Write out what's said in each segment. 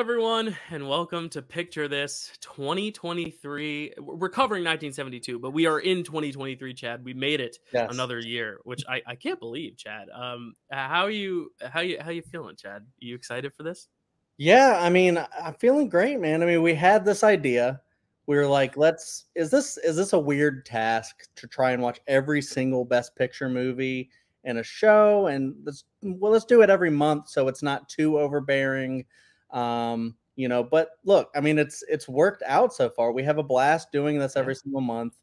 everyone, and welcome to Picture This 2023. We're covering 1972, but we are in 2023, Chad. We made it another year, which I can't believe, Chad. How you feeling, Chad? Are you excited for this? Yeah, I mean, I'm feeling great, man. I mean, we had this idea. We were like, is this a weird task to try and watch every single Best Picture movie in a show? And let's do it every month so it's not too overbearing. But look, I mean, it's worked out so far. We have a blast doing this every single month.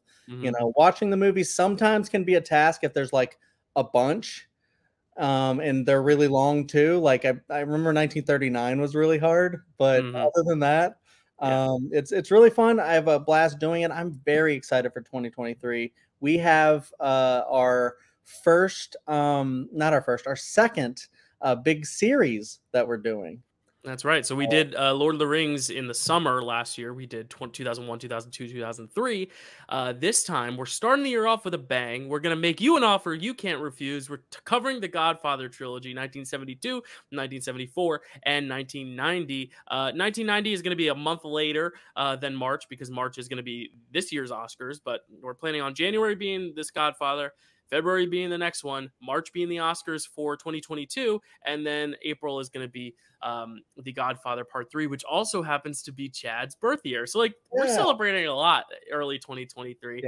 Watching the movies sometimes can be a task if there's like a bunch. And they're really long too. Like I remember 1939 was really hard, but other than that, it's really fun. I have a blast doing it. I'm very excited for 2023. We have our second big series that we're doing. That's right. So we did Lord of the Rings in the summer last year. We did 2001, 2002, 2003. This time, we're starting the year off with a bang. We're going to make you an offer you can't refuse. We're covering the Godfather trilogy, 1972, 1974, and 1990. 1990 is going to be a month later than March because March is going to be this year's Oscars, but we're planning on January being this Godfather, February being the next one, March being the Oscars for 2022, and then April is going to be The Godfather Part 3, which also happens to be Chad's birth year. So, we're celebrating a lot early 2023.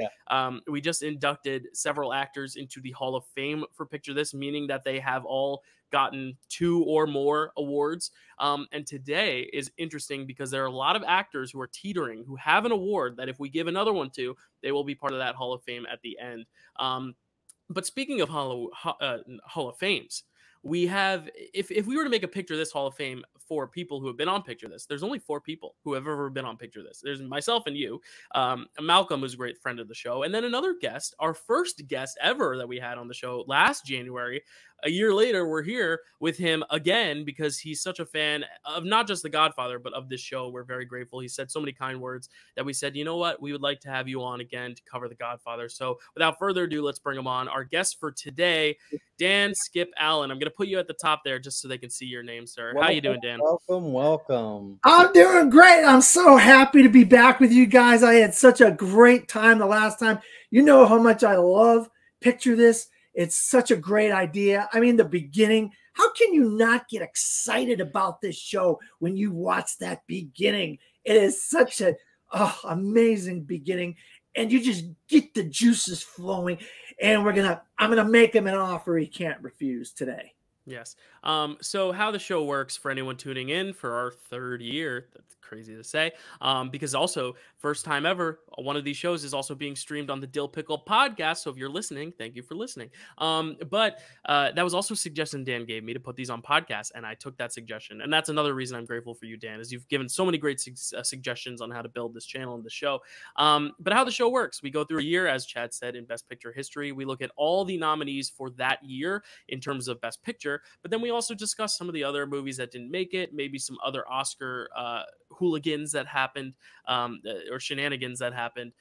We just inducted several actors into the Hall of Fame for Picture This, meaning that they have all gotten 2 or more awards. And today is interesting because there are a lot of actors who are teetering, who have an award that if we give another one to, they will be part of that Hall of Fame at the end. But speaking of Hall of Fames, we have, if we were to make a Picture This Hall of Fame for people who have been on Picture This, there's only 4 people who have ever been on Picture This. There's myself and you, Malcolm, who's a great friend of the show, and then another guest, our first guest ever that we had on the show last January. A year later, we're here with him again because he's such a fan of not just The Godfather, but of this show. We're very grateful. He said so many kind words that we said, you know what, we would like to have you on again to cover The Godfather. So without further ado, let's bring him on. Our guest for today, Dan Skip Allen. I'm going to put you at the top there just so they can see your name, sir. How you doing, Dan? Welcome. I'm doing great. I'm so happy to be back with you guys. I had such a great time the last time. You know how much I love Picture This. It's such a great idea. I mean, the beginning, how can you not get excited about this show when you watch that beginning? It is such an amazing beginning, and you just get the juices flowing. And I'm gonna make him an offer he can't refuse today. Yes. So how the show works for anyone tuning in for our 3rd year, that's crazy to say, because also first time ever, one of these shows is also being streamed on the Dill Pickle podcast. So if you're listening, thank you for listening. But that was also a suggestion Dan gave me to put these on podcasts, and I took that suggestion. And that's another reason I'm grateful for you, Dan, is you've given so many great suggestions on how to build this channel and the show. But how the show works, we go through a year, as Chad said, in Best Picture history. We look at all the nominees for that year in terms of Best Picture, but then we also discuss some of the other movies that didn't make it, maybe some other Oscar hooligans that happened, or shenanigans that happened.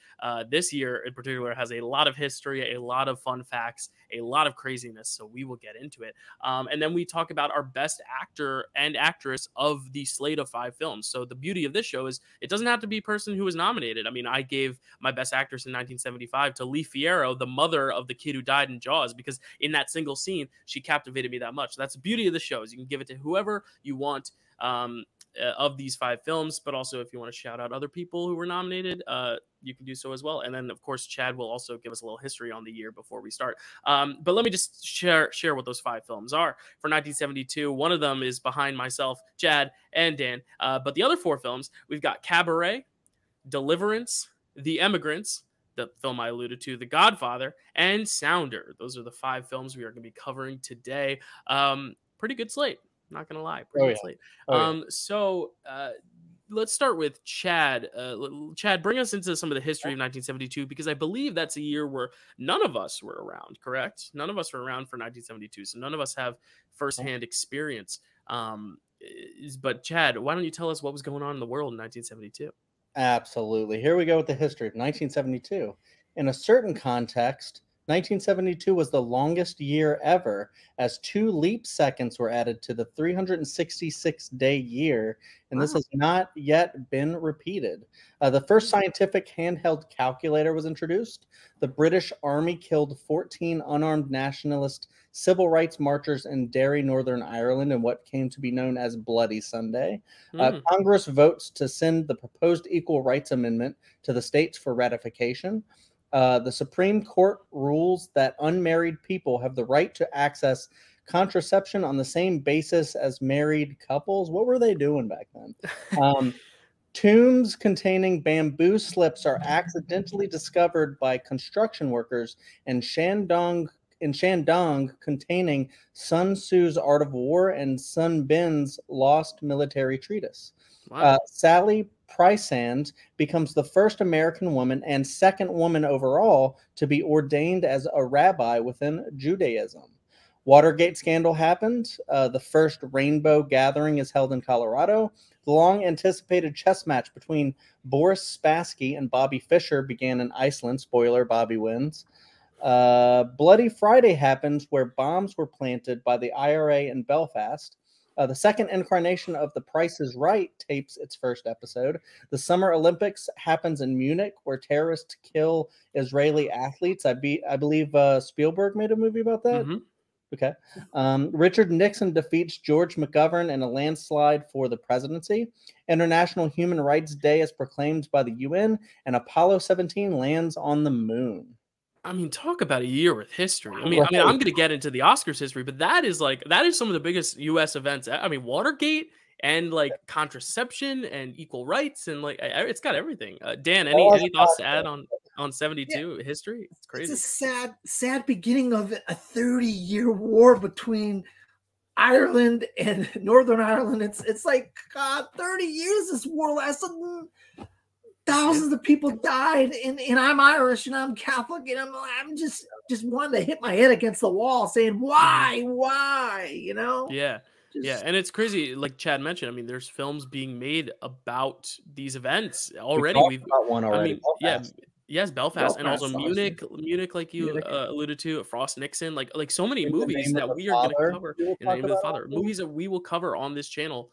This year in particular has a lot of history, a lot of fun facts, a lot of craziness, so we will get into it. And then we talk about our best actor and actress of the slate of 5 films. So the beauty of this show is it doesn't have to be a person who was nominated. I mean, I gave my best actress in 1975 to Lee Fierro, the mother of the kid who died in Jaws, because in that single scene, she captivated me that much. That's the beauty of the show, is you can give it to whoever you want of these 5 films, but also if you want to shout out other people who were nominated, you can do so as well. And then of course Chad will also give us a little history on the year before we start. But let me just share what those 5 films are for 1972. One of them is behind myself, Chad, and Dan, but the other 4 films, we've got Cabaret, Deliverance, The Emigrants, the film I alluded to, The Godfather, and Sounder. Those are the 5 films we are going to be covering today. Pretty good slate, not gonna lie. Pretty good slate. So let's start with Chad. Chad, bring us into some of the history of 1972, because I believe that's a year where none of us were around, correct? None of us were around for 1972, so none of us have firsthand experience. But Chad, why don't you tell us what was going on in the world in 1972? Absolutely. Here we go with the history of 1972. In a certain context, 1972 was the longest year ever, as 2 leap seconds were added to the 366-day year, and this has not yet been repeated. The first scientific handheld calculator was introduced. The British Army killed 14 unarmed nationalist civil rights marchers in Derry, Northern Ireland, in what came to be known as Bloody Sunday. Congress votes to send the proposed Equal Rights Amendment to the states for ratification. The Supreme Court rules that unmarried people have the right to access contraception on the same basis as married couples. What were they doing back then? Tombs containing bamboo slips are accidentally discovered by construction workers in Shandong containing Sun Tzu's Art of War and Sun Bin's Lost Military Treatise. Sally Prysand becomes the first American woman and second woman overall to be ordained as a rabbi within Judaism. Watergate scandal happened. The first Rainbow Gathering is held in Colorado. The long-anticipated chess match between Boris Spassky and Bobby Fischer began in Iceland. Spoiler, Bobby wins. Bloody Friday happens, where bombs were planted by the IRA in Belfast. The second incarnation of The Price is Right tapes its first episode. The Summer Olympics happens in Munich, where terrorists kill Israeli athletes. I believe Spielberg made a movie about that. Okay. Richard Nixon defeats George McGovern in a landslide for the presidency. International Human Rights Day is proclaimed by the UN, and Apollo 17 lands on the moon. I mean, talk about a year with history. I mean, I'm going to get into the Oscars history, but that is some of the biggest U.S. events. I mean, Watergate and like contraception and equal rights and like it's got everything. Dan, any thoughts to add on 72 history? It's crazy. It's a sad beginning of a 30-year war between Ireland and Northern Ireland. It's like 30 years this war lasted. Thousands of people died, and I'm Irish and I'm Catholic, and I'm just wanting to hit my head against the wall, saying why, you know? Yeah, and it's crazy. Like Chad mentioned, I mean, there's films being made about these events already. We've got one already. Belfast, and also Munich, like you alluded to, Frost Nixon, like so many movies that we are going to cover in the Name of the Father, movies that we will cover on this channel,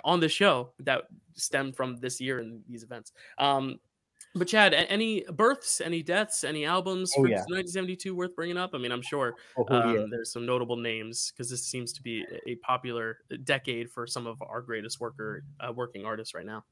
on the show, that stem from this year and these events. But Chad, any births, any deaths, any albums for 1972 worth bringing up? I mean, I'm sure there's some notable names, because this seems to be a popular decade for some of our greatest working artists right now.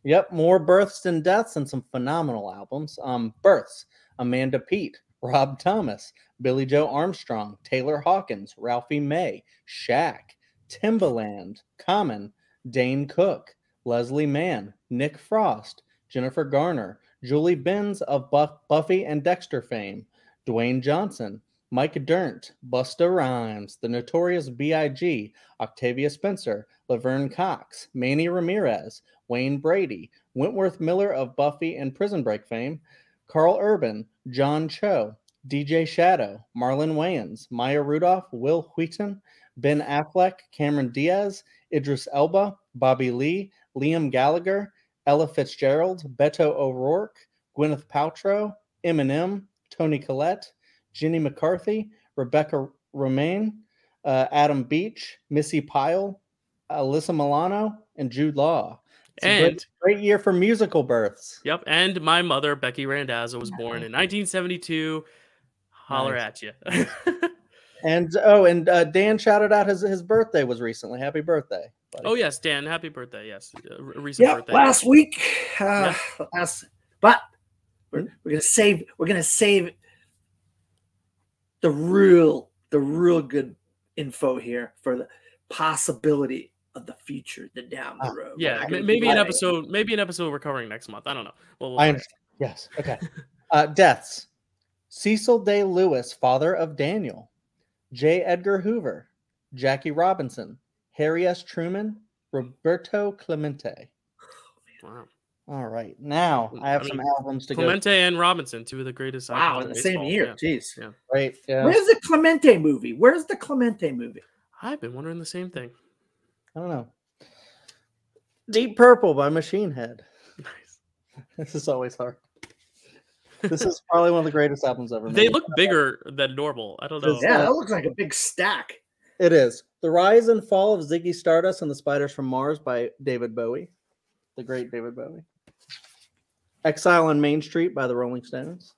Yep, more births than deaths and some phenomenal albums. Births: Amanda Peet, Rob Thomas, Billy Joe Armstrong, Taylor Hawkins, Ralphie May, Shaq, Timbaland, Common, Dane Cook, Leslie Mann, Nick Frost, Jennifer Garner, Julie Benz of Buffy and Dexter fame, Dwayne Johnson, Mike Dirnt, Busta Rhymes, The Notorious B.I.G., Octavia Spencer, Laverne Cox, Manny Ramirez, Wayne Brady, Wentworth Miller of Buffy and Prison Break fame, Carl Urban, John Cho, DJ Shadow, Marlon Wayans, Maya Rudolph, Will Wheaton, Ben Affleck, Cameron Diaz, Idris Elba, Bobby Lee, Liam Gallagher, Ella Fitzgerald, Beto O'Rourke, Gwyneth Paltrow, Eminem, Toni Collette, Jenny McCarthy, Rebecca Romaine, Adam Beach, Missy Pyle, Alyssa Milano, and Jude Law. It's a great year for musical births. Yep, and my mother, Becky Randazzo, was born in 1972. Holler at you. And Dan shouted out his birthday was recently. Happy birthday, buddy. Oh yes, Dan, happy birthday. Yes, recent birthday. Last week. But we're gonna save the real good info here for the possibility of the future, the down the road. Yeah, maybe an episode we're covering next month. I don't know. We'll yes. Okay. Deaths: Cecil Day Lewis, father of Daniel. J. Edgar Hoover, Jackie Robinson, Harry S. Truman, Roberto Clemente. Wow. All right. Now I have some albums to Clemente and Robinson, two of the greatest. Wow, in the same year. Jeez. Yeah. Right. Yeah. Where's the Clemente movie? I've been wondering the same thing. I don't know. Deep Purple by Machine Head. Nice. This is always hard. This is probably one of the greatest albums ever made. They look bigger than normal. I don't know. Yeah, that looks like a big stack. It is. The Rise and Fall of Ziggy Stardust and the Spiders from Mars by David Bowie. The great David Bowie. Exile on Main Street by the Rolling Stones.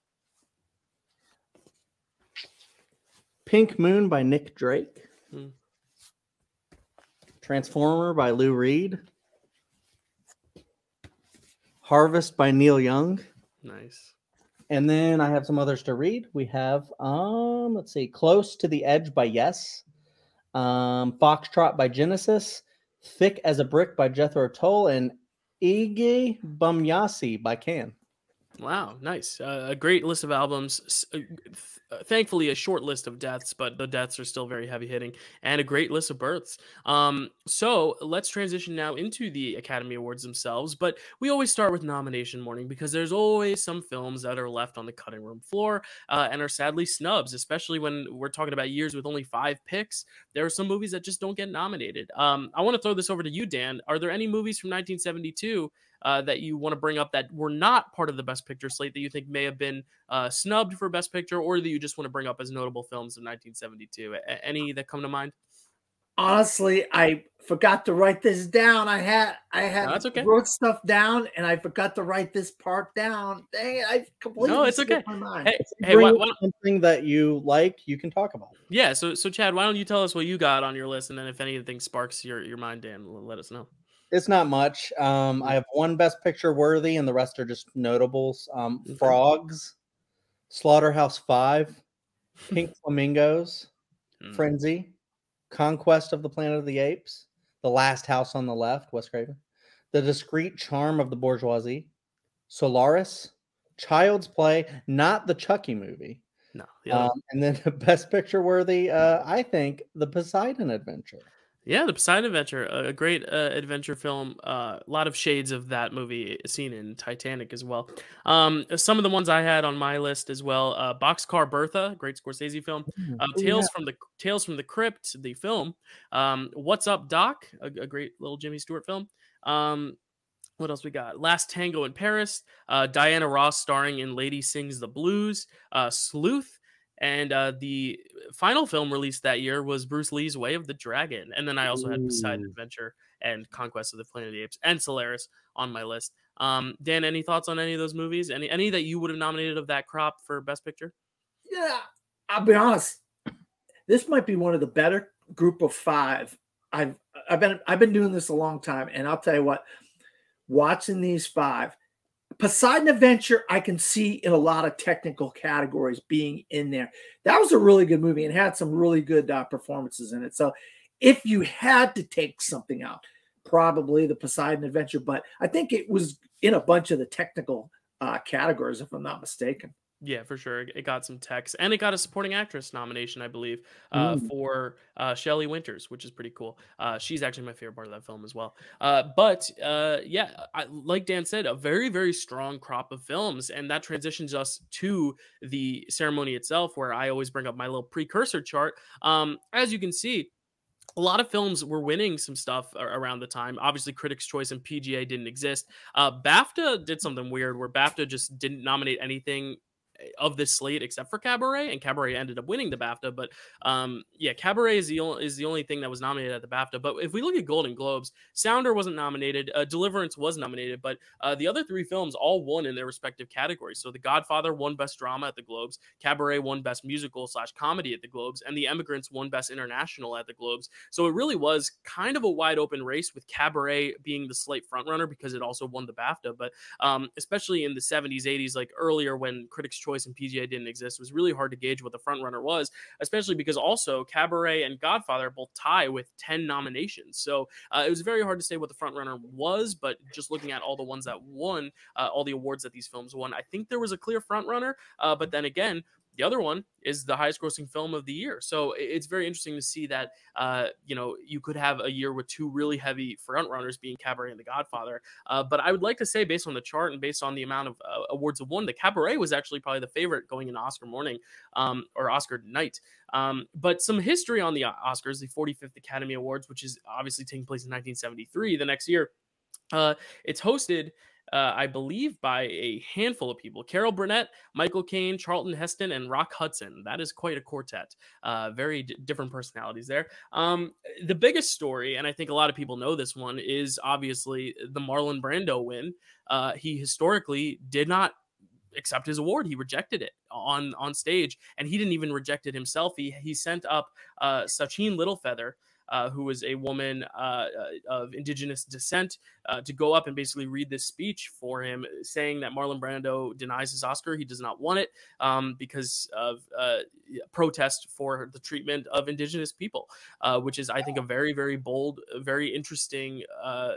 Pink Moon by Nick Drake. Transformer by Lou Reed. Harvest by Neil Young. Nice. And then I have some others to read. We have, let's see, Close to the Edge by Yes. Foxtrot by Genesis. Thick as a Brick by Jethro Tull. And Iggy Bumyasi by Can. Wow, nice. A great list of albums. Thankfully, a short list of deaths, but the deaths are still very heavy hitting, and a great list of births. So let's transition now into the Academy Awards themselves. But we always start with nomination morning because there's always some films that are left on the cutting room floor and are sadly snubs, especially when we're talking about years with only 5 picks. There are some movies that just don't get nominated. I want to throw this over to you, Dan. Are there any movies from 1972 that you want to bring up that were not part of the Best Picture slate that you think may have been snubbed for Best Picture, or that you just want to bring up as notable films of 1972? Any that come to mind? Honestly, I forgot to write this down. I had No, that's okay. wrote stuff down, and I forgot to write this part down. Dang it, I completely No, it's okay. my mind. Hey, something that you like, you can talk about. Yeah, so Chad, why don't you tell us what you got on your list, and then if anything sparks your mind, Dan, let us know. It's not much. I have one Best Picture worthy, and the rest are just notables. Okay. Frogs, Slaughterhouse 5, Pink Flamingos, Frenzy, Conquest of the Planet of the Apes, The Last House on the Left, Wes Craven, The Discreet Charm of the Bourgeoisie, Solaris, Child's Play, not the Chucky movie. No. And then the Best Picture worthy, I think, The Poseidon Adventure. Yeah, The Poseidon Adventure, a great adventure film. A lot of shades of that movie seen in Titanic as well. Some of the ones I had on my list as well: Boxcar Bertha, great Scorsese film. Tales from the Crypt, the film. What's Up, Doc, a great little Jimmy Stewart film. What else we got? Last Tango in Paris. Diana Ross starring in Lady Sings the Blues. Sleuth. And the final film released that year was Bruce Lee's Way of the Dragon. And then I also had Poseidon Adventure and Conquest of the Planet of the Apes and Solaris on my list. Dan, any thoughts on any of those movies? Any that you would have nominated of that crop for Best Picture? Yeah, I'll be honest. This might be one of the better group of 5. I've been doing this a long time, and I'll tell you what, watching these 5, Poseidon Adventure, I can see in a lot of technical categories being in there. That was a really good movie and had some really good performances in it. So if you had to take something out, probably the Poseidon Adventure, but I think it was in a bunch of the technical categories, if I'm not mistaken. Yeah, for sure. It got some text, and it got a supporting actress nomination, I believe, for Shelley Winters, which is pretty cool. She's actually my favorite part of that film as well. Yeah, like Dan said, a very, very strong crop of films, and that transitions us to the ceremony itself, where I always bring up my little precursor chart. As you can see, a lot of films were winning some stuff around the time. Obviously, Critics' Choice and PGA didn't exist. BAFTA did something weird, where BAFTA just didn't nominate anything of this slate except for Cabaret, and Cabaret ended up winning the BAFTA. But yeah, Cabaret is the only thing that was nominated at the BAFTA. But if we look at Golden Globes, Sounder wasn't nominated, Deliverance was nominated, but the other 3 films all won in their respective categories. So The Godfather won Best Drama at the Globes, Cabaret won Best Musical/Comedy at the Globes, and The Emigrants won Best International at the Globes. So it really was kind of a wide open race, with Cabaret being the slate frontrunner because it also won the BAFTA. But especially in the 70s, 80s, like earlier when Critics' Choice and PGA didn't exist, it was really hard to gauge what the front runner was, especially because also Cabaret and Godfather both tie with 10 nominations. So it was very hard to say what the front runner was, but just looking at all the ones that won, all the awards that these films won, I think there was a clear front runner. But then again, the other one is the highest grossing film of the year. So it's very interesting to see that, you could have a year with 2 really heavy front runners being Cabaret and The Godfather. But I would like to say, based on the chart and based on the amount of awards of won, the Cabaret was actually probably the favorite going into Oscar morning or Oscar night. But some history on the Oscars, the 45th Academy Awards, which is obviously taking place in 1973, the next year. It's hosted I believe, by a handful of people: Carol Burnett, Michael Caine, Charlton Heston, and Rock Hudson. That is quite a quartet. Very different personalities there. The biggest story, and I think a lot of people know this one, is obviously the Marlon Brando win. He historically did not accept his award. He rejected it on stage, and he didn't even reject it himself. He sent up Sacheen Littlefeather, who was a woman of indigenous descent, to go up and basically read this speech for him, saying that Marlon Brando denies his Oscar. He does not want it because of protest for the treatment of indigenous people, which is, I think, a very, very bold, very interesting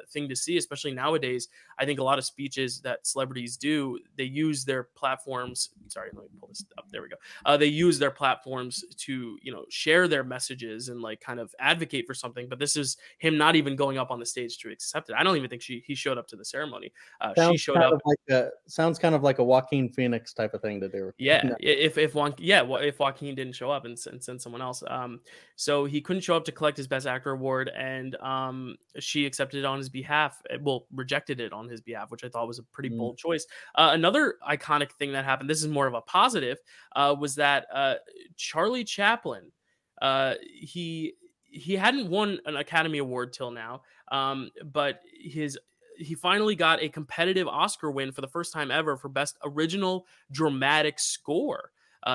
thing to see, especially nowadays. I think a lot of speeches that celebrities do, they use their platforms. Sorry, let me pull this up. There we go. They use their platforms to, share their messages and like kind of advocate for something. But this is him not even going up on the stage to accept it. I don't even think he showed up to the ceremony. She showed up. Sounds kind of like a Joaquin Phoenix type of thing to do. Yeah, no. if Joaquin didn't show up and send someone else, so he couldn't show up to collect his Best Actor award, and she accepted it on his behalf. Well, rejected it on his behalf, which I thought was a pretty bold choice. Another iconic thing that happened, this is more of a positive, was that Charlie Chaplin, he hadn't won an Academy Award till now, but he finally got a competitive Oscar win for the first time ever for Best Original Dramatic Score.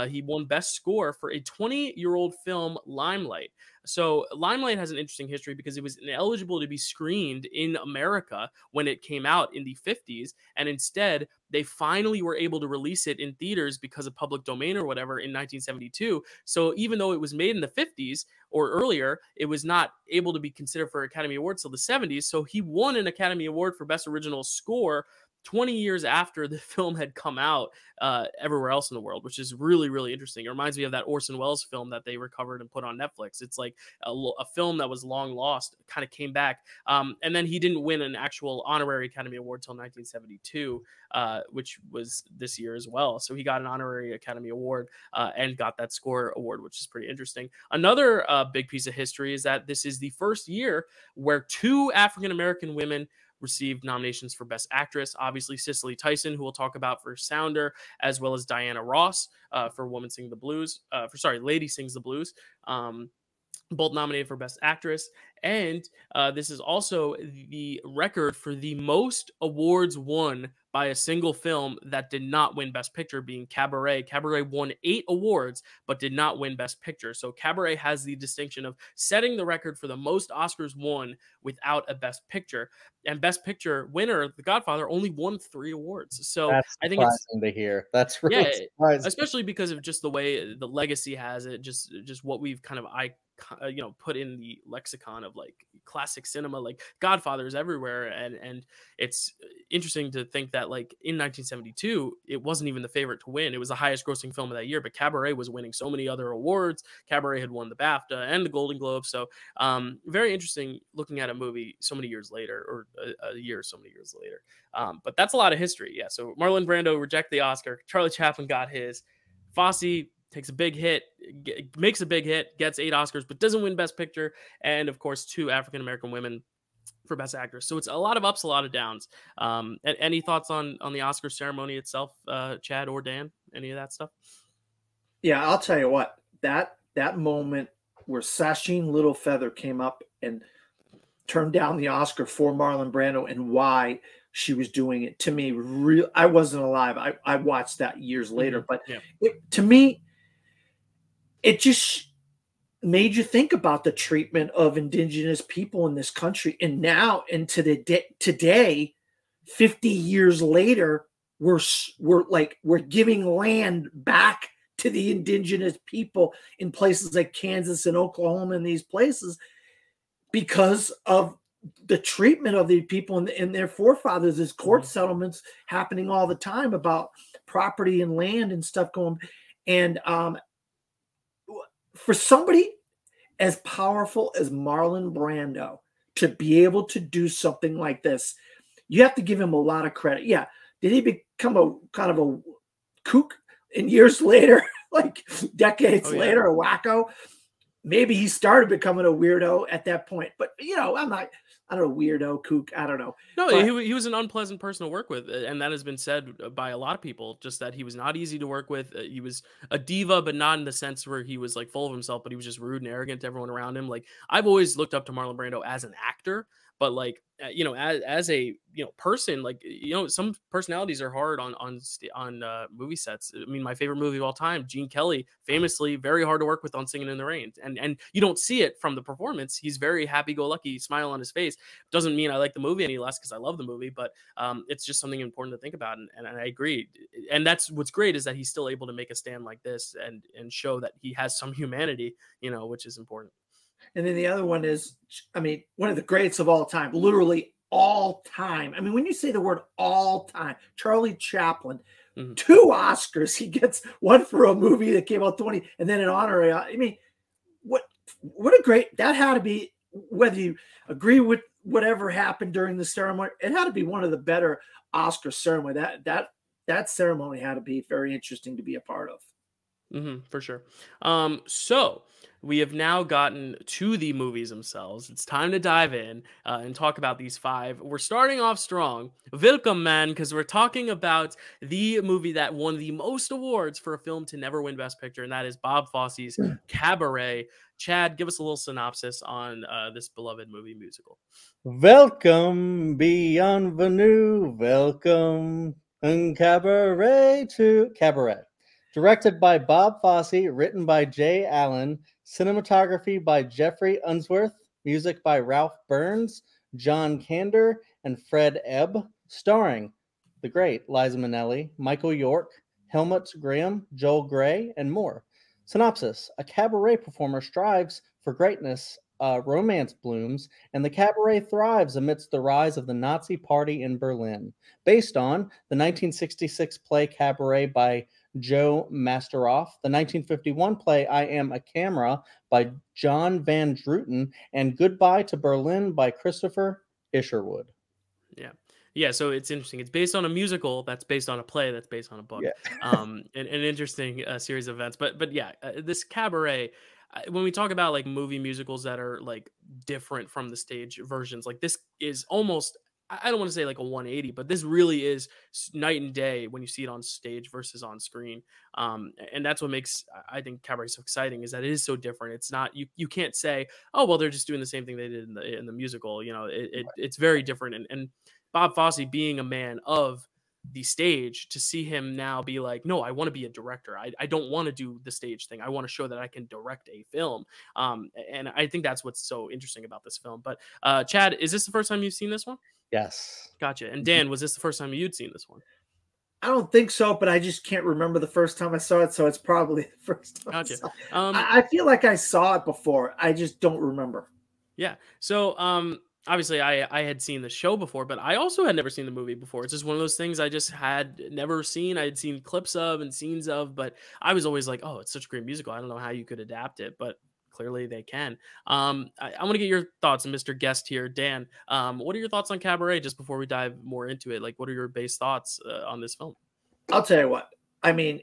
He won Best Score for a 20-year-old film, Limelight. So Limelight has an interesting history because it was ineligible to be screened in America when it came out in the 50s. And instead, they finally were able to release it in theaters because of public domain or whatever in 1972. So even though it was made in the 50s or earlier, it was not able to be considered for Academy Awards till the 70s. So he won an Academy Award for Best Original Score 20 years after the film had come out everywhere else in the world, which is really, really interesting. It reminds me of that Orson Welles film that they recovered and put on Netflix. It's like a film that was long lost, kind of came back. And then he didn't win an actual honorary Academy Award till 1972, which was this year as well. So he got an honorary Academy Award and got that score award, which is pretty interesting. Another big piece of history is that this is the first year where 2 African-American women received nominations for Best Actress. Obviously, Cicely Tyson, who we'll talk about, for Sounder, as well as Diana Ross for Woman Sing the Blues. Lady Sings the Blues. Both nominated for Best Actress. And this is also the record for the most awards won by a single film that did not win Best Picture, being Cabaret. Cabaret won 8 awards, but did not win Best Picture. So Cabaret has the distinction of setting the record for the most Oscars won without a Best Picture. And Best Picture winner, The Godfather, only won 3 awards. So that's I think it's surprising to hear. That's really surprising. Especially because of just the way the legacy has it, just what we've kind of put in the lexicon of like classic cinema. Like Godfather is everywhere, and it's interesting to think that like in 1972 it wasn't even the favorite to win. It was the highest grossing film of that year, but Cabaret was winning so many other awards. Cabaret had won the BAFTA and the Golden Globe. So very interesting looking at a movie so many years later, or a year so many years later. But that's a lot of history. Yeah, so Marlon Brando rejected the Oscar, Charlie Chaplin got his, Fosse takes a big hit, makes a big hit, gets 8 Oscars, but doesn't win Best Picture. And of course, 2 African-American women for Best Actress. So it's a lot of ups, a lot of downs. Any thoughts on the Oscar ceremony itself, Chad or Dan? Any of that stuff? Yeah, I'll tell you what, that moment where Sacheen Littlefeather came up and turned down the Oscar for Marlon Brando and why she was doing it, to me, I wasn't alive. I watched that years later, but to me, it just made you think about the treatment of indigenous people in this country. And now, and today, 50 years later, we're giving land back to the indigenous people in places like Kansas and Oklahoma and these places because of the treatment of the people and their forefathers. There's court settlements happening all the time about property and land and stuff going. And for somebody as powerful as Marlon Brando to be able to do something like this, you have to give him a lot of credit. Yeah. Did he become a kind of a kook in years later, like decades later, a wacko? Maybe he started becoming a weirdo at that point, but I'm not, I don't know, weirdo, kook, I don't know. No, But he was an unpleasant person to work with, and that has been said by a lot of people. Just that he was not easy to work with. He was a diva, but not in the sense where he was like full of himself, but he was just rude and arrogant to everyone around him. Like I've always looked up to Marlon Brando as an actor, but like as a person, like some personalities are hard on movie sets. I mean, my favorite movie of all time, Gene Kelly, famously very hard to work with on Singing in the Rain, and you don't see it from the performance. He's very happy-go-lucky, smile on his face. Doesn't mean I like the movie any less because I love the movie, but it's just something important to think about, and I agree. And that's what's great is that he's still able to make a stand like this and show that he has some humanity, which is important. And then the other one is, I mean, one of the greats of all time, literally all time. I mean, when you say the word all time, Charlie Chaplin, 2 Oscars. He gets one for a movie that came out 20, and then an honorary. I mean, what a great, that had to be, whether you agree with whatever happened during the ceremony, it had to be one of the better Oscar ceremony. That ceremony had to be very interesting to be a part of. For sure. So we have now gotten to the movies themselves. It's time to dive in and talk about these 5. We're starting off strong. Welcome, man, because we're talking about the movie that won the most awards for a film to never win Best Picture, and that is Bob Fosse's Cabaret. Chad, give us a little synopsis on this beloved movie musical. Welcome, bienvenue, welcome, Cabaret to Cabaret. Directed by Bob Fosse, written by Jay Allen, cinematography by Jeffrey Unsworth, music by Ralph Burns, John Kander, and Fred Ebb, starring the great Liza Minnelli, Michael York, Helmut Graham, Joel Grey, and more. Synopsis: a cabaret performer strives for greatness, romance blooms, and the cabaret thrives amidst the rise of the Nazi Party in Berlin. Based on the 1966 play Cabaret by Joe Masteroff, the 1951 play I Am a Camera by John Van Druten, and Goodbye to Berlin by Christopher Isherwood. Yeah, so it's interesting. It's based on a musical that's based on a play that's based on a book. Yeah. An interesting series of events. But yeah, this Cabaret, when we talk about like movie musicals that are like different from the stage versions, like this is almost, I don't want to say like a 180, but this really is night and day when you see it on stage versus on screen. And that's what makes, I think, Cabaret so exciting, is that it is so different. It's not, you can't say, oh, well, they're just doing the same thing they did in the musical. It's very different. And Bob Fosse, being a man of the stage, to see him now be like, no, I want to be a director. I don't want to do the stage thing. I want to show that I can direct a film. And I think that's what's so interesting about this film. But Chad, is this the first time you've seen this one? Yes. Gotcha. And Dan, was this the first time you'd seen this one? I don't think so, but I just can't remember the first time I saw it, so it's probably the first time. Gotcha. I feel like I saw it before. I just don't remember. Yeah. So obviously I had seen the show before, but I also had never seen the movie before. It's just one of those things I just had never seen. I had seen clips of and scenes of, but I was always like, oh, it's such a great musical. I don't know how you could adapt it, but clearly they can. I want to get your thoughts, Mr. Guest here, Dan. What are your thoughts on Cabaret just before we dive more into it? Like, what are your base thoughts on this film? I'll tell you what. I mean,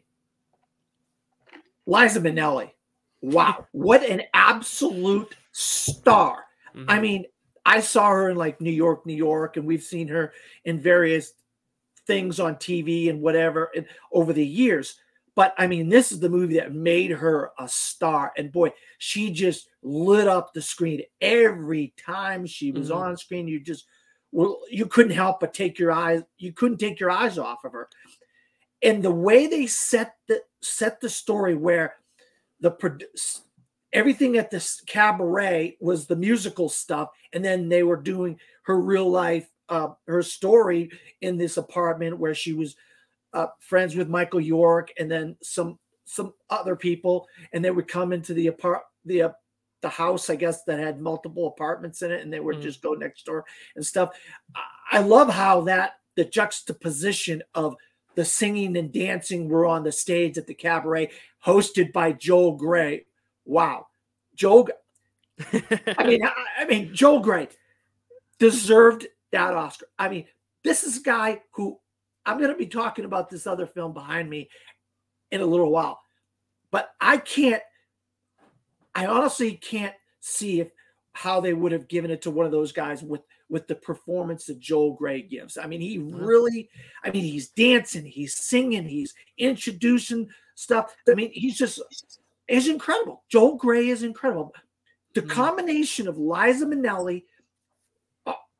Liza Minnelli. Wow. What an absolute star. I mean, I saw her in like New York, and we've seen her in various things on TV and whatever over the years. But I mean, this is the movie that made her a star. And boy, she just lit up the screen every time she was on screen. You couldn't help but take your eyes. You couldn't take your eyes off of her. And the way they set the story, where everything at this Cabaret was the musical stuff, and then they were doing her real life, her story in this apartment where she was friends with Michael York and then some other people, and they would come into the house, I guess, that had multiple apartments in it, and they would just go next door and stuff. I love how the juxtaposition of the singing and dancing were on the stage at the Cabaret, hosted by Joel Grey. Wow. Joel, I mean, Joel Grey deserved that Oscar. I mean, this is a guy who, I'm going to be talking about this other film behind me in a little while, but I honestly can't see how they would have given it to one of those guys with the performance that Joel Grey gives. I mean, he really, I mean, he's dancing, he's singing, he's introducing stuff. I mean, he's incredible. Joel Grey is incredible. The combination of Liza Minnelli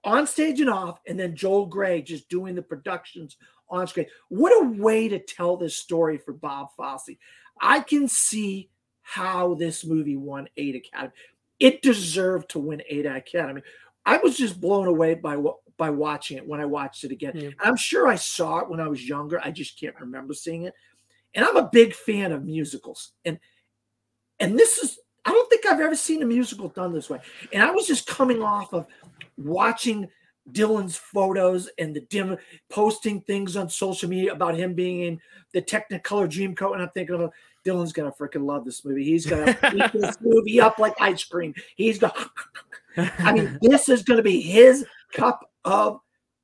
on stage and off, and then Joel Grey just doing the productions on screen. What a way to tell this story for Bob Fosse. I can see how this movie won 8 Academy. It deserved to win 8 Academy. I was just blown away by watching it when I watched it again. Yeah. I'm sure I saw it when I was younger. I just can't remember seeing it. And I'm a big fan of musicals. And this is, I don't think I've ever seen a musical done this way. And I was just coming off of watching Dylan's photos and the Dim posting things on social media about him being in the Technicolor Dreamcoat. And I'm thinking, oh, Dylan's going to freaking love this movie. He's going to eat this movie up like ice cream. He's going I mean, this is going to be his cup of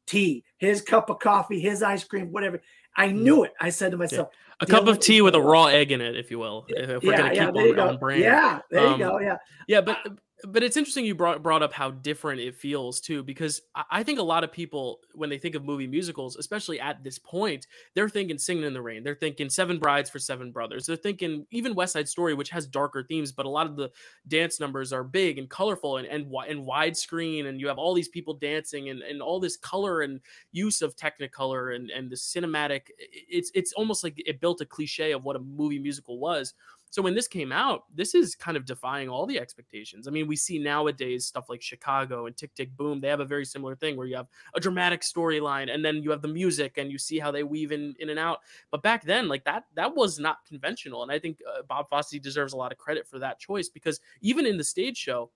tea, his cup of coffee, his ice cream, whatever. I knew it. I said to myself, a cup of tea with a raw egg in it, if you will. If we're going to keep on brand. Yeah, there you go. Yeah. Yeah, but it's interesting you brought up how different it feels too, because I think a lot of people, when they think of movie musicals, especially at this point, they're thinking Singing in the Rain. They're thinking Seven Brides for Seven Brothers. They're thinking even West Side Story, which has darker themes, but a lot of the dance numbers are big and colorful and widescreen, and you have all these people dancing and all this color and use of Technicolor and the cinematic. It's almost like it built a cliche of what a movie musical was. So when this came out, this is kind of defying all the expectations. I mean, we see nowadays stuff like Chicago and Tick, Tick, Boom. They have a very similar thing where you have a dramatic storyline and then you have the music and you see how they weave in and out. But back then, like that was not conventional. And I think Bob Fosse deserves a lot of credit for that choice, because even in the stage show,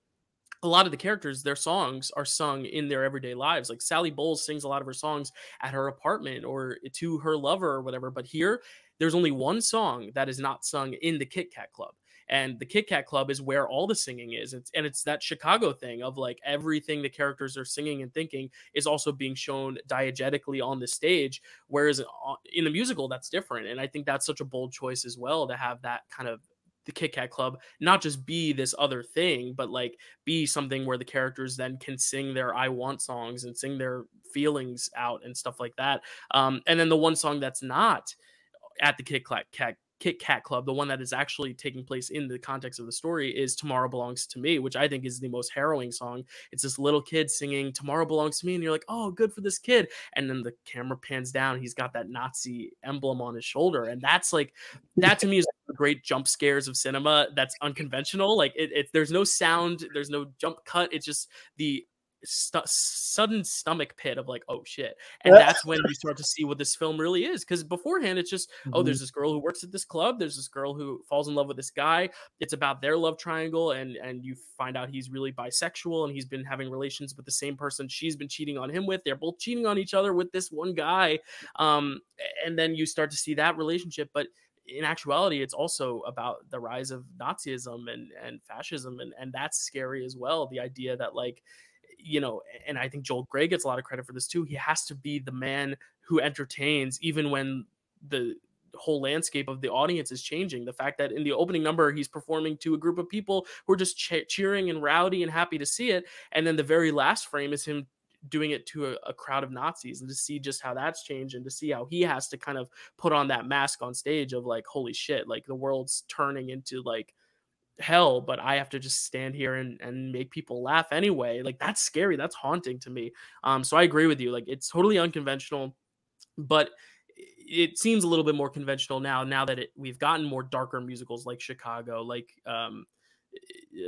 a lot of the characters, their songs are sung in their everyday lives. Like Sally Bowles sings a lot of her songs at her apartment or to her lover or whatever. But here, there's only one song that is not sung in the Kit Kat Club. And the Kit Kat Club is where all the singing is. It's that Chicago thing of like everything the characters are singing and thinking is also being shown diegetically on the stage. Whereas in the musical, that's different. And I think that's such a bold choice as well, to have that kind of the Kit Kat Club not just be this other thing, but like be something where the characters then can sing their I Want songs and sing their feelings out and stuff like that. And then the one song that's not at the Kit Kat Club, the one that is actually taking place in the context of the story, is Tomorrow Belongs to Me, which I think is the most harrowing song. It's this little kid singing Tomorrow Belongs to Me, and you're like, oh, good for this kid. And then the camera pans down, he's got that Nazi emblem on his shoulder. And that's like, that to me is the great jump scares of cinema that's unconventional. Like there's no sound, there's no jump cut. It's just the sudden stomach pit of like, oh shit. And that's when you start to see what this film really is, because beforehand it's just oh, there's this girl who works at this club, there's this girl who falls in love with this guy, it's about their love triangle, and you find out he's really bisexual and he's been having relations with the same person she's been cheating on him with. They're both cheating on each other with this one guy, and then you start to see that relationship. But in actuality, it's also about the rise of Nazism and fascism, and that's scary as well. The idea that, like, you know, and I think Joel Grey gets a lot of credit for this too. He has to be the man who entertains even when the whole landscape of the audience is changing. The fact that in the opening number, he's performing to a group of people who are just cheering and rowdy and happy to see it. And then the very last frame is him doing it to a crowd of Nazis, and to see just how that's changed, and to see how he has to kind of put on that mask on stage of like, holy shit, like the world's turning into like hell, but I have to just stand here and make people laugh anyway. Like, that's scary. That's haunting to me. So I agree with you. Like, it's totally unconventional, but it seems a little bit more conventional now that we've gotten more darker musicals like Chicago, like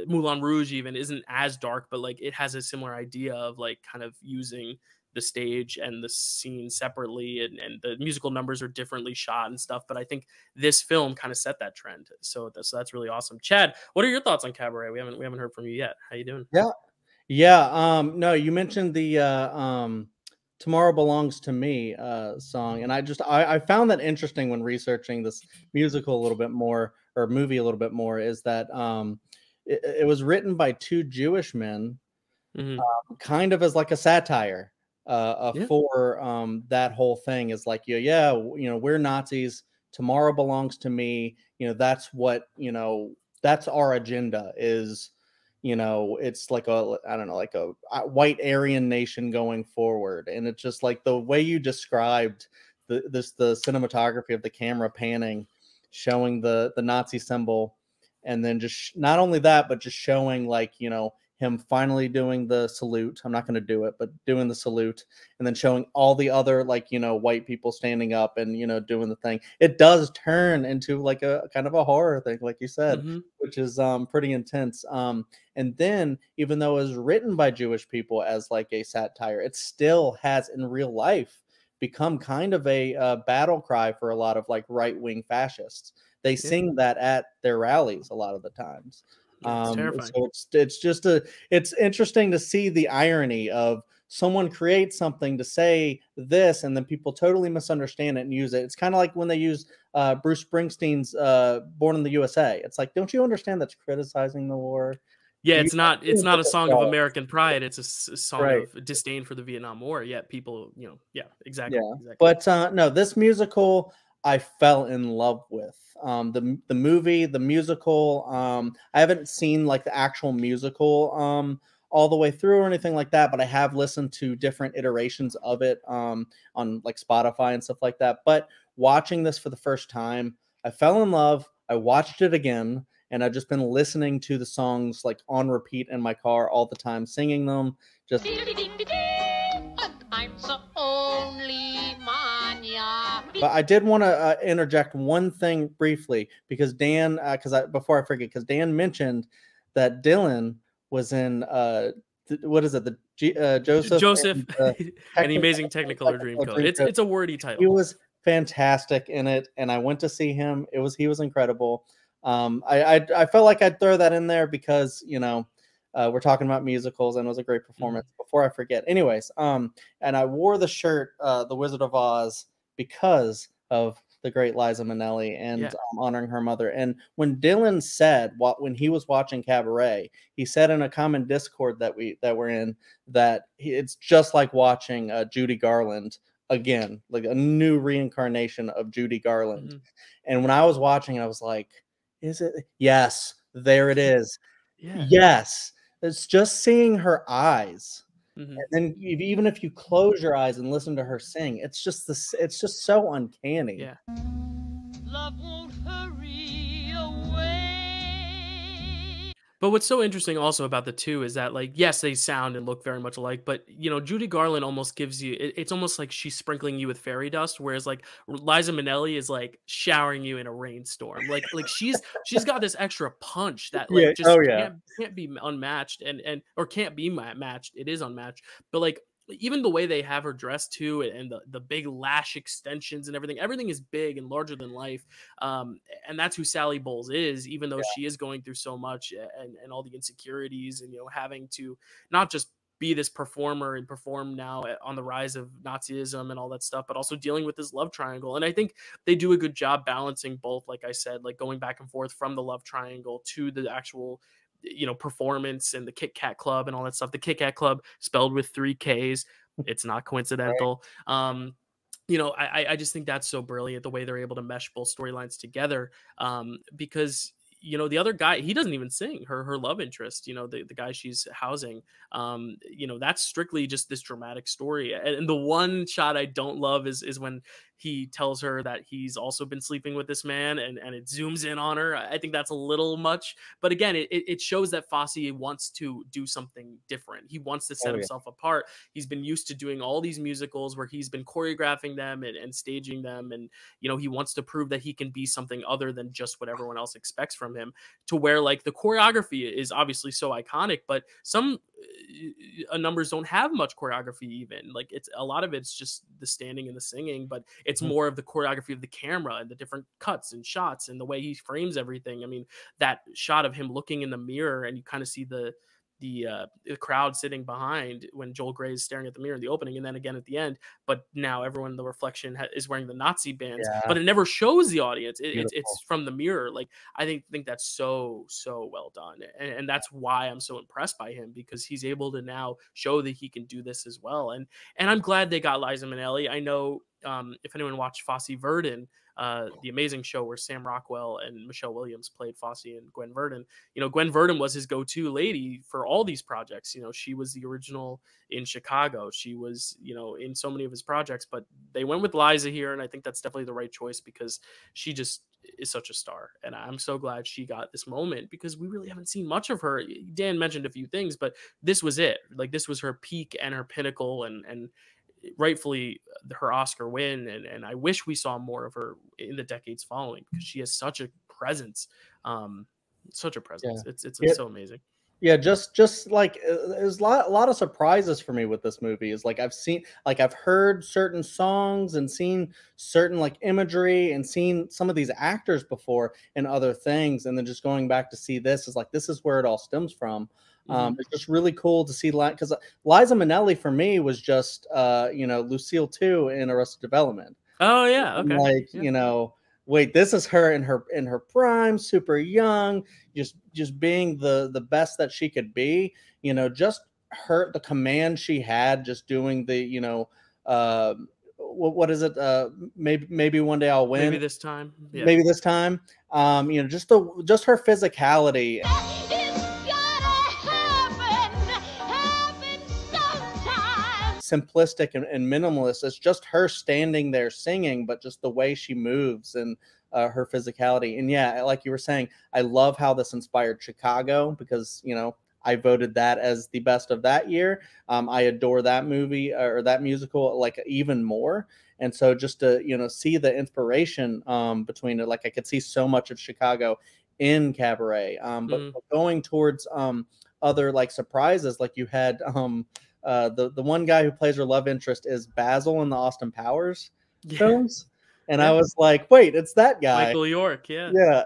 Moulin Rouge even isn't as dark, but like it has a similar idea of like kind of using the stage and the scene separately, and the musical numbers are differently shot and stuff. But I think this film kind of set that trend. So that's really awesome. Chad, what are your thoughts on Cabaret? We haven't heard from you yet. How you doing? Yeah. No, you mentioned the Tomorrow Belongs to Me song, and I found that interesting when researching this musical a little bit more, or movie a little bit more, is that it was written by two Jewish men, kind of as like a satire. For that whole thing is like, we're Nazis. Tomorrow belongs to me. That's what, that's our agenda is, you know, it's like a, I don't know, like a white Aryan nation going forward. And it's just like the way you described the cinematography of the camera panning, showing the Nazi symbol, and then just not only that, but just showing like, you know, him finally doing the salute. I'm not going to do it, but doing the salute, and then showing all the other, like, you know, white people standing up and, you know, doing the thing. It does turn into like a kind of a horror thing, like you said, which is pretty intense. And then even though it was written by Jewish people as like a satire, it still has in real life become kind of a battle cry for a lot of like right-wing fascists. They sing that at their rallies a lot of the times. It's terrifying. So it's just it's interesting to see the irony of someone creates something to say this, and then people totally misunderstand it and use it. It's kind of like when they use Bruce Springsteen's "Born in the USA." It's like, don't you understand that's criticizing the war? Yeah, it's not a song of American pride. It's a song of disdain for the Vietnam War. Yet people, you know, exactly. But no, this musical I fell in love with. The movie, the musical. I haven't seen like the actual musical all the way through or anything like that, but I have listened to different iterations of it on like Spotify and stuff like that. But watching this for the first time, I fell in love. I watched it again, and I've just been listening to the songs like on repeat in my car all the time, singing them. Just I'm so only mania. But I did want to interject one thing briefly, because Dan, before I forget, because Dan mentioned that Dylan was in what is it, the Joseph and the Amazing Technicolor Dreamcoat. It's a wordy title. He was fantastic in it, and I went to see him. He was incredible. I felt like I'd throw that in there because, you know, we're talking about musicals, and it was a great performance. Before I forget, anyways, and I wore the shirt, The Wizard of Oz, because of the great Liza Minnelli and honoring her mother. And when Dylan said when he was watching Cabaret, he said in a common Discord that we're in that it's just like watching Judy Garland again, like a new reincarnation of Judy Garland. And when I was watching it, I was like, is it? Yes, there it is. Yes. It's just seeing her eyes. And then even if you close your eyes and listen to her sing, it's just so uncanny. Yeah. Love won't hurry away. But what's so interesting also about the two is that, like, yes, they sound and look very much alike, but, you know, Judy Garland almost gives you, it's almost like she's sprinkling you with fairy dust, whereas like Liza Minnelli is like showering you in a rainstorm. Like she's got this extra punch that like just can't be unmatched or can't be matched. It is unmatched, but like even the way they have her dressed too, and the big lash extensions and everything is big and larger than life. And that's who Sally Bowles is, even though she is going through so much and all the insecurities, and, you know, having to not just be this performer and perform now on the rise of Nazism and all that stuff, but also dealing with this love triangle. And I think they do a good job balancing both, like I said, like going back and forth from the love triangle to the actual, you know, performance and the Kit Kat Club and all that stuff. The Kit Kat Club spelled with 3 Ks. It's not coincidental. You know, I just think that's so brilliant, the way they're able to mesh both storylines together. Because, you know, the other guy, he doesn't even sing. Her love interest, you know, the guy she's housing, you know, that's strictly just this dramatic story. And the one shot I don't love is when he tells her that he's also been sleeping with this man, and it zooms in on her. I think that's a little much, but again, it shows that Fosse wants to do something different. He wants to set himself apart. He's been used to doing all these musicals where he's been choreographing them and staging them, and, you know, he wants to prove that he can be something other than just what everyone else expects from him, to where like the choreography is obviously so iconic, but some numbers don't have much choreography. Even like it's a lot of it's just the standing and the singing, but it's more of the choreography of the camera and the different cuts and shots and the way he frames everything. I mean, that shot of him looking in the mirror, and you kind of see the crowd sitting behind when Joel Grey is staring at the mirror in the opening, and then again at the end. But now everyone in the reflection is wearing the Nazi bands, but it never shows the audience. It's from the mirror. Like I think that's so well done, and that's why I'm so impressed by him, because he's able to now show that he can do this as well. And I'm glad they got Liza Minnelli. I know if anyone watched Fosse Verdon, the amazing show where Sam Rockwell and Michelle Williams played Fosse and Gwen Verdon. You know, Gwen Verdon was his go-to lady for all these projects. You know, she was the original in Chicago. She was, you know, in so many of his projects, but they went with Liza here, and I think that's definitely the right choice because she just is such a star. And I'm so glad she got this moment because we really haven't seen much of her. Dan mentioned a few things, but this was it. Like, this was her peak and her pinnacle, and rightfully her Oscar win. And I wish we saw more of her in the decades following because she has such a presence. Such a presence. Yeah. It's so amazing. Yeah, just like there's a lot of surprises for me with this movie. Is like I've heard certain songs and seen certain like imagery and seen some of these actors before and other things, and then just going back to see this is like this is where it all stems from. It's just really cool to see because Liza Minnelli for me was just Lucille 2 in Arrested Development. Oh yeah, okay. Like wait, this is her in her prime, super young, just being the best that she could be. Just the command she had, just doing the what is it? Maybe one day I'll win. Maybe this time. Yeah. Maybe this time. Just her physicality. Simplistic and minimalist. It's just her standing there singing, but just the way she moves and her physicality. And yeah, like you were saying, I love how this inspired Chicago because I voted that as the best of that year. I adore that movie or that musical like even more. And so just to see the inspiration between it, like I could see so much of Chicago in Cabaret. But going towards other like surprises, like you had the one guy who plays her love interest is Basil in the Austin Powers films. And I was like, wait, it's that guy. Michael York, yeah. Yeah.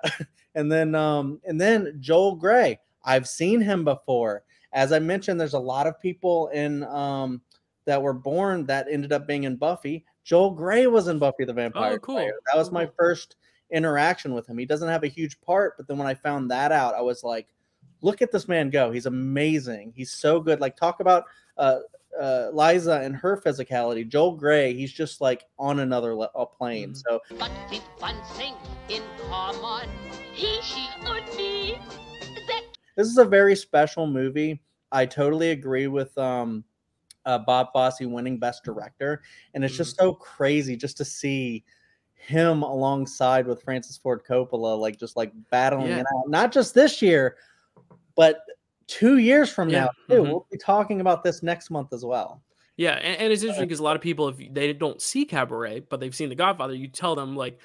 And then Joel Grey. I've seen him before. As I mentioned, there's a lot of people in that were born that ended up being in Buffy. Joel Grey was in Buffy the Vampire Slayer. That was my first interaction with him. He doesn't have a huge part, but then when I found that out, I was like, look at this man go. He's amazing. He's so good. Like, talk about Liza and her physicality. Joel Grey, he's just like on another plane. So but keep on sing in common. He, she, or me. This is a very special movie. I totally agree with Bob Fosse winning Best Director. And it's just so crazy just to see him alongside with Francis Ford Coppola, like just like battling it out. Not just this year, but 2 years from now, too. We'll be talking about this next month as well. Yeah, and it's interesting because a lot of people, if they don't see Cabaret, but they've seen The Godfather, you tell them, like,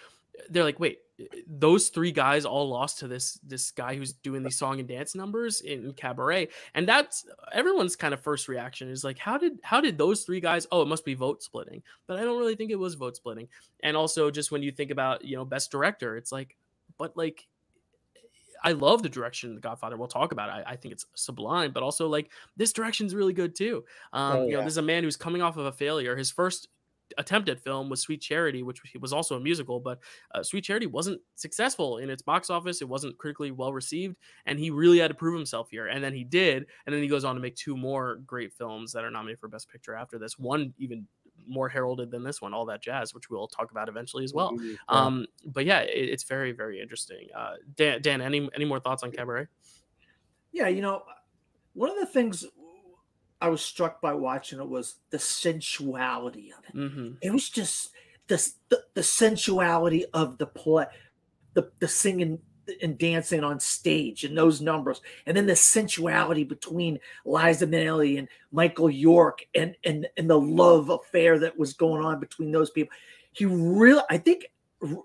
they're like, wait, those three guys all lost to this guy who's doing these song and dance numbers in Cabaret. And that's everyone's kind of first reaction is like, how did those three guys, it must be vote splitting. But I don't really think it was vote splitting. And also just when you think about, Best Director, it's like, but like, I love the direction of The Godfather. We'll talk about it. I think it's sublime, but also like this direction's really good too. This is a man who's coming off of a failure. His first attempt at film was Sweet Charity, which was also a musical, but Sweet Charity wasn't successful in its box office. It wasn't critically well received, and he really had to prove himself here. And then he did, and then he goes on to make two more great films that are nominated for Best Picture after this. One even more heralded than this one, All That Jazz, which we'll talk about eventually as well. But yeah, it's very, very interesting. Dan, any more thoughts on Cabaret? Yeah, one of the things I was struck by watching it was the sensuality of it. It was just the sensuality of the play, the singing and dancing on stage and those numbers, and then the sensuality between Liza Minnelli and Michael York and the love affair that was going on between those people. I think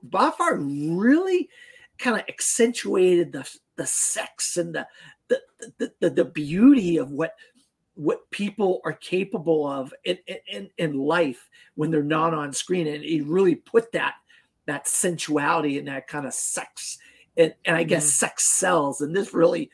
Bonfire really kind of accentuated the sex and the beauty of what people are capable of in life when they're not on screen. And he really put that sensuality and that kind of sex. And I guess sex sells, and this really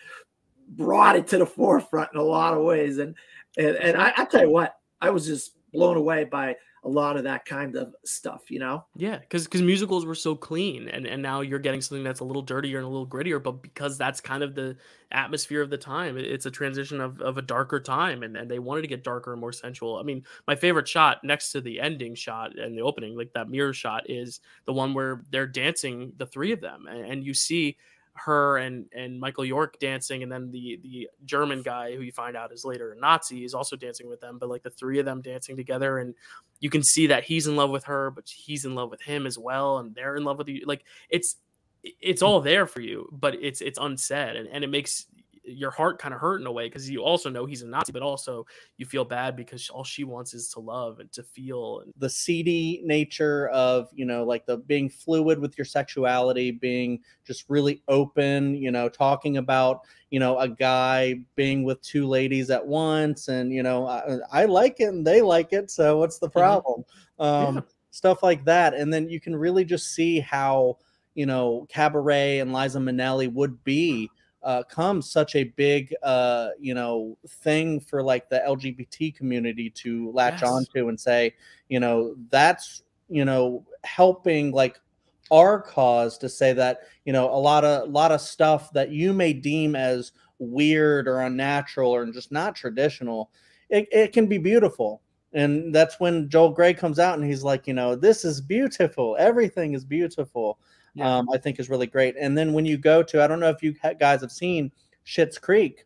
brought it to the forefront in a lot of ways. And I tell you what, I was just blown away by a lot of that kind of stuff, you know? Yeah, because musicals were so clean, and now you're getting something that's a little dirtier and a little grittier, but because that's kind of the atmosphere of the time, it's a transition of a darker time, and they wanted to get darker and more sensual. I mean, my favorite shot next to the ending shot and the opening, like that mirror shot, is the one where they're dancing, the three of them, and you see her and Michael York dancing, and then the German guy who you find out is later a Nazi is also dancing with them, but like the three of them dancing together, and you can see that he's in love with her, but he's in love with him as well, and they're in love with you. Like it's all there for you, but it's unsaid, and it makes your heart kind of hurt in a way, because you also know he's a Nazi, but also you feel bad because all she wants is to love and to feel. And the seedy nature of, you know, like the being fluid with your sexuality, being just really open, you know, talking about, you know, a guy being with two ladies at once, and, you know, I like it and they like it, so what's the problem? Yeah. Stuff like that. And then you can really just see how, you know, Cabaret and Liza Minnelli would come such a big you know, thing for like the LGBT community to latch onto and say, you know, that's, you know, helping like our cause to say that, you know, a lot of stuff that you may deem as weird or unnatural or just not traditional, it can be beautiful. And that's when Joel Grey comes out and he's like, you know, this is beautiful, everything is beautiful. I think is really great. And then when you go to, I don't know if you guys have seen Schitt's Creek,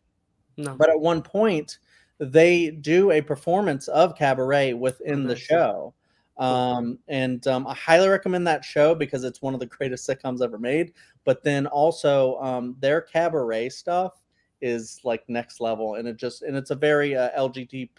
No. but at one point they do a performance of Cabaret within the show. And I highly recommend that show because it's one of the greatest sitcoms ever made. But then also their Cabaret stuff is like next level, and it's a very LGBT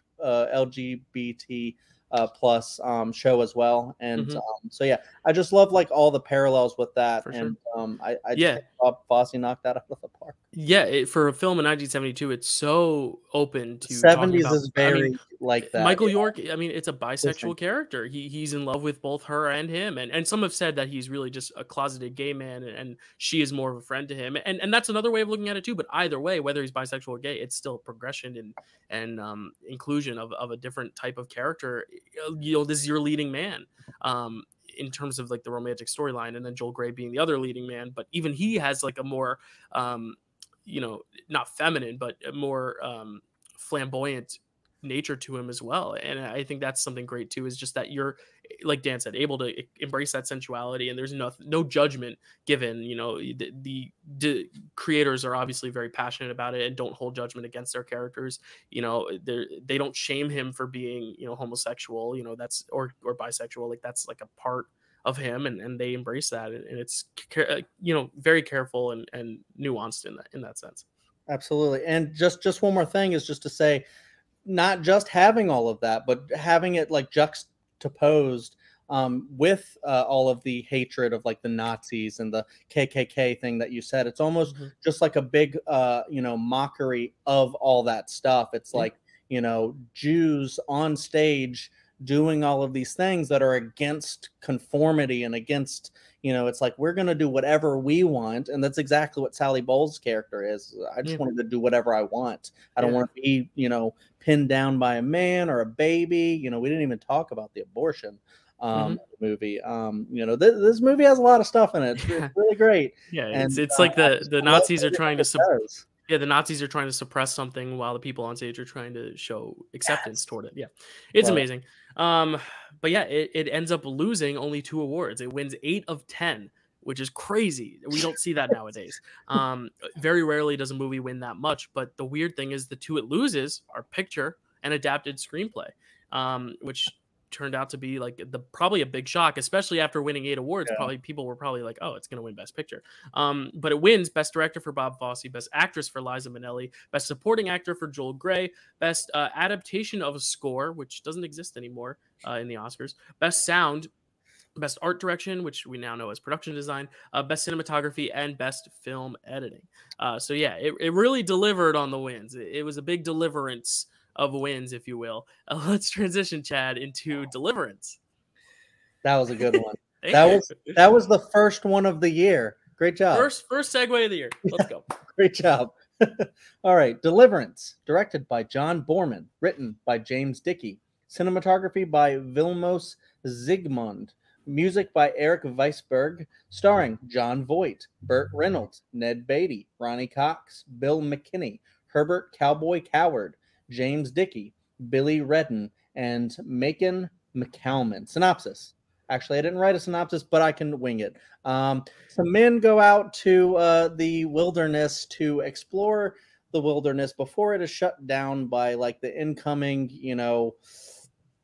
plus show as well. And so yeah, I just love like all the parallels with that. For and sure. I just think Bob Fosse knocked that out of the park. Yeah, for a film in 1972, it's so open to 70s is very, I mean, like that. Michael York, I mean, it's a bisexual character. He's in love with both her and him, and some have said that he's really just a closeted gay man, and she is more of a friend to him, and that's another way of looking at it too. But either way, whether he's bisexual or gay, it's still progression and inclusion of a different type of character. You know, this is your leading man. In terms of like the romantic storyline, and then Joel Grey being the other leading man, but even he has like a more you know, not feminine, but a more flamboyant nature to him as well. And I think that's something great too, is just that you're, like Dan said, able to embrace that sensuality, and there's no judgment given. You know, the creators are obviously very passionate about it and don't hold judgment against their characters. You know, they don't shame him for being, you know, homosexual, you know, that's or bisexual, like that's like a part of him, and they embrace that, and it's, you know, very careful and nuanced in that sense. Absolutely. And just one more thing is just to say, not just having all of that, but having it like juxtaposed with all of the hatred of like the Nazis and the KKK thing that you said. It's almost just like a big you know, mockery of all that stuff. It's like, you know, Jews on stage doing all of these things that are against conformity and against, you know, it's like, we're going to do whatever we want. And that's exactly what Sally Bowles' character is. I just wanted to do whatever I want. I don't want to be, you know, pinned down by a man or a baby. You know, we didn't even talk about the abortion movie. You know, this movie has a lot of stuff in it. It's really great. Yeah, and it's like the Nazis are trying to the Nazis are trying to suppress something while the people on stage are trying to show acceptance toward it. Yeah, it's amazing. But yeah, it ends up losing only 2 awards. It wins 8 of 10, which is crazy. We don't see that nowadays. Very rarely does a movie win that much. But the weird thing is the 2 it loses are picture and adapted screenplay, which turned out to be like probably a big shock, especially after winning 8 awards. Probably people were probably like, oh, it's going to win Best Picture. But it wins Best Director for Bob Fosse, Best Actress for Liza Minnelli, Best Supporting Actor for Joel Grey, Best Adaptation of a Score, which doesn't exist anymore in the Oscars, Best Sound, Best Art Direction, which we now know as Production Design, Best Cinematography, and Best Film Editing. So yeah, it really delivered on the wins. It was a big deliverance of wins, if you will. Let's transition, Chad, into Deliverance. That was a good one. that was the first one of the year. Great job. First segue of the year. Let's go. Great job. All right. Deliverance, directed by John Boorman, written by James Dickey, Cinematography by Vilmos Zsigmond. Music by Eric Weisberg. Starring John Voight, Burt Reynolds, Ned Beatty, Ronnie Cox, Bill McKinney, Herbert Cowboy Coward, James Dickey, Billy Redden, and Macon McCalman. Synopsis. Actually, I didn't write a synopsis, but I can wing it. Some men go out to the wilderness to explore the wilderness before it is shut down by like the incoming,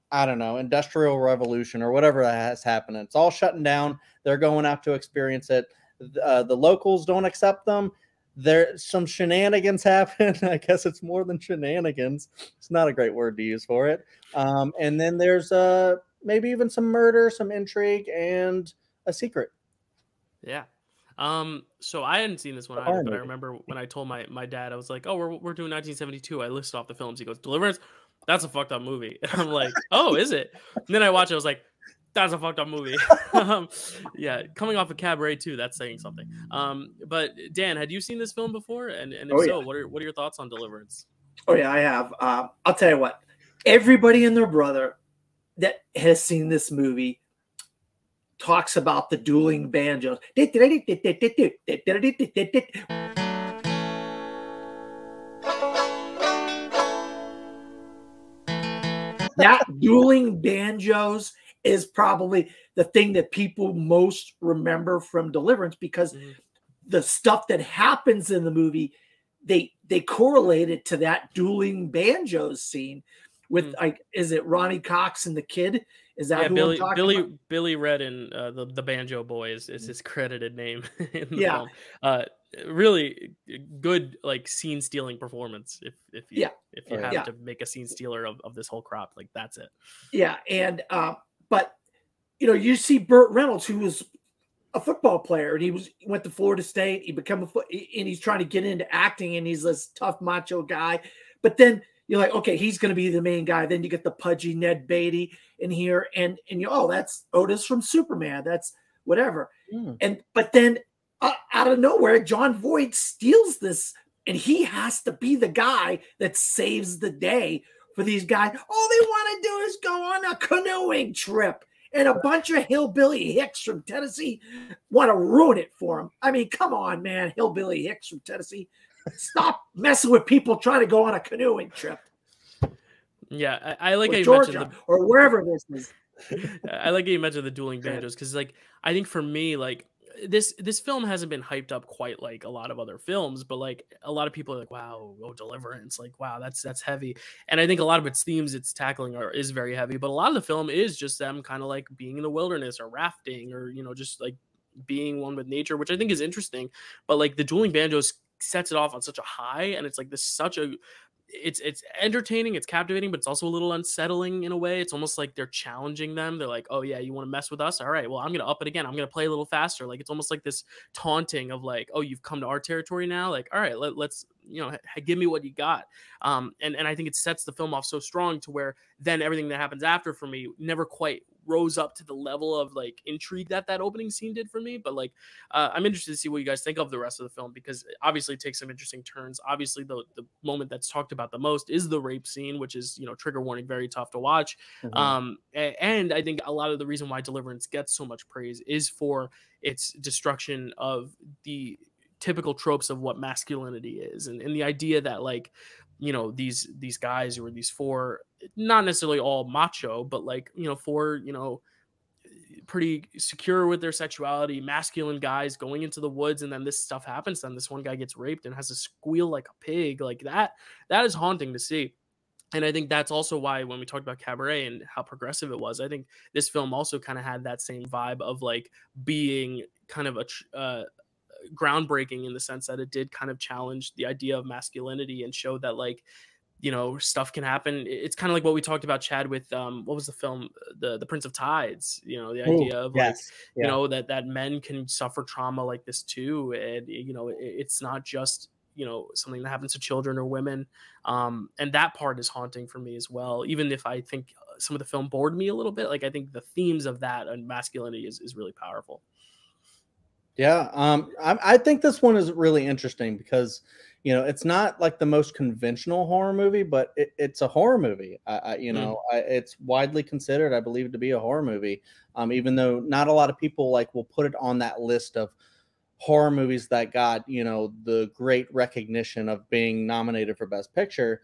I don't know, industrial revolution or whatever that has happened. It's all shutting down. They're going out to experience it. The locals don't accept them. There some shenanigans happen. I guess it's more than shenanigans. It's not a great word to use for it. And then there's maybe even some murder, some intrigue, and a secret. Yeah. So I hadn't seen this one either, but I remember when I told my dad, I was like, "Oh, we're doing 1972." I listed off the films. He goes, "Deliverance? That's a fucked up movie." And I'm like, "Oh, is it?" And then I watched it. I was like, "That's a fucked up movie." Yeah, coming off of Cabaret too, that's saying something. But Dan, had you seen this film before? And if so, what are your thoughts on Deliverance? Oh yeah, I have. I'll tell you what. Everybody and their brother that has seen this movie talks about the dueling banjos. That dueling banjos is probably the thing that people most remember from Deliverance, because the stuff that happens in the movie, they correlate it to that dueling banjos scene with like, is it Ronnie Cox and the kid? Is that who I'm talking about? Billy Redden, the banjo boy is his credited name in the film. Really good, like, scene stealing performance. If you have to make a scene stealer of this whole crop, like, that's it. Yeah, and but you see Burt Reynolds, who was a football player, and he went to Florida State. He became and he's trying to get into acting, and he's this tough macho guy. But then you're like, okay, he's going to be the main guy. Then you get the pudgy Ned Beatty in here, and that's Otis from Superman. That's whatever. But then out of nowhere, John Voight steals this, and he has to be the guy that saves the day for these guys. All they want to do is go on a canoeing trip, and a bunch of hillbilly hicks from Tennessee want to ruin it for him. I mean, come on, man, hillbilly hicks from Tennessee. Stop messing with people trying to go on a canoeing trip. Yeah, I like how you Georgia, mentioned or wherever this is. I like how you mentioned the dueling banjos, because, like, I think for me, like, this film hasn't been hyped up quite like a lot of other films, but like a lot of people are like, wow, Deliverance, like, wow, that's heavy. And I think a lot of its themes it's tackling is very heavy, but a lot of the film is just them kind of like being in the wilderness or rafting or just like being one with nature, which I think is interesting. But like the dueling banjos sets it off on such a high, and it's like it's entertaining, it's captivating, but it's also a little unsettling in a way. It's almost like they're challenging them. They're like, oh yeah, you want to mess with us? All right, well, I'm gonna up it again. I'm gonna play a little faster. Like, it's almost like this taunting of like, oh, you've come to our territory now. Like, all right, let's give me what you got. And I think it sets the film off so strong to where then everything that happens after for me never quite rose up to the level of like intrigue that opening scene did for me. But like, I'm interested to see what you guys think of the rest of the film, because obviously it takes some interesting turns. Obviously the moment that's talked about the most is the rape scene, which is, trigger warning, very tough to watch. And I think a lot of the reason why Deliverance gets so much praise is for its destruction of the typical tropes of what masculinity is, and the idea that like, these guys, or these four, not necessarily all macho, but like, four, pretty secure with their sexuality, masculine guys going into the woods, and then this stuff happens. Then this one guy gets raped and has to squeal like a pig. Like that is haunting to see. And I think that's also why when we talked about Cabaret and how progressive it was, I think this film also kind of had that same vibe of like being kind of a groundbreaking, in the sense that it did kind of challenge the idea of masculinity and show that like, stuff can happen. It's kind of like what we talked about, Chad, with what was the film, the Prince of Tides, the idea of like, that men can suffer trauma like this too. And it's not just something that happens to children or women, and that part is haunting for me as well. Even if I think some of the film bored me a little bit, like I think the themes of that and masculinity is really powerful. Yeah, I think this one is really interesting because it's not like the most conventional horror movie, but it's a horror movie. It's widely considered, I believe, to be a horror movie. Even though not a lot of people will put it on that list of horror movies that got the great recognition of being nominated for Best Picture,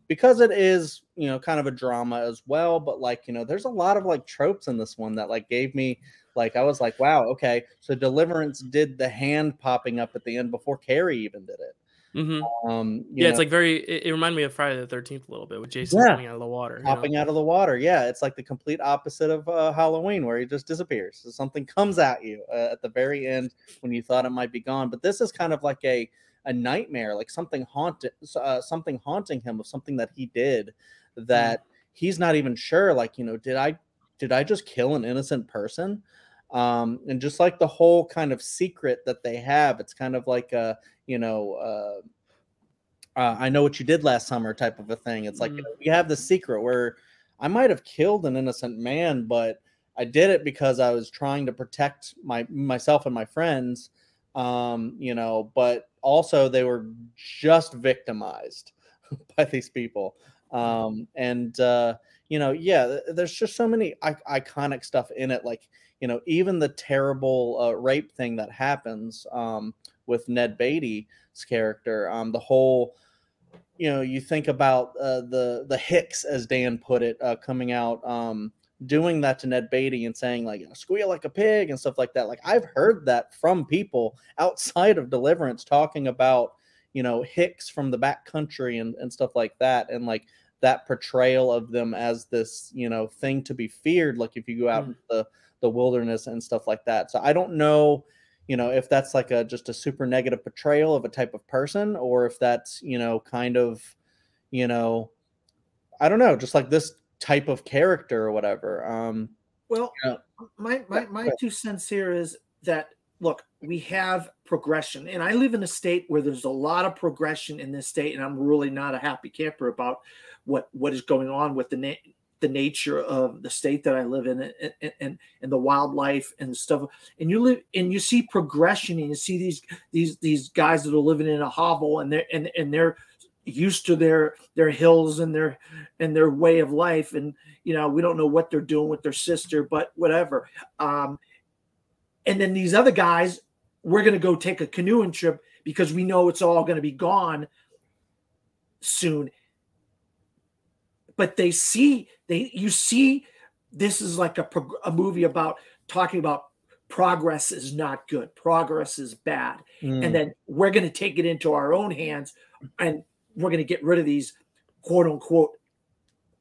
because it is kind of a drama as well. But there's a lot of tropes in this one that gave me. I was like, wow, okay. So Deliverance did the hand popping up at the end before Carrie even did it. Yeah, it's it reminded me of Friday the 13th a little bit with Jason coming out of the water. Popping out of the water. Yeah, it's like the complete opposite of Halloween, where he just disappears. So something comes at you at the very end when you thought it might be gone. But this is kind of like a nightmare, like something haunting him of something that he did that he's not even sure. Did I just kill an innocent person? And just like the whole kind of secret that they have, it's kind of like I know what you did last summer type of a thing. It's like we have the secret where I might have killed an innocent man, but I did it because I was trying to protect myself and my friends. But also they were just victimized by these people. There's just so many iconic stuff in it. Even the terrible rape thing that happens with Ned Beatty's character, the whole, you think about the Hicks, as Dan put it, coming out, doing that to Ned Beatty and saying squeal like a pig and stuff like that. I've heard that from people outside of Deliverance talking about, Hicks from the back country and stuff like that. And that portrayal of them as this, thing to be feared. If you go out into the wilderness and stuff like that. So I don't know, if that's just a super negative portrayal of a type of person, or if that's, kind of, I don't know, just this type of character or whatever. My 2 cents here is that, look, we have progression, and I live in a state where there's a lot of progression in this state, and I'm really not a happy camper about what is going on with the nature of the state that I live in, and the wildlife and stuff. And you see progression, and you see these guys that are living in a hovel, and they're used to their hills and their way of life. And, we don't know what they're doing with their sister, but whatever. And then these other guys, we're going to go take a canoeing trip because we know it's all going to be gone soon. But you see, this is like a movie about talking about progress is not good. Progress is bad. And then we're going to take it into our own hands, and we're going to get rid of these quote unquote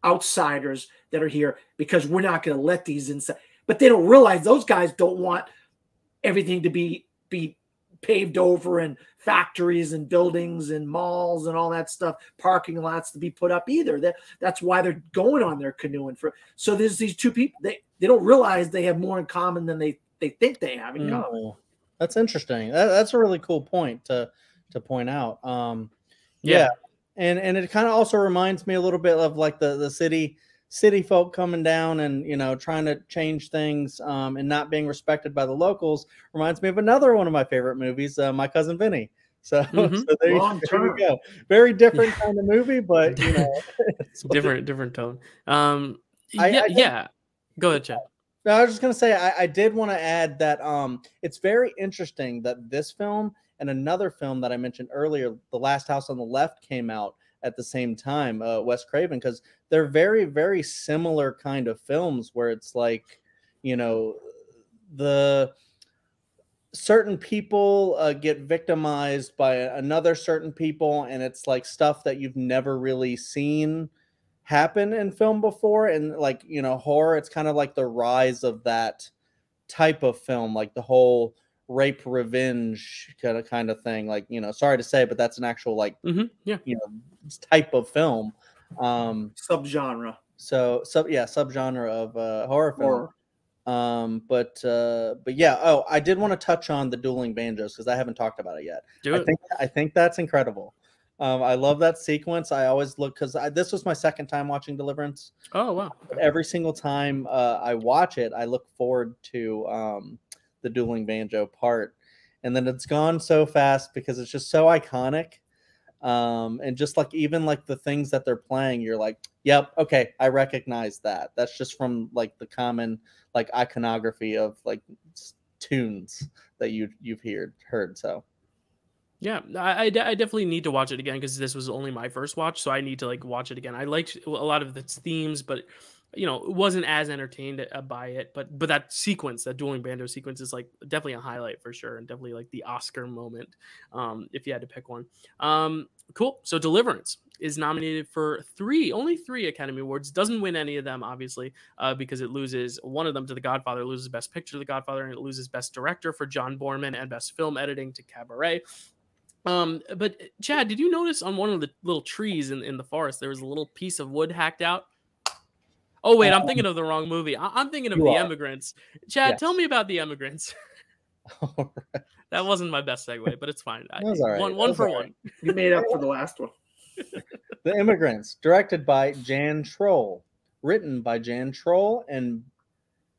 outsiders that are here because we're not going to let these inside. But they don't realize those guys don't want everything to be paved over and factories and buildings and malls and all that stuff, parking lots to be put up either. That's why they're going on their canoeing so there's these two people, they don't realize they have more in common than they think they have in common. That's interesting. That's a really cool point to point out. And it kind of also reminds me a little bit of the city folk coming down and trying to change things and not being respected by the locals. Reminds me of another one of my favorite movies, My Cousin Vinny. So there you go. Very different kind of movie, but it's different tone. Go ahead, Chad. No, I was just gonna say I did want to add that it's very interesting that this film and another film that I mentioned earlier, The Last House on the Left, came out at the same time, Wes Craven, because they're very, very similar kind of films where it's the certain people get victimized by another certain people, and it's stuff that you've never really seen happen in film before. And horror, it's kind of the rise of that type of film, the whole rape revenge kind of thing. Sorry to say, but that's an actual type of film, subgenre. Subgenre of horror film. I did want to touch on the dueling banjos because I haven't talked about it yet. I think that's incredible. I love that sequence. I always look because this was my second time watching Deliverance. Oh wow! Every single time I watch it, I look forward to the dueling banjo part, and then it's gone so fast because it's just so iconic. And just like even like the things that they're playing, you're like, yep, okay, I recognize that. That's just from like the common like iconography of like tunes that you've heard. So Yeah, I definitely need to watch it again because this was only my first watch, so I need to like watch it again. I liked a lot of its themes, but wasn't as entertained by it. But that sequence, that dueling banjo sequence, is like definitely a highlight for sure, and definitely like the Oscar moment, if you had to pick one. Cool. So Deliverance is nominated for only three Academy Awards. Doesn't win any of them, obviously, because it loses one of them to The Godfather. It loses Best Picture to The Godfather, and it loses Best Director for John Boorman and Best Film Editing to Cabaret. But Chad, did you notice on one of the little trees in the forest there was a little piece of wood hacked out? Oh wait, I'm thinking of the wrong movie. I'm thinking of The Emigrants. Chad, yes. Tell me about The Emigrants. All right. That wasn't my best segue, but it's fine. That's all right. One for one. You made up for the last one. The Immigrants, directed by Jan Troll, written by Jan Troll and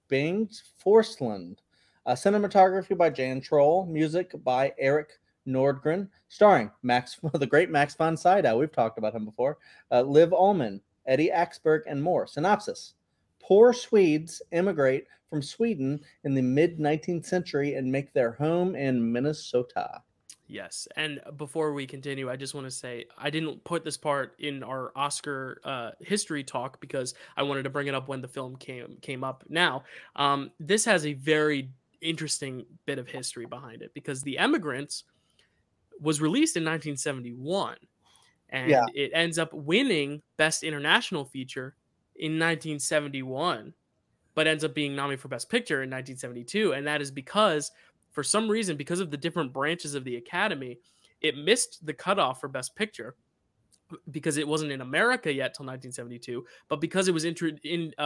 Bengt Forslund, cinematography by Jan Troll, music by Eric Nordgren, starring the great Max von Sydow. We've talked about him before. Liv Ullmann, Eddie Axberg, and more. Synopsis: poor Swedes immigrate from Sweden in the mid-19th century and make their home in Minnesota. Yes, and before we continue, I just want to say I didn't put this part in our Oscar history talk because I wanted to bring it up when the film came up. Now, this has a very interesting bit of history behind it because The Emigrants was released in 1971, and it ends up winning Best International Feature in 1971, but ends up being nominated for Best Picture in 1972, and that is because, for some reason, because of the different branches of the Academy, it missed the cutoff for Best Picture because it wasn't in America yet till 1972, but because it was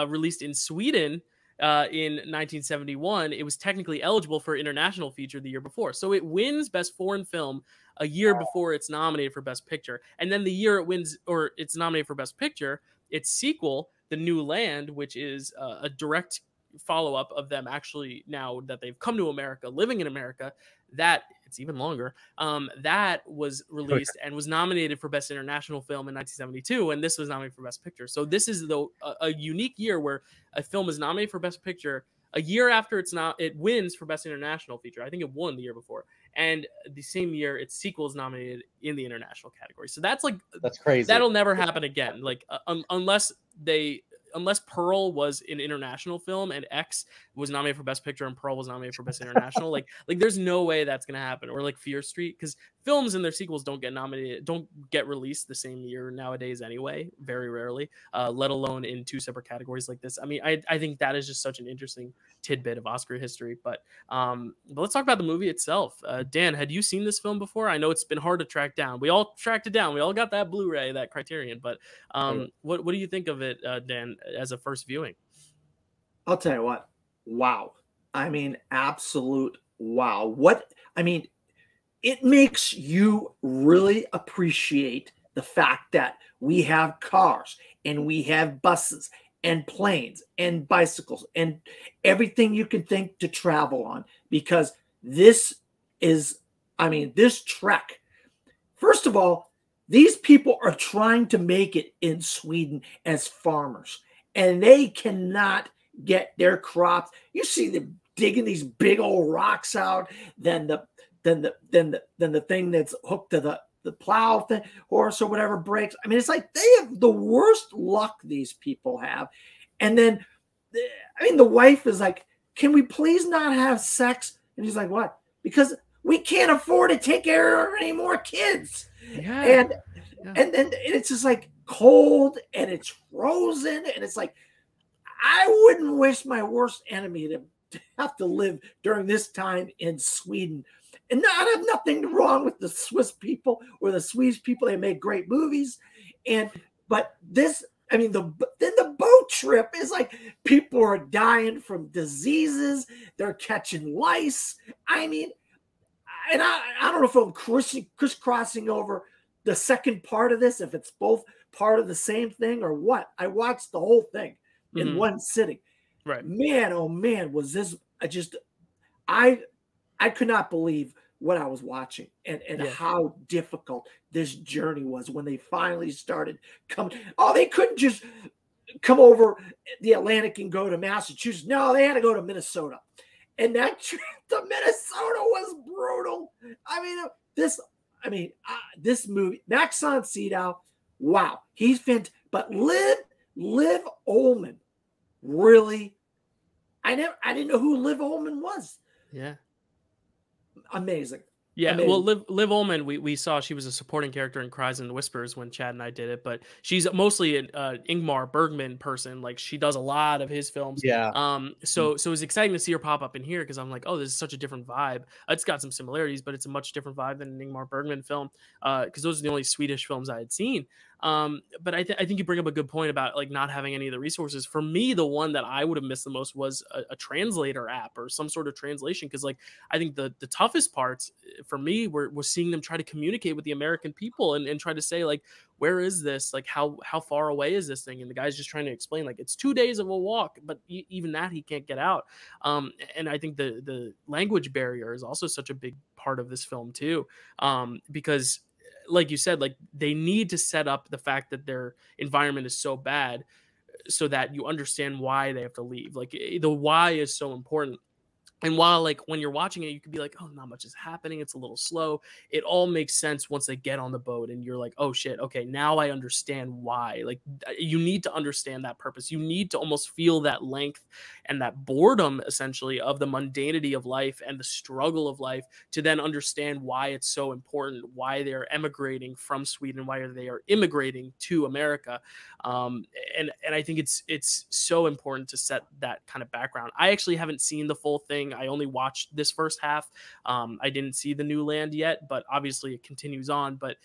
released in Sweden in 1971, it was technically eligible for International Feature the year before. So it wins Best Foreign Film a year before it's nominated for Best Picture. And then the year it wins, or it's nominated for Best Picture, its sequel, The New Land, which is a direct follow-up of them actually, now that they've come to America, living in America, that it's even longer, that was released and was nominated for Best International Film in 1972, and this was nominated for Best Picture. So this is a unique year where a film is nominated for Best Picture a year after it wins for Best International Feature. I think it won the year before, and the same year its sequel is nominated in the international category. So that's crazy. That'll never happen again. Like unless Pearl was an international film and X was nominated for Best Picture and Pearl was nominated for Best International, like there's no way that's gonna happen. Or like Fear Street, because films and their sequels don't get released the same year nowadays anyway, very rarely, let alone in two separate categories like this. I mean, I think that is just such an interesting tidbit of Oscar history. But let's talk about the movie itself. Dan, had you seen this film before? I know it's been hard to track down. We all tracked it down. We all got that Blu-ray, that Criterion. But what do you think of it, Dan, as a first viewing? I'll tell you what. Wow. I mean, absolute wow. It makes you really appreciate the fact that we have cars and we have buses and planes and bicycles and everything you can think to travel on, because this trek, first of all, these people are trying to make it in Sweden as farmers, and they cannot get their crops. You see them digging these big old rocks out, then the thing that's hooked to the plow thing, horse or whatever breaks. I mean, it's like they have the worst luck, these people have. And then, the wife is like, can we please not have sex? And he's like, what? Because we can't afford to take care of any more kids. Yeah. And then it's just like cold and it's frozen. And it's like, I wouldn't wish my worst enemy to have to live during this time in Sweden. And I have nothing wrong with the Swiss people or the Swedish people. They make great movies. But this, then the boat trip is like people are dying from diseases. They're catching lice. And I don't know if I'm crisscrossing over the second part of this, if it's both part of the same thing or what. I watched the whole thing in one sitting. Right. Man, oh man, was this I could not believe what I was watching and Yeah. how difficult this journey was when they finally started coming. Oh, they couldn't just come over the Atlantic and go to Massachusetts. No, they had to go to Minnesota. And that trip to Minnesota was brutal. This movie, Max von Sydow, wow, he's fantastic. But Liv Ullmann, really, I didn't know who Liv Ullmann was. Yeah. Amazing. Yeah, Amazing. well, Liv Ullmann, we saw she was a supporting character in Cries and Whispers when Chad and I did it, but she's mostly an Ingmar Bergman person. Like, she does a lot of his films. Yeah. So it was exciting to see her pop up in here because I'm like, oh, this is such a different vibe. It's got some similarities, but it's a much different vibe than an Ingmar Bergman film. Because those are the only Swedish films I had seen. But I think you bring up a good point about like not having any of the resources. For me, the one that I would have missed the most was a translator app or some sort of translation. Because like I think the toughest parts for me was seeing them try to communicate with the American people and try to say like, where is this? Like how far away is this thing? And the guy's just trying to explain like it's 2 days of a walk, but even that he can't get out. And I think the language barrier is also such a big part of this film too, because like you said, like they need to set up the fact that their environment is so bad so that you understand why they have to leave. Like the why is so important. And while like when you're watching it, you could be like, oh, not much is happening. It's a little slow. It all makes sense once they get on the boat and you're like, oh shit. Okay. Now I understand why. Like you need to understand that purpose. You need to almost feel that length and that boredom essentially of the mundanity of life and the struggle of life to then understand why it's so important, why they're emigrating from Sweden, why they are immigrating to America. And I think it's so important to set that kind of background. I actually haven't seen the full thing. I only watched this first half. I didn't see the new land yet, but obviously it continues on. But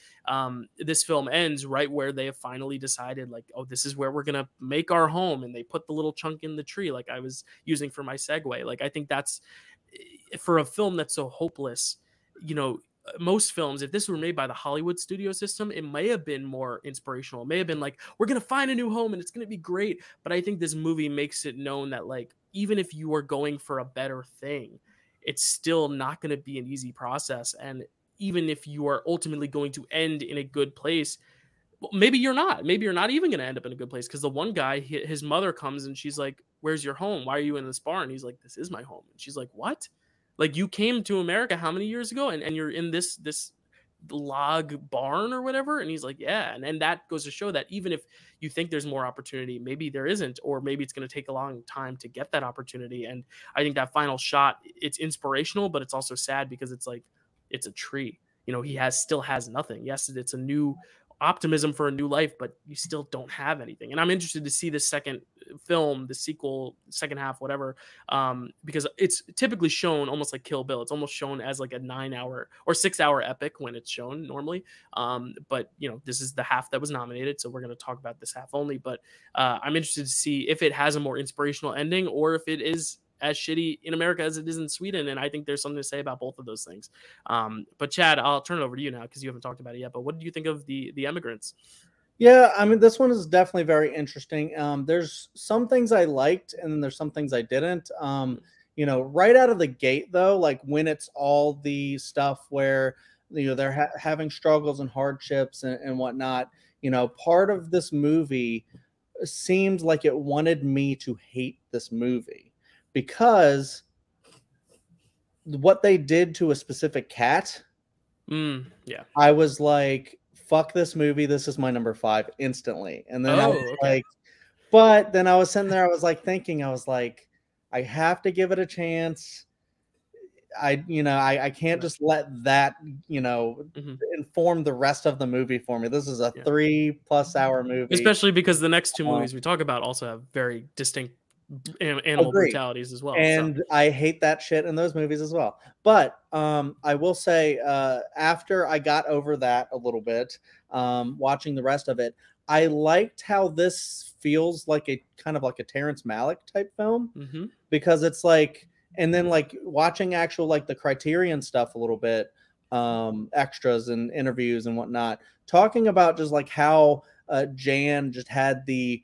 this film ends right where they have finally decided like, oh, this is where we're going to make our home. And they put the little chunk in the tree like I was using for my segue. Like, I think that's for a film that's so hopeless, you know, most films, if this were made by the Hollywood studio system, it may have been more inspirational. It may have been like, we're going to find a new home and it's going to be great. But I think this movie makes it known that like, even if you are going for a better thing, it's still not going to be an easy process. And even if you are ultimately going to end in a good place, well, maybe you're not even going to end up in a good place. Because the one guy, his mother comes and she's like, where's your home? Why are you in this barn? He's like, this is my home. And she's like, what? Like, you came to America how many years ago? And you're in this log barn or whatever? And he's like, yeah. And that goes to show that even if you think there's more opportunity, maybe there isn't, or maybe it's going to take a long time to get that opportunity. And I think that final shot, it's inspirational, but it's also sad because it's like, it's a tree. You know, he still has nothing. Yes, it's a new optimism for a new life, but you still don't have anything. And I'm interested to see the second film, the sequel, second half, whatever, because it's typically shown almost like Kill Bill. It's almost shown as like a 9-hour or 6-hour epic when it's shown normally. But you know, this is the half that was nominated, so we're going to talk about this half only. But I'm interested to see if it has a more inspirational ending or if it is as shitty in America as it is in Sweden. And I think there's something to say about both of those things. But Chad, I'll turn it over to you now because you haven't talked about it yet. But what did you think of the Emigrants? Yeah, I mean, this one is definitely very interesting. There's some things I liked and then there's some things I didn't. You know, right out of the gate, though, like when it's all the stuff where, you know, they're having struggles and hardships and whatnot, you know, part of this movie seemed like it wanted me to hate this movie because what they did to a specific cat, yeah, I was like, fuck this movie. This is my number 5 instantly. And then I was like, but then I was sitting there, I was like thinking, I was like, I have to give it a chance. I can't just let that, you know, inform the rest of the movie for me. This is a 3+ hour movie. Especially because the next two movies we talk about also have very distinct animal brutalities as well. And I hate that shit in those movies as well. But I will say, after I got over that a little bit, watching the rest of it, I liked how this feels like a kind of like a Terrence Malick type film, because it's like, and then like watching actual like the Criterion stuff a little bit, extras and interviews and whatnot, talking about just like how Jan just had the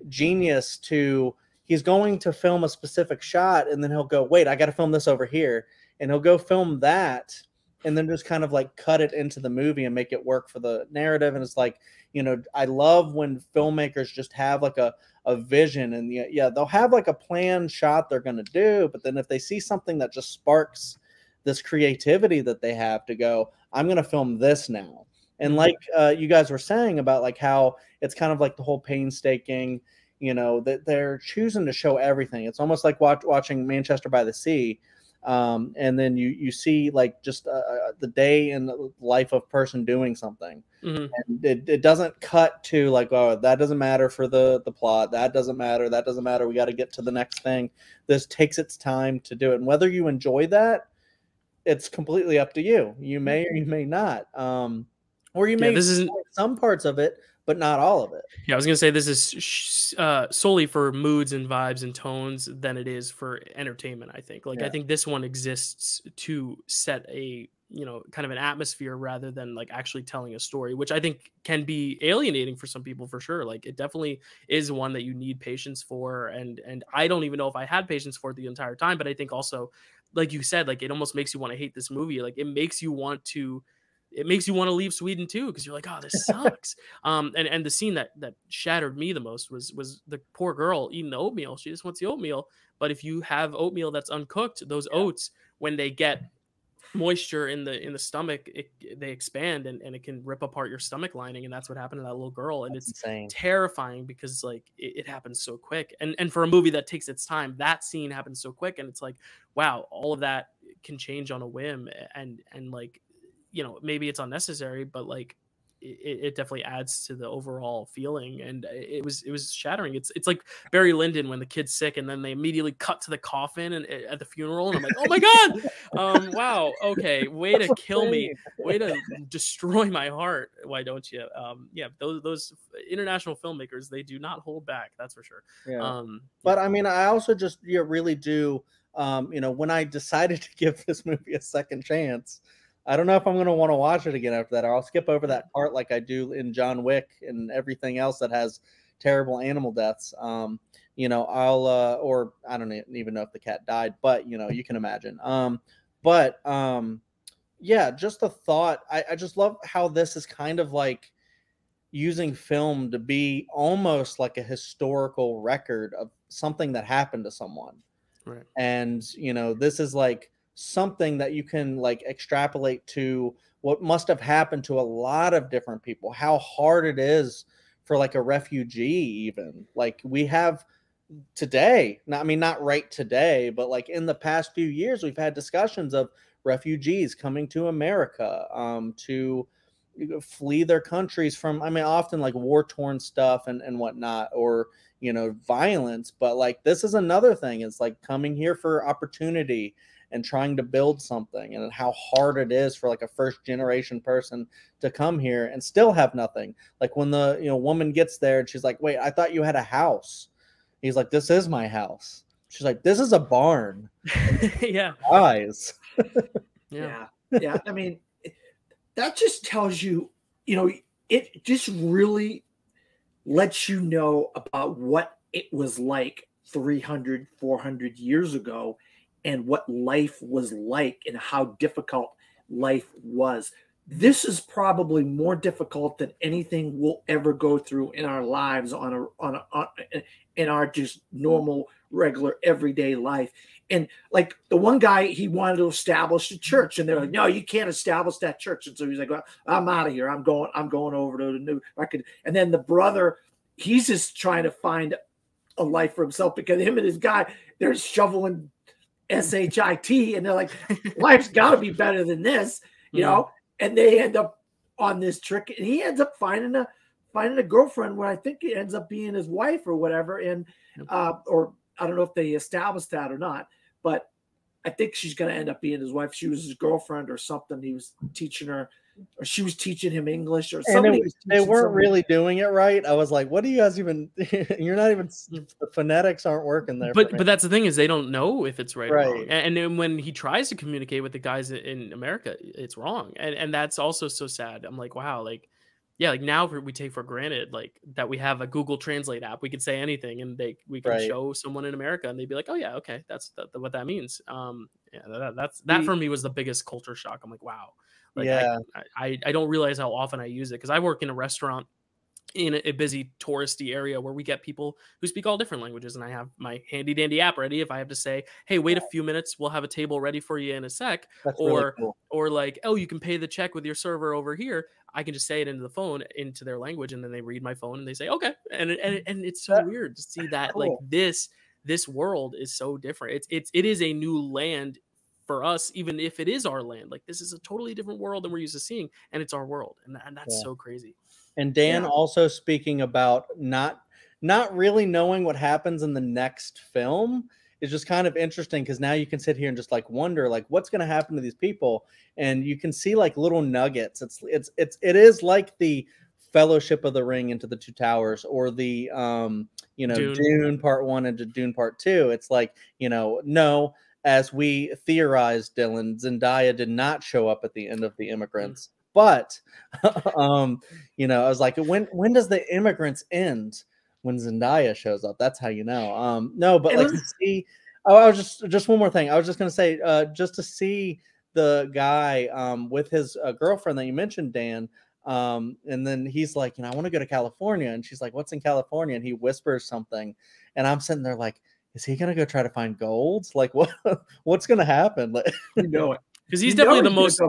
genius to he's going to film a specific shot, and then he'll go, wait, I got to film this over here, and he'll go film that, and then just kind of like cut it into the movie and make it work for the narrative. And it's like, you know, I love when filmmakers just have like a vision, and yeah, they'll have like a planned shot they're going to do, but then if they see something that just sparks this creativity that they have to go, I'm going to film this now. And like you guys were saying about like how it's kind of like the whole painstaking, you know, that they're choosing to show everything. It's almost like watching Manchester by the Sea. And then you see like just the day in the life of person doing something. And it doesn't cut to like, oh, that doesn't matter for the plot. That doesn't matter. That doesn't matter. We got to get to the next thing. This takes its time to do it. And whether you enjoy that, it's completely up to you. You may or you may not. Or you may enjoy some parts of it, but not all of it. Yeah, I was going to say this is solely for moods and vibes and tones than it is for entertainment, I think. Like, I think this one exists to set a, you know, kind of an atmosphere rather than like actually telling a story, which I think can be alienating for some people for sure. Like, it definitely is one that you need patience for. And I don't even know if I had patience for it the entire time, but I think also, like you said, like it almost makes you want to hate this movie. Like it makes you want to leave Sweden too, because you're like, oh, this sucks. And the scene that shattered me the most was the poor girl eating the oatmeal. She just wants the oatmeal, but if you have oatmeal that's uncooked, those oats, when they get moisture in the stomach, they expand and it can rip apart your stomach lining, and that's what happened to that little girl. And it's insane. Terrifying because like it happens so quick, and for a movie that takes its time, that scene happens so quick, and it's like, wow, all of that can change on a whim, and like, you know, maybe it's unnecessary, but like it definitely adds to the overall feeling. And it was shattering. It's like Barry Lyndon when the kid's sick and then they immediately cut to the coffin and at the funeral, and I'm like, oh my god. Wow, okay, way to kill me, way to destroy my heart. Why don't you? Yeah, those international filmmakers, they do not hold back, that's for sure. But I mean, I also just really do, you know, when I decided to give this movie a second chance, I don't know if I'm going to want to watch it again after that, or I'll skip over that part like I do in John Wick and everything else that has terrible animal deaths. You know, I'll, or I don't even know if the cat died, but you know, you can imagine. Yeah, just the thought. I just love how this is kind of like using film to be almost like a historical record of something that happened to someone. Right. And, you know, this is like something that you can like extrapolate to what must have happened to a lot of different people, how hard it is for like a refugee, even like we have today. I mean, not right today, but like in the past few years, we've had discussions of refugees coming to America to flee their countries from, I mean, often like war-torn stuff and whatnot, or, you know, violence. But like, this is another thing. It's like coming here for opportunity and trying to build something, and how hard it is for like a first generation person to come here and still have nothing. Like when the, you know, woman gets there and she's like, wait, I thought you had a house. He's like, this is my house. She's like, this is a barn. Yeah. Eyes. Yeah. I mean, that just tells you, you know, it just really lets you know about what it was like 300, 400 years ago, and what life was like and how difficult life was. This is probably more difficult than anything we'll ever go through in our lives in our just normal, regular, everyday life. And like the one guy, he wanted to establish a church, and they're like, no, you can't establish that church. And so he's like, well, I'm out of here. I'm going over to the new record. And then the brother, he's just trying to find a life for himself, because him and his guy, they're shoveling SHIT, and they're like, life's got to be better than this, you know. And they end up on this trick, and he ends up finding a girlfriend, where I think it ends up being his wife or whatever. And or I don't know if they established that or not, but I think she's going to end up being his wife. She was his girlfriend or something. He was teaching her, or she was teaching him English, or something. They weren't really doing it right. I was like, what do you guys even, you're not even, the phonetics aren't working there. But that's the thing, is they don't know if it's right or wrong. And then when he tries to communicate with the guys in America, it's wrong. And that's also so sad. I'm like, wow, like Yeah, like now we take for granted like that we have a Google Translate app. We can say anything, and we can Right. show someone in America, and they'd be like, "Oh yeah, okay, that's what that means." Yeah, that The- for me was the biggest culture shock. I'm like, wow, like yeah. I don't realize how often I use it because I work in a restaurant in a busy touristy area where we get people who speak all different languages, and I have my handy dandy app ready if I have to say, hey, wait a few minutes, we'll have a table ready for you in a sec. That's really cool. Or like, oh, you can pay the check with your server over here. I can just say it into the phone into their language, and then they read my phone and they say okay. And it's so That- weird to see that like cool. this world is so different. It is a new land for us, even if it is our land. Like this is a totally different world than we're used to seeing, and it's our world, and that's so crazy. And Dan also speaking about not really knowing what happens in the next film is just kind of interesting because now you can sit here and just like wonder like what's going to happen to these people, and you can see like little nuggets. It is like the Fellowship of the Ring into the Two Towers, or the Dune Part 1 into Dune Part 2. It's like, no, as we theorized, Dylan, Zendaya did not show up at the end of The Immigrants. But, I was like, when does The Immigrants end? When Zendaya shows up, that's how you know. No, but like to see. Oh, I was just one more thing. I was just gonna say, just to see the guy with his girlfriend that you mentioned, Dan. And then he's like, I want to go to California, and she's like, what's in California? And he whispers something, and I'm sitting there like, is he gonna go try to find gold? Like, what's gonna happen? Like, it. Because he's definitely the most,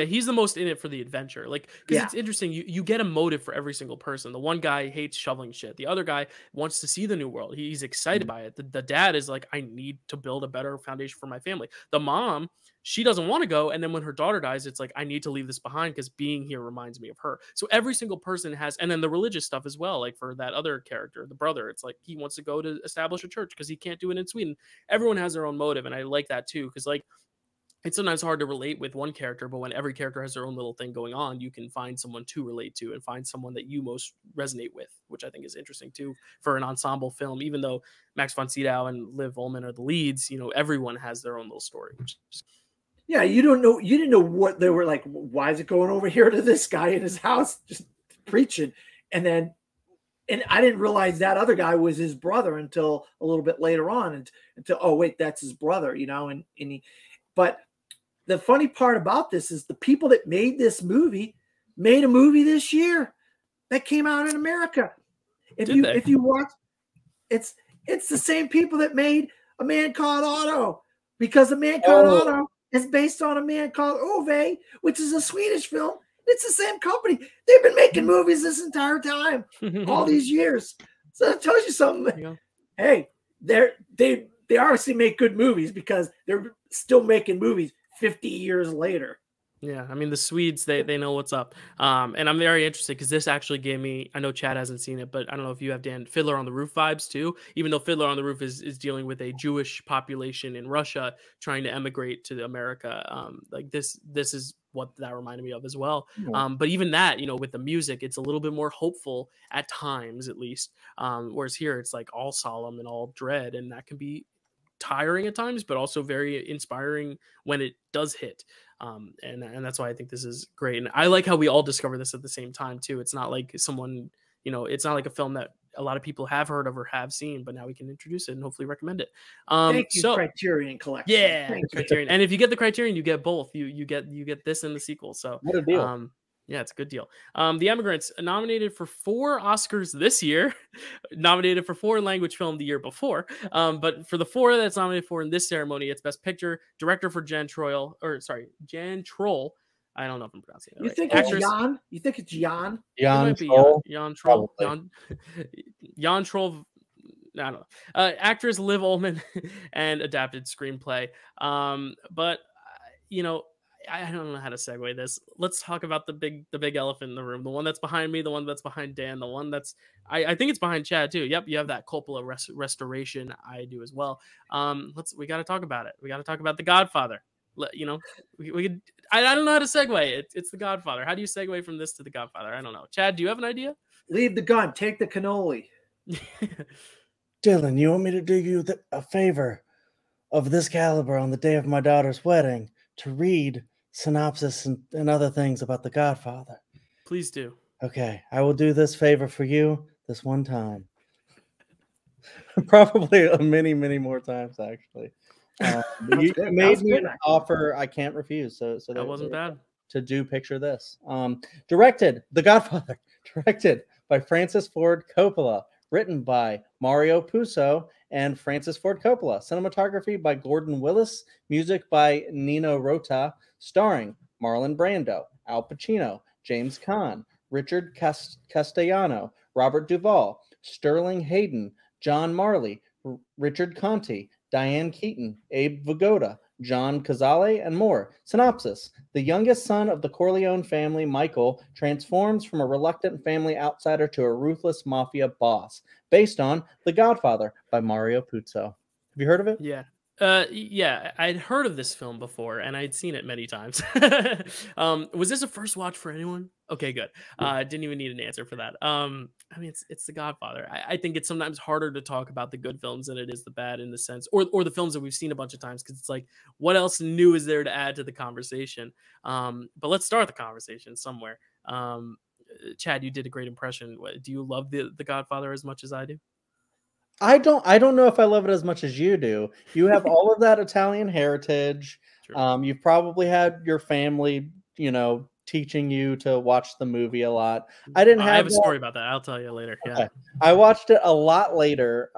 he's the most in it for the adventure. Like, because it's interesting, you get a motive for every single person. The one guy hates shoveling shit. The other guy wants to see the new world. He's excited by it. The dad is like, I need to build a better foundation for my family. The mom, she doesn't want to go. And then when her daughter dies, it's like, I need to leave this behind because being here reminds me of her. So every single person has, and then the religious stuff as well. Like for that other character, the brother, it's like he wants to go to establish a church because he can't do it in Sweden. Everyone has their own motive. And I like that too. Because like, it's sometimes hard to relate with one character, but when every character has their own little thing going on, you can find someone to relate to and find someone that you most resonate with, which I think is interesting too for an ensemble film. Even though Max von Sydow and Liv Ullmann are the leads, everyone has their own little story. Yeah, you didn't know what they were like. Why is it going over here to this guy in his house just preaching? And I didn't realize that other guy was his brother until a little bit later on, until oh wait, that's his brother, but the funny part about this is the people that made this movie made a movie this year that came out in America. If you watch, it's the same people that made A Man Called Otto, because A Man Called Otto is based on A Man Called Ove, which is a Swedish film. It's the same company. They've been making movies this entire time, all these years. So that tells you something. Hey, they obviously make good movies because they're still making movies 50 years later. Yeah, I mean, the Swedes, they know what's up. And I'm very interested because this actually gave me, I know Chad hasn't seen it, but I don't know if you have, Dan, Fiddler on the Roof vibes too, even though Fiddler on the Roof is dealing with a Jewish population in Russia trying to emigrate to America. Like this is what that reminded me of as well. But even that, with the music, it's a little bit more hopeful at times, at least. Whereas here, it's like all solemn and all dread, and that can be tiring at times, but also very inspiring when it does hit. And that's why I think this is great. And I like how we all discover this at the same time too. It's not like someone, it's not like a film that a lot of people have heard of or have seen, but now we can introduce it and hopefully recommend it. Thank you, Criterion Collection. Yeah, Criterion. And if you get the Criterion, you get both. You get this and the sequel. So what a deal. Yeah, it's a good deal. The Emigrants, nominated for 4 Oscars this year, nominated for 4 language film the year before. But for the 4 that's nominated for in this ceremony, it's Best Picture, Director for Jan Troll. I don't know if I'm pronouncing it right. You think it's Jan? You think it's Jan? Jan Troll? Jan Troll. Jan Troll. I don't know. Actress Liv Ullmann and adapted screenplay. But I don't know how to segue this. Let's talk about the big elephant in the room. The one that's behind me, the one that's behind Dan, the one that's I think it's behind Chad too. Yep, you have that Coppola restoration. I do as well. We got to talk about it. We got to talk about The Godfather. We could. I don't know how to segue. It's The Godfather. How do you segue from this to The Godfather? I don't know. Chad, do you have an idea? Leave the gun. Take the cannoli. Dylan, you want me to do you a favor of this caliber on the day of my daughter's wedding to read synopsis and other things about The Godfather? Please do. Okay, I will do this favor for you this one time. Probably many, many more times, actually. You made me an offer I can't refuse. So that wasn't bad. To do Picture This. Directed, The Godfather, directed by Francis Ford Coppola, written by Mario Puzo and Francis Ford Coppola, cinematography by Gordon Willis, music by Nino Rota, starring Marlon Brando, Al Pacino, James Caan, Richard Castellano, Robert Duvall, Sterling Hayden, John Marley, Richard Conte, Diane Keaton, Abe Vigoda, John Cazale, and more. Synopsis: the youngest son of the Corleone family, Michael, transforms from a reluctant family outsider to a ruthless mafia boss. Based on The Godfather by Mario Puzo. Have you heard of it? Yeah. Yeah, I'd heard of this film before, and I'd seen it many times. Was this a first watch for anyone? Okay, good. Didn't even need an answer for that. I mean, it's The Godfather. I think it's sometimes harder to talk about the good films than it is the bad, in the sense, or the films that we've seen a bunch of times, because it's like, what else new is there to add to the conversation? But let's start the conversation somewhere. Chad, you did a great impression. Do you love the Godfather as much as I do? I don't know if I love it as much as you do. You have all of that Italian heritage. You've probably had your family, teaching you to watch the movie a lot. I have a story about that. I'll tell you later. Okay. Yeah. I watched it a lot later.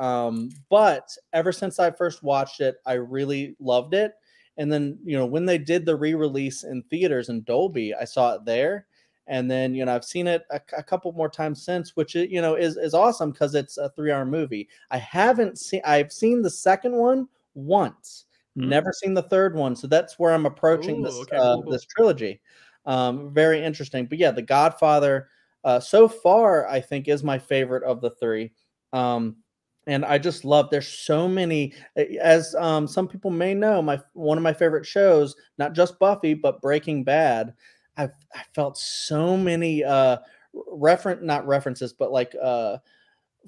But ever since I first watched it, I really loved it. And then, when they did the re-release in theaters in Dolby, I saw it there. And then, I've seen it a couple more times since, which, is awesome because it's a 3-hour movie. I've seen the second one once, never seen the third one. So that's where I'm approaching this trilogy. Very interesting. But yeah, The Godfather, so far, I think is my favorite of the three. And I just love, there's so many, as some people may know, one of my favorite shows, not just Buffy, but Breaking Bad. I felt so many not references, but like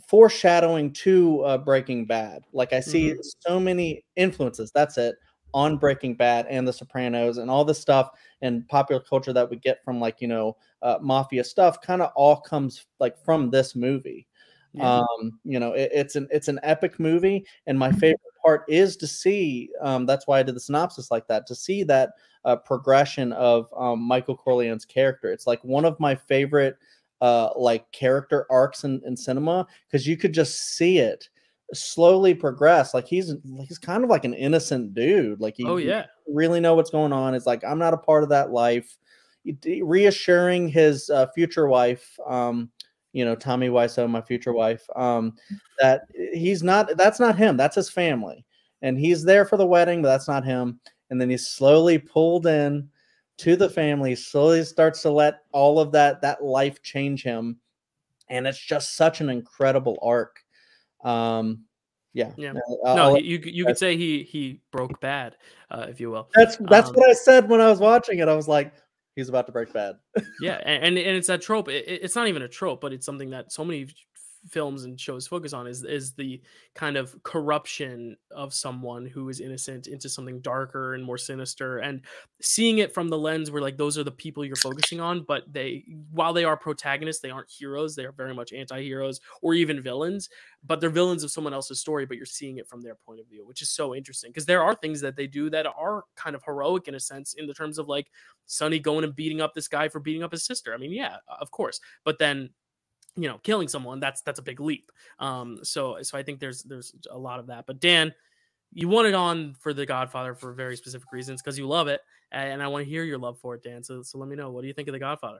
foreshadowing to Breaking Bad. Like I see so many influences, that's it, on Breaking Bad and The Sopranos and all the stuff and popular culture that we get from mafia stuff kind of all comes like from this movie. Yeah. It's an epic movie, and my favorite part is to see, that's why I did the synopsis like that, to see that progression of Michael Corleone's character. It's like one of my favorite character arcs in cinema, because you could just see it slowly progress. Like he's kind of like an innocent dude. Like you really know what's going on. It's like, I'm not a part of that life. Reassuring his future wife, Tommy Wiseau, my future wife, that that's not him, that's his family. And he's there for the wedding, but that's not him. And then he's slowly pulled in to the family, slowly starts to let all of that life change him. And it's just such an incredible arc. You could say he broke bad, if you will. That's what I said when I was watching it. I was like, he's about to break bad. Yeah, and it's that trope. It's not even a trope, but it's something that so many films and shows focus on, is the kind of corruption of someone who is innocent into something darker and more sinister, and seeing it from the lens where like those are the people you're focusing on, but while they are protagonists, they aren't heroes. They are very much anti-heroes or even villains, but they're villains of someone else's story, but you're seeing it from their point of view, which is so interesting, because there are things that they do that are kind of heroic in a sense, in the terms of like Sonny going and beating up this guy for beating up his sister. I mean, yeah, of course, but then killing someone, that's a big leap. So I think there's a lot of that. But Dan, you want it on for The Godfather for very specific reasons, because you love it, and I want to hear your love for it, Dan. So let me know, what do you think of The Godfather?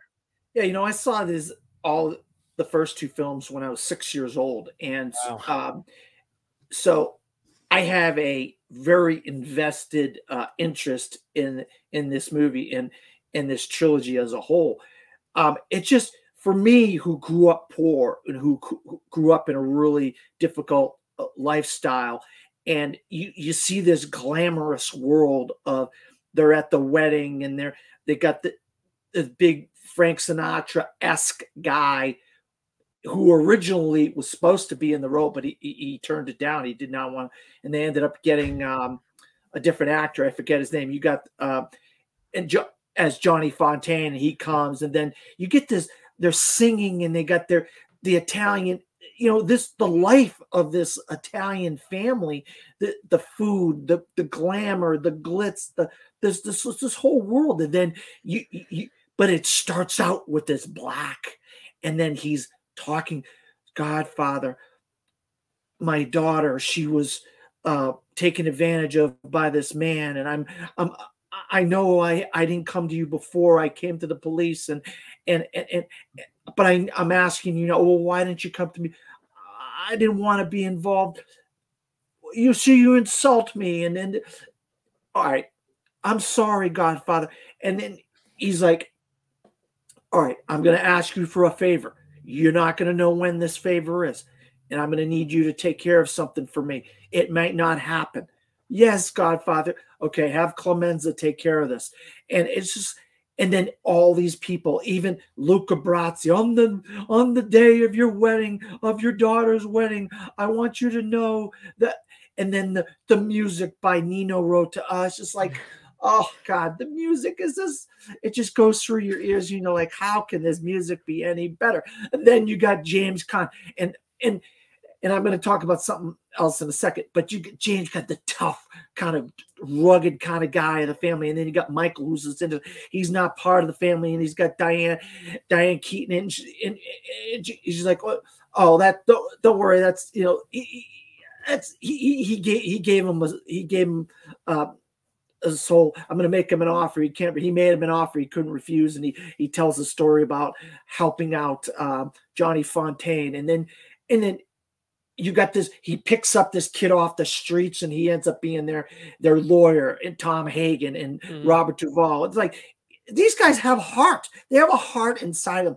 Yeah, I saw all the first two films when I was 6 years old, and wow. So I have a very invested interest in this movie and in this trilogy as a whole. It just, for me, who grew up poor and who grew up in a really difficult lifestyle, and you see this glamorous world of, they're at the wedding and they got the big Frank Sinatra-esque guy who originally was supposed to be in the role, but he turned it down. He did not want, and they ended up getting a different actor. I forget his name. You got as Johnny Fontaine, he comes, and then you get this they're singing and they got the Italian, the life of this Italian family, the food, the glamour, the glitz, this whole world. And then but it starts out with this black, and then he's talking, Godfather, my daughter, she was taken advantage of by this man, and I know I didn't come to you before. I came to the police, but I'm asking you now, well, why didn't you come to me? I didn't want to be involved. You see, you insult me, and then, all right, I'm sorry, Godfather. And then he's like, all right, I'm going to ask you for a favor. You're not going to know when this favor is, and I'm going to need you to take care of something for me. It might not happen. Yes, Godfather. Okay, have Clemenza take care of this. And it's just, and then all these people, even Luca Brasi, on the day of your wedding, of your daughter's wedding, I want you to know that. And then the music by Nino Rota, it's just like, oh God, the music is this, it just goes through your ears, like, how can this music be any better? And then you got James Caan, and I'm going to talk about something else in a second, but James got the tough, kind of rugged kind of guy of the family. And then you got Michael, he's not part of the family. And he's got Diane Keaton. And she's like, oh, don't worry. That's, he gave him a soul. I'm going to make him an offer. He made him an offer he couldn't refuse. And he tells a story about helping out Johnny Fontaine. And then you got this, he picks up this kid off the streets, and he ends up being their lawyer, and Tom Hagen and Robert Duvall. It's like, these guys have heart. They have a heart inside them.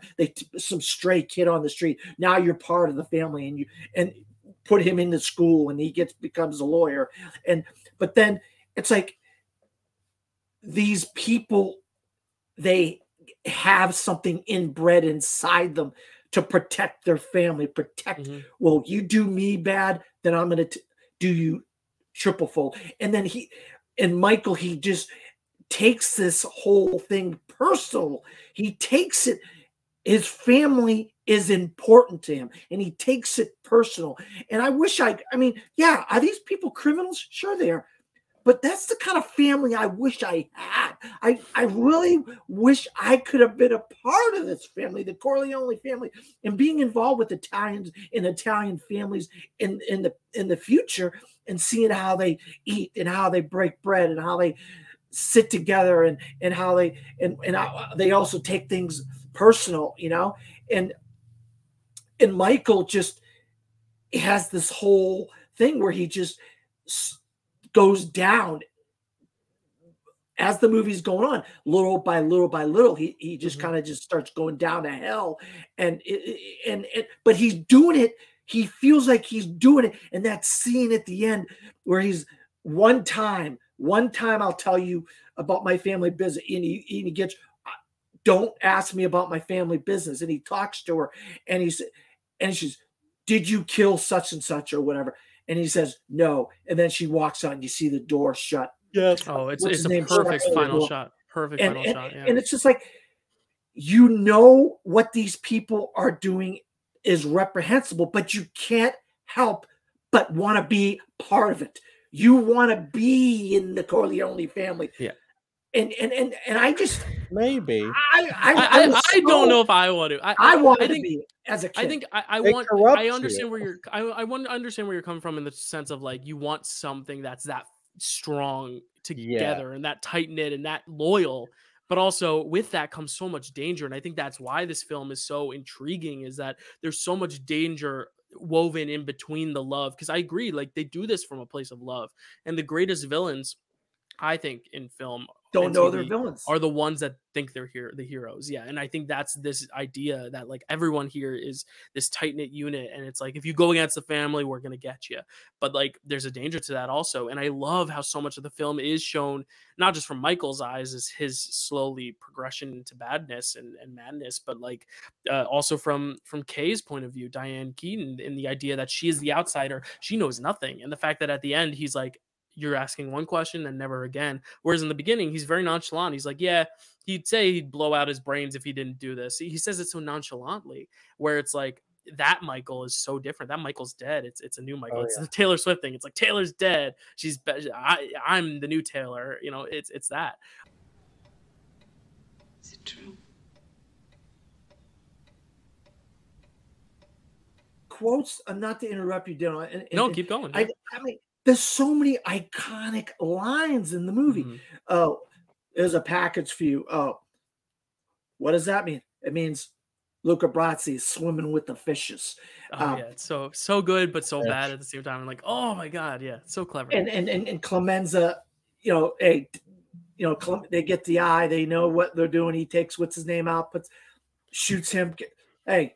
Some stray kid on the street. Now you're part of the family, and put him into school, and he becomes a lawyer. But then it's like, these people, they have something inbred inside them to protect their family, well, you do me bad, then I'm going to do you triple fold. And then Michael, he just takes this whole thing personal. He takes it, his family is important to him, and he takes it personal. And I wish are these people criminals? Sure they are. But that's the kind of family I wish I had. I really wish I could have been a part of this family, the Corleone family, and being involved with Italians and Italian families in the future, and seeing how they eat and how they break bread and how they sit together and how they also take things personal, and Michael just has this whole thing where he just goes down as the movie's going on, little by little by little. He just kind of just starts going down to hell, but he's doing it. He feels like he's doing it. And that scene at the end where he's one time I'll tell you about my family business, and he gets, don't ask me about my family business. And he talks to her, and she's, did you kill such and such or whatever? And he says, no. And then she walks out, and you see the door shut. Yes. Oh, it's a perfect final shot. Perfect final shot. Yeah. And it's just like, what these people are doing is reprehensible, but you can't help but want to be part of it. You want to be in Corleone family. Yeah. And I just maybe I don't know if I want to. I wanted to be as a kid. I think I understand where you're. I want to understand where you're coming from in the sense of like, you want something that's that strong together and that tight knit and that loyal, but also with that comes so much danger. And I think that's why this film is so intriguing, is that there's so much danger woven in between the love. Because I agree, like, they do this from a place of love, and the greatest villains, I think, in film don't know they're villains, are the ones that think they're the heroes. Yeah. And I think that's this idea that like everyone here is this tight knit unit. And it's like, if you go against the family, we're going to get you. But like, there's a danger to that also. And I love how so much of the film is shown, not just from Michael's eyes as his slowly progression into badness and madness, but like also from Kay's point of view, Diane Keaton, in the idea that she is the outsider. She knows nothing. And the fact that at the end, he's like, you're asking one question and never again. Whereas in the beginning, he's very nonchalant. He's like, yeah, he'd say he'd blow out his brains if he didn't do this. He says it so nonchalantly, where it's like, that Michael is so different. That Michael's dead. It's a new Michael. It's the Taylor Swift thing. It's like, Taylor's dead. I'm the new Taylor. You know, it's that. Is it true? Quotes. Not to interrupt you, Dylan. No, keep going. I mean, there's so many iconic lines in the movie. Mm-hmm. Oh, there's a package for you. Oh, what does that mean? It means Luca Brasi is swimming with the fishes. Oh yeah, it's so good, but so bad at the same time. I'm like, oh my god, yeah, so clever. And Clemenza, you know, they get the eye. They know what they're doing. He takes what's his name out, shoots him. Hey,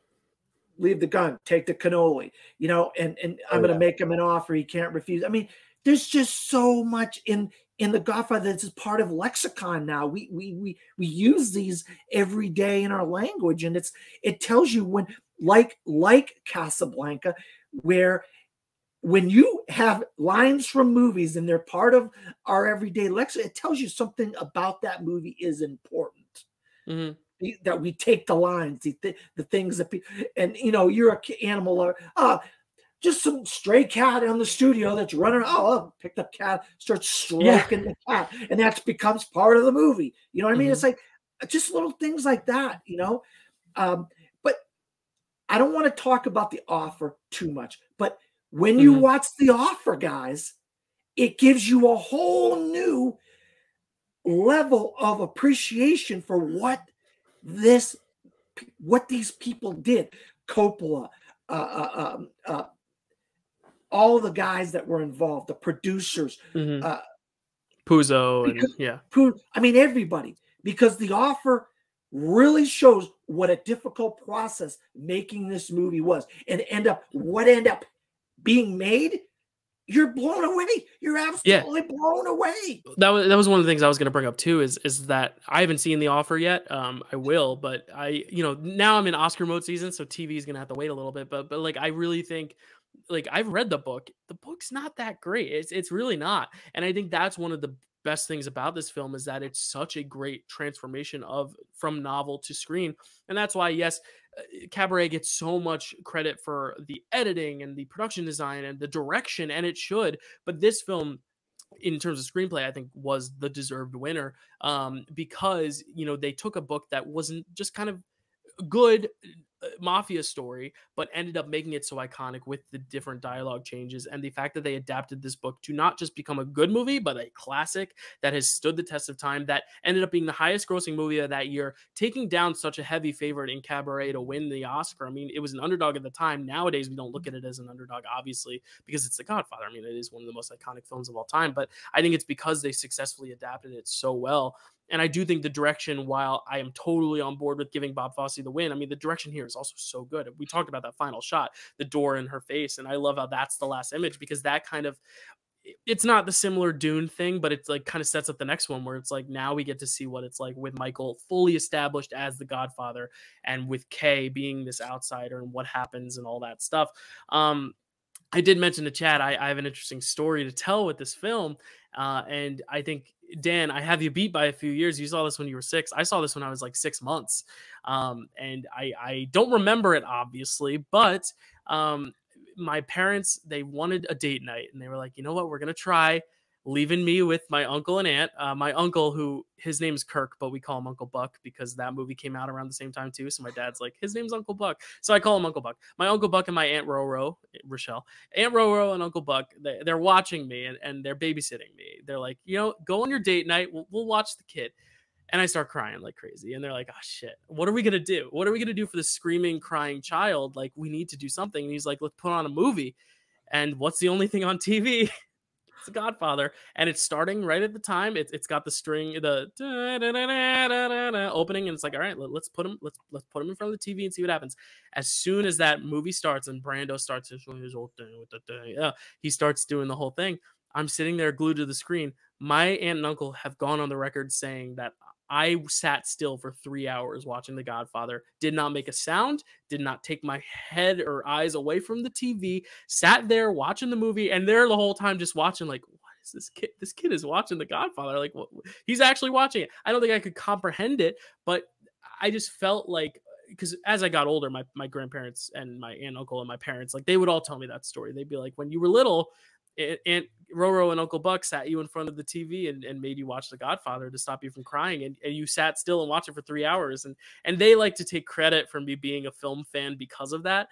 leave the gun. Take the cannoli. You know, and I'm going to make him an offer he can't refuse. I mean, there's just so much in the Godfather that's part of lexicon now. We use these every day in our language, and it tells you when, like Casablanca, where when you have lines from movies and they're part of our everyday lexicon, it tells you something about that movie is important. Mm-hmm. That we take the lines, the things that people, and you know, you're an animal lover. Just some stray cat in the studio that's running. Picked up cat, starts stroking the cat, and that becomes part of the movie. You know what I mean? Mm-hmm. It's like just little things like that, you know. But I don't want to talk about The Offer too much. But when you watch The Offer, guys, it gives you a whole new level of appreciation for what these people did. Coppola, all the guys that were involved, the producers, Puzo, I mean, everybody, because The Offer really shows what a difficult process making this movie was, and what ended up being made. You're blown away. You're absolutely blown away. That was one of the things I was going to bring up too. Is that I haven't seen The Offer yet. I will, but now I'm in Oscar mode season, so TV is going to have to wait a little bit. But like, I really think, like, I've read the book. The book's not that great. It's really not. And I think that's one of the best things about this film, is that it's such a great transformation from novel to screen. And that's why, yes, Cabaret gets so much credit for the editing and the production design and the direction, and it should. But this film, in terms of screenplay, I think was the deserved winner, because they took a book that wasn't just kind of good mafia story, but ended up making it so iconic with the different dialogue changes and the fact that they adapted this book to not just become a good movie, but a classic that has stood the test of time, that ended up being the highest grossing movie of that year, taking down such a heavy favorite in Cabaret to win the Oscar. I mean, it was an underdog at the time. Nowadays, we don't look at it as an underdog, obviously, because it's The Godfather. I mean, it is one of the most iconic films of all time, but I think it's because they successfully adapted it so well. And I do think the direction, while I am totally on board with giving Bob Fosse the win, I mean, the direction here is also so good. We talked about that final shot, the door in her face, and I love how that's the last image, because that kind of, it's not the similar Dune thing, but it's like kind of sets up the next one, where it's like, now we get to see what it's like with Michael fully established as the Godfather, and with Kay being this outsider and what happens and all that stuff. I did mention to Chad, I have an interesting story to tell with this film. And I think, Dan, I have you beat by a few years. You saw this when you were 6. I saw this when I was like 6 months. And I don't remember it, obviously, but my parents, they wanted a date night, and they were like, you know what, we're going to try leaving me with my uncle and aunt. My uncle, who his name's Kirk, but we call him Uncle Buck because that movie came out around the same time too. So my dad's like, his name's Uncle Buck, so I call him Uncle Buck. My Uncle Buck and my Aunt Rochelle, Aunt Roro and Uncle Buck, they're watching me and they're babysitting me. They're like, go on your date night. We'll watch the kid. And I start crying like crazy. And they're like, oh shit, what are we going to do? What are we going to do for this screaming, crying child? Like, we need to do something. And he's like, let's put on a movie. And what's the only thing on TV? It's The Godfather, and it's starting right at the time. It's got the string, the opening, and it's like, all right, let's put him in front of the TV and see what happens. As soon as that movie starts and Brando starts his whole thing with the he starts doing the whole thing. I'm sitting there glued to the screen. My aunt and uncle have gone on the record saying that I sat still for 3 hours watching The Godfather, did not make a sound, did not take my head or eyes away from the TV, sat there watching the movie, and they're the whole time just watching like, what is this kid? This kid is watching The Godfather. Like, what? He's actually watching it. I don't think I could comprehend it, but I just felt like, because as I got older, my grandparents and my aunt, uncle, and my parents, like, they would all tell me that story. They'd be like, when you were little, Aunt Roro and Uncle Buck sat you in front of the TV and made you watch The Godfather to stop you from crying, and you sat still and watched it for 3 hours. And they like to take credit for me being a film fan because of that.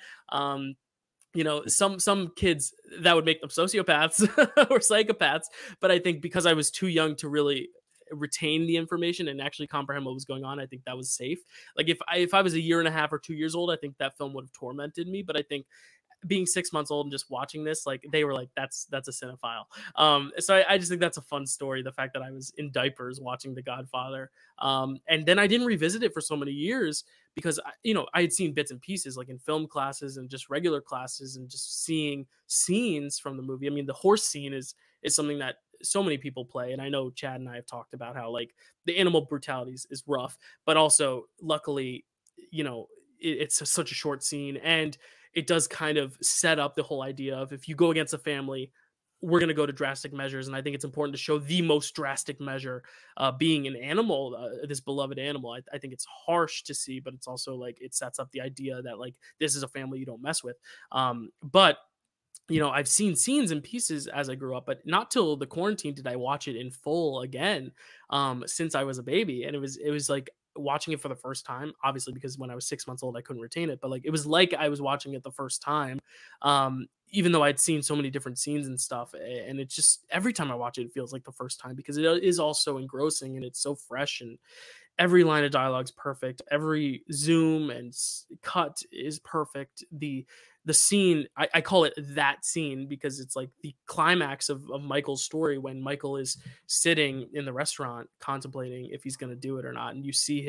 You know, some kids, that would make them sociopaths or psychopaths, but I think because I was too young to really retain the information and actually comprehend what was going on, I think that was safe. Like, if I was a year and a half or 2 years old, I think that film would have tormented me. But I think being 6 months old and just watching this, like, they were like, that's a cinephile. So I just think that's a fun story, the fact that I was in diapers watching The Godfather, and then I didn't revisit it for so many years because I had seen bits and pieces, like in film classes and just regular classes, and just seeing scenes from the movie. I mean, the horse scene is something that so many people play, and I know Chad and I have talked about how, like, the animal brutality is rough, but also luckily, it's such a short scene, and it does kind of set up the whole idea of, if you go against a family, we're going to go to drastic measures. And I think it's important to show the most drastic measure, being an animal, this beloved animal. I think it's harsh to see, but it's also like, it sets up the idea that, like, this is a family you don't mess with. But I've seen scenes and pieces as I grew up, but not till the quarantine did I watch it in full again, since I was a baby. And it was like watching it for the first time, obviously, because when I was 6 months old, I couldn't retain it, but like, it was like I was watching it the first time, even though I'd seen so many different scenes and stuff. And it just, every time I watch it, it feels like the first time, because it is all so engrossing and it's so fresh, and every line of dialogue's perfect. Every zoom and cut is perfect. The scene, I call it that scene because it's like the climax of Michael's story, when Michael is sitting in the restaurant contemplating if he's going to do it or not. And you see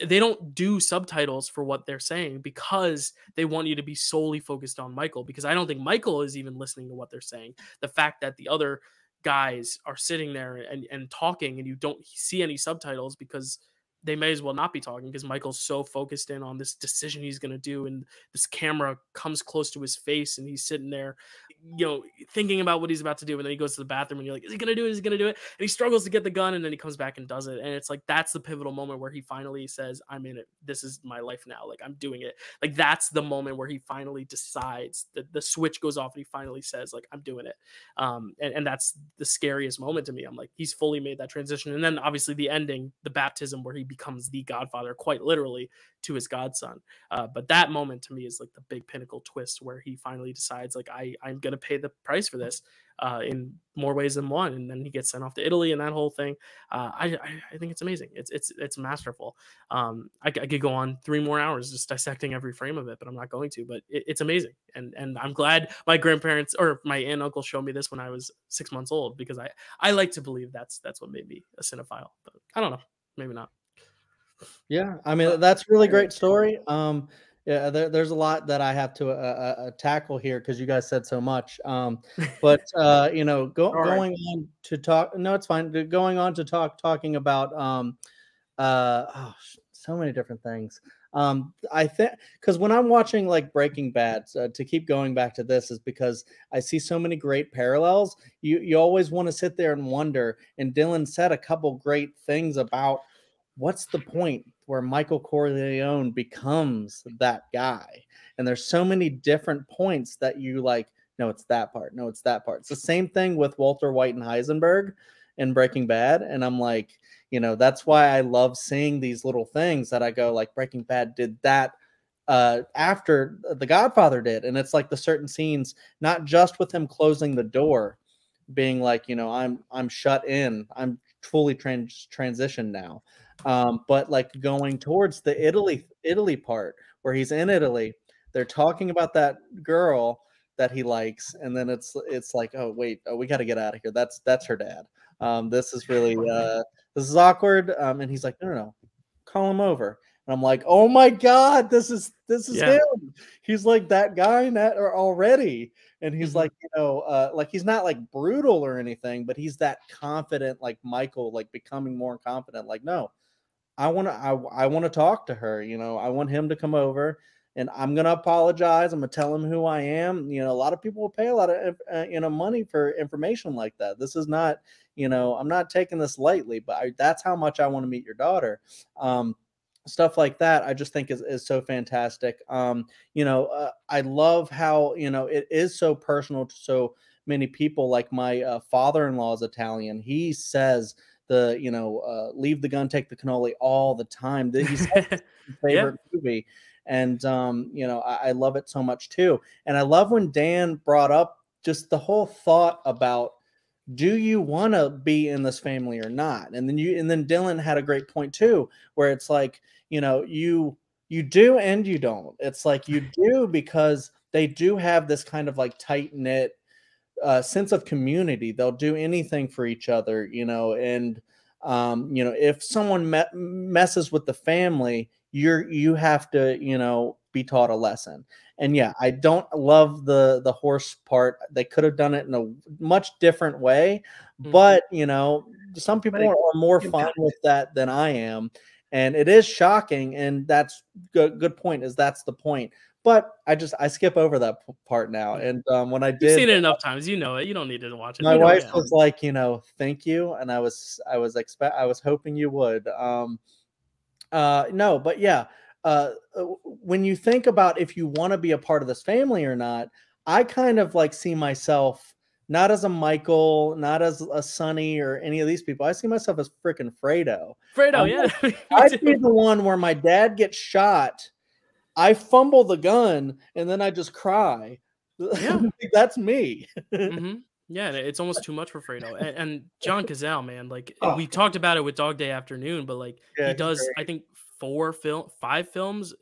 they don't do subtitles for what they're saying because they want you to be solely focused on Michael, because I don't think Michael is even listening to what they're saying. The fact that the other guys are sitting there and talking, and you don't see any subtitles, because they may as well not be talking, because Michael's so focused in on this decision he's going to do, and this camera comes close to his face, and he's sitting there, thinking about what he's about to do, and then he goes to the bathroom, and you're like, is he going to do it? Is he going to do it? And he struggles to get the gun, and then he comes back and does it. And it's like, that's the pivotal moment where he finally says, I'm in it. This is my life now. Like, I'm doing it. Like, that's the moment where he finally decides, that the switch goes off, and he finally says, like, I'm doing it. And that's the scariest moment to me. I'm like, he's fully made that transition. And then obviously the ending, the baptism, where he becomes the Godfather, quite literally, to his godson. But that moment to me is like the big pinnacle twist, where he finally decides, like, I'm going to pay the price for this, in more ways than one. And then he gets sent off to Italy, and that whole thing. I think it's amazing. It's masterful. I could go on 3 more hours just dissecting every frame of it, but I'm not going to. But it's amazing, and I'm glad my grandparents or my aunt and uncle showed me this when I was 6 months old, because I like to believe that's what made me a cinephile. But I don't know, maybe not. Yeah, I mean, that's a really great story. Yeah, there's a lot that I have to tackle here, because you guys said so much. But going on to talk. No, it's fine. Going on to talking about so many different things. I think because when I'm watching like Breaking Bad, to keep going back to this, is because I see so many great parallels. You always want to sit there and wonder. And Dylan said a couple great things about what's the point where Michael Corleone becomes that guy. And there's so many different points that you like, no, it's that part. No, it's that part. It's the same thing with Walter White and Heisenberg in Breaking Bad. And I'm like, that's why I love seeing these little things that I go, like, Breaking Bad did that after The Godfather did. And it's like the certain scenes, not just with him closing the door, being like, I'm shut in. I'm fully transitioned now. But like going towards the Italy part, where he's in Italy, they're talking about that girl that he likes, and then it's like, oh wait, we got to get out of here. That's her dad. This is really this is awkward. And he's like, no, call him over. And I'm like, oh my God, this is him. He's like that guy already. And he's like, like, he's not like brutal or anything, but he's that confident, like Michael, like becoming more confident. Like, no, I want to talk to her. I want him to come over. and I'm going to apologize. I'm going to tell him who I am. You know, a lot of people will pay a lot of, money for information like that. This is not, I'm not taking this lightly, but that's how much I want to meet your daughter. Stuff like that, I just think is so fantastic. I love how, it is so personal to so many people. Like my father-in-law is Italian. He says leave the gun, take the cannoli all the time. He's his favorite movie. And, I love it so much too. And I love when Dan brought up just the whole thought about, do you want to be in this family or not? And then Dylan had a great point too, where it's like, you do and you don't. It's like you do because they do have this kind of like tight knit sense of community. They'll do anything for each other, and if someone messes with the family, you have to, be taught a lesson. And yeah, I don't love the horse part. They could have done it in a much different way, but some people are more fine with that than I am. And it is shocking, and that's good point. That's the point. But I skip over that part now. And when I did, you've seen it enough times, you know it. You don't need to watch it. My wife was like, thank you, and I was hoping you would. No, but yeah. When you think about if you want to be a part of this family or not, I kind of like see myself not as a Michael, not as a Sonny or any of these people. I see myself as freaking Fredo. Yeah. I'd be the one where my dad gets shot, I fumble the gun, and then I just cry. Yeah. That's me. Mm-hmm. Yeah, it's almost too much for Fredo. And John Cazale, man, like we talked about it with Dog Day Afternoon, but like he does, I think, 5 films,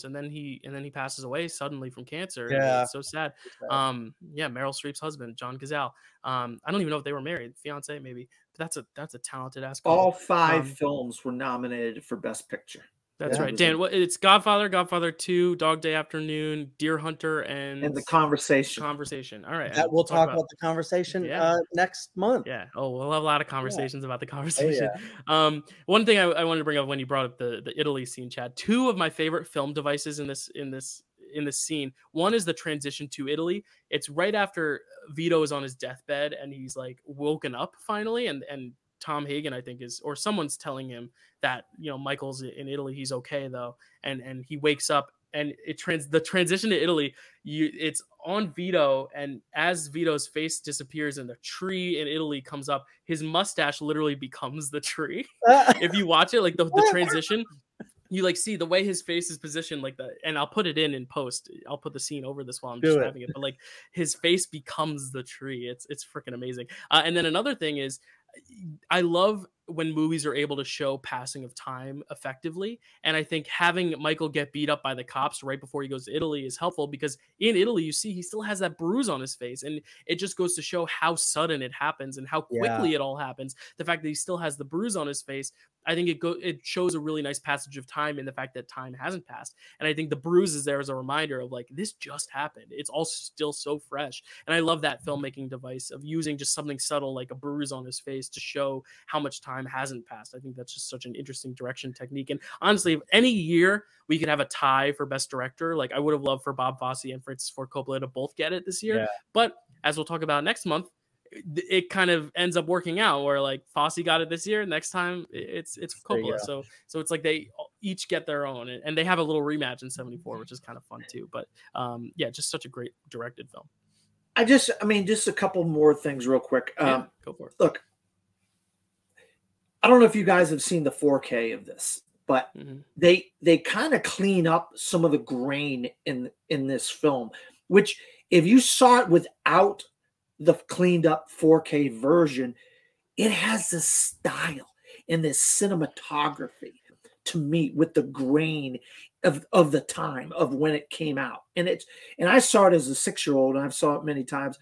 and then he passes away suddenly from cancer. Yeah, it's so sad. Meryl Streep's husband, John Cazale. I don't even know if they were married, fiance maybe. But that's a talented ass couple. All 5 films were nominated for Best Picture. That's right, Dan. It's Godfather, Godfather 2, Dog Day Afternoon, Deer Hunter, and The Conversation. All right, we'll talk about The Conversation next month. Yeah. Oh, we'll have a lot of conversations about The Conversation. Oh, yeah. One thing I wanted to bring up when you brought up the Italy scene, Chad. 2 of my favorite film devices in this scene. One is the transition to Italy. It's right after Vito is on his deathbed and he's like woken up finally, and Tom Hagen, I think, or someone's telling him that, Michael's in Italy, he's okay though. And he wakes up, and the transition to Italy, it's on Vito, and as Vito's face disappears and the tree in Italy comes up, his mustache literally becomes the tree. If you watch it, like the transition, you like see the way his face is positioned, like and I'll put it in post. I'll put the scene over this while I'm describing it. But like his face becomes the tree. It's freaking amazing. And then another thing is, I love when movies are able to show passing of time effectively. And I think having Michael get beat up by the cops right before he goes to Italy is helpful, because in Italy, you see, he still has that bruise on his face. And it just goes to show how sudden it happens and how quickly it all happens. The fact that he still has the bruise on his face, I think it shows a really nice passage of time in the fact that time hasn't passed. And I think the bruise is there as a reminder of like, this just happened. It's all still so fresh. And I love that filmmaking device of using just something subtle like a bruise on his face to show how much time hasn't passed. I think that's just such an interesting direction technique. And honestly, if any year we could have a tie for best director, like I would have loved for Bob Fosse and Francis Ford Coppola to both get it this year. Yeah. But as we'll talk about next month, it kind of ends up working out where like Fosse got it this year. Next time it's Coppola. So it's like they each get their own, and they have a little rematch in 74, which is kind of fun too. But just such a great directed film. Just a couple more things real quick. Go for it. Look, I don't know if you guys have seen the 4K of this, but they kind of clean up some of the grain in this film, which if you saw it without the cleaned up 4K version, it has this style and this cinematography to me with the grain of the time of when it came out. And I saw it as a 6-year-old, and I've saw it many times.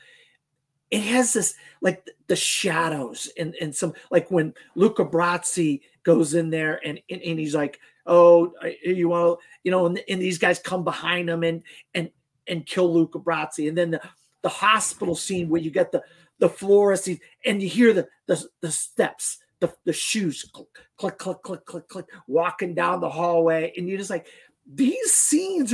It has this, like the shadows and some, like when Luca Brasi goes in there and he's like, oh, you want to, and these guys come behind him and kill Luca Brasi. And then the hospital scene where you get the florist and you hear the steps, the shoes click, click, click, click, click, walking down the hallway. And you're just like, these scenes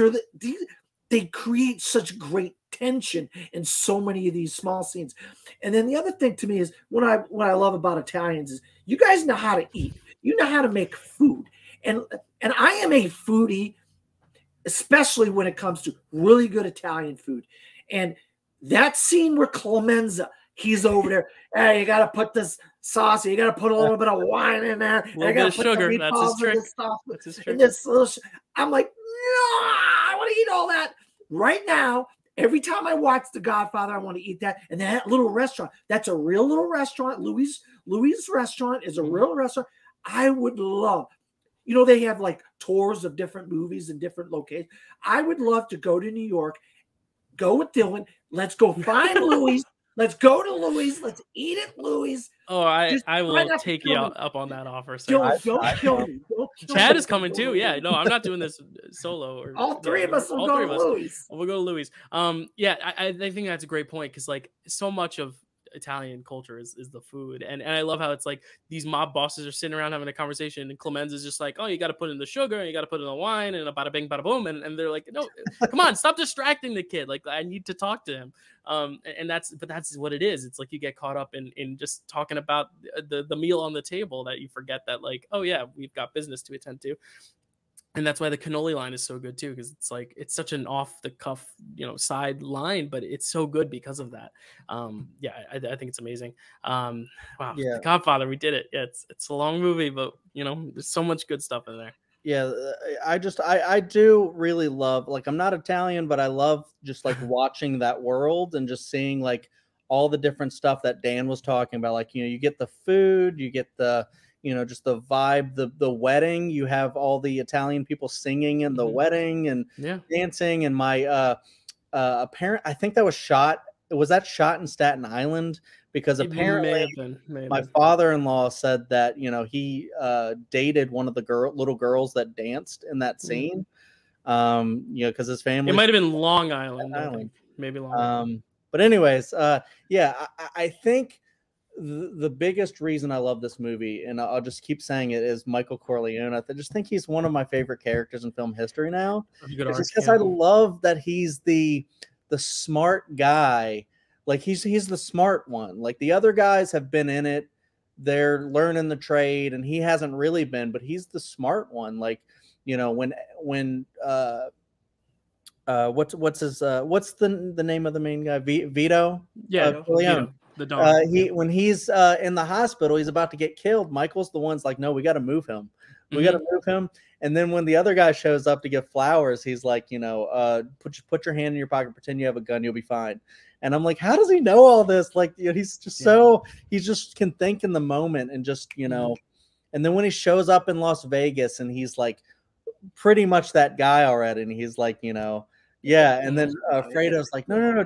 they create such great tension in so many of these small scenes. And then the other thing to me is what I love about Italians is you guys know how to eat. You know how to make food. And I am a foodie, especially when it comes to really good Italian food. And that scene where Clemenza, he's over there, hey, you got to put this sauce, you got to put a little bit of wine in there, a little bit of sugar, that's his trick. That's his trick. And this little I'm like, no, I want to eat all that. Right now, every time I watch The Godfather, I want to eat that. And that little restaurant, that's a real little restaurant. Louis' restaurant is a real restaurant. I would love, they have like tours of different movies and different locations. I would love to go to New York, go with Dylan. Let's go find Louis. Let's go to Louis. Let's eat at Louis. Oh, I will take you up on that offer. Don't kill me. Chad is coming too. Yeah, no, I'm not doing this solo. All three of us will go to Louis. We'll go to Louis. Yeah, I think that's a great point because like so much of Italian culture is the food, and I love how it's like these mob bosses are sitting around having a conversation, and Clemenza is just like, oh, you got to put in the sugar, and you got to put in the wine, and a bada bing, bada boom, and they're like, no, come on, stop distracting the kid. Like I need to talk to him. And that's what it is. It's like you get caught up in just talking about the meal on the table that you forget that like, oh yeah, we've got business to attend to. And that's why the cannoli line is so good too, because it's like it's such an off the cuff, side line, but it's so good because of that. Yeah, I think it's amazing. Wow, yeah. The Godfather, we did it. Yeah, it's a long movie, but there's so much good stuff in there. Yeah, I do really love, like, I'm not Italian, but I love just like watching that world and just seeing like all the different stuff that Dan was talking about. Like, you get the food, you get the just the vibe, the wedding, you have all the Italian people singing in the wedding and dancing. And my apparent, I think that was shot in Staten Island, because apparently my father-in-law said that, he dated one of the little girls that danced in that scene. Because his family, it might've been Long Island. Maybe Long Island. But anyways, yeah, I think the biggest reason I love this movie, and I'll just keep saying it, is Michael Corleone. I just think he's one of my favorite characters in film history now. It's because I love that he's the smart guy. Like he's the smart one. Like the other guys have been in it, they're learning the trade, and he hasn't really been, but he's the smart one. Like, when what's the name of the main guy? Vito? Yeah, Corleone. Vito. The dog. When he's in the hospital, he's about to get killed. Michael's the one's like, no, we got to move him. We got to move him. And then when the other guy shows up to give flowers, he's like, put your hand in your pocket, pretend you have a gun, you'll be fine. And I'm like, how does he know all this? Like, he's just he just can think in the moment and just, And then when he shows up in Las Vegas and he's like pretty much that guy already, and he's like, yeah. And then Fredo's like, no,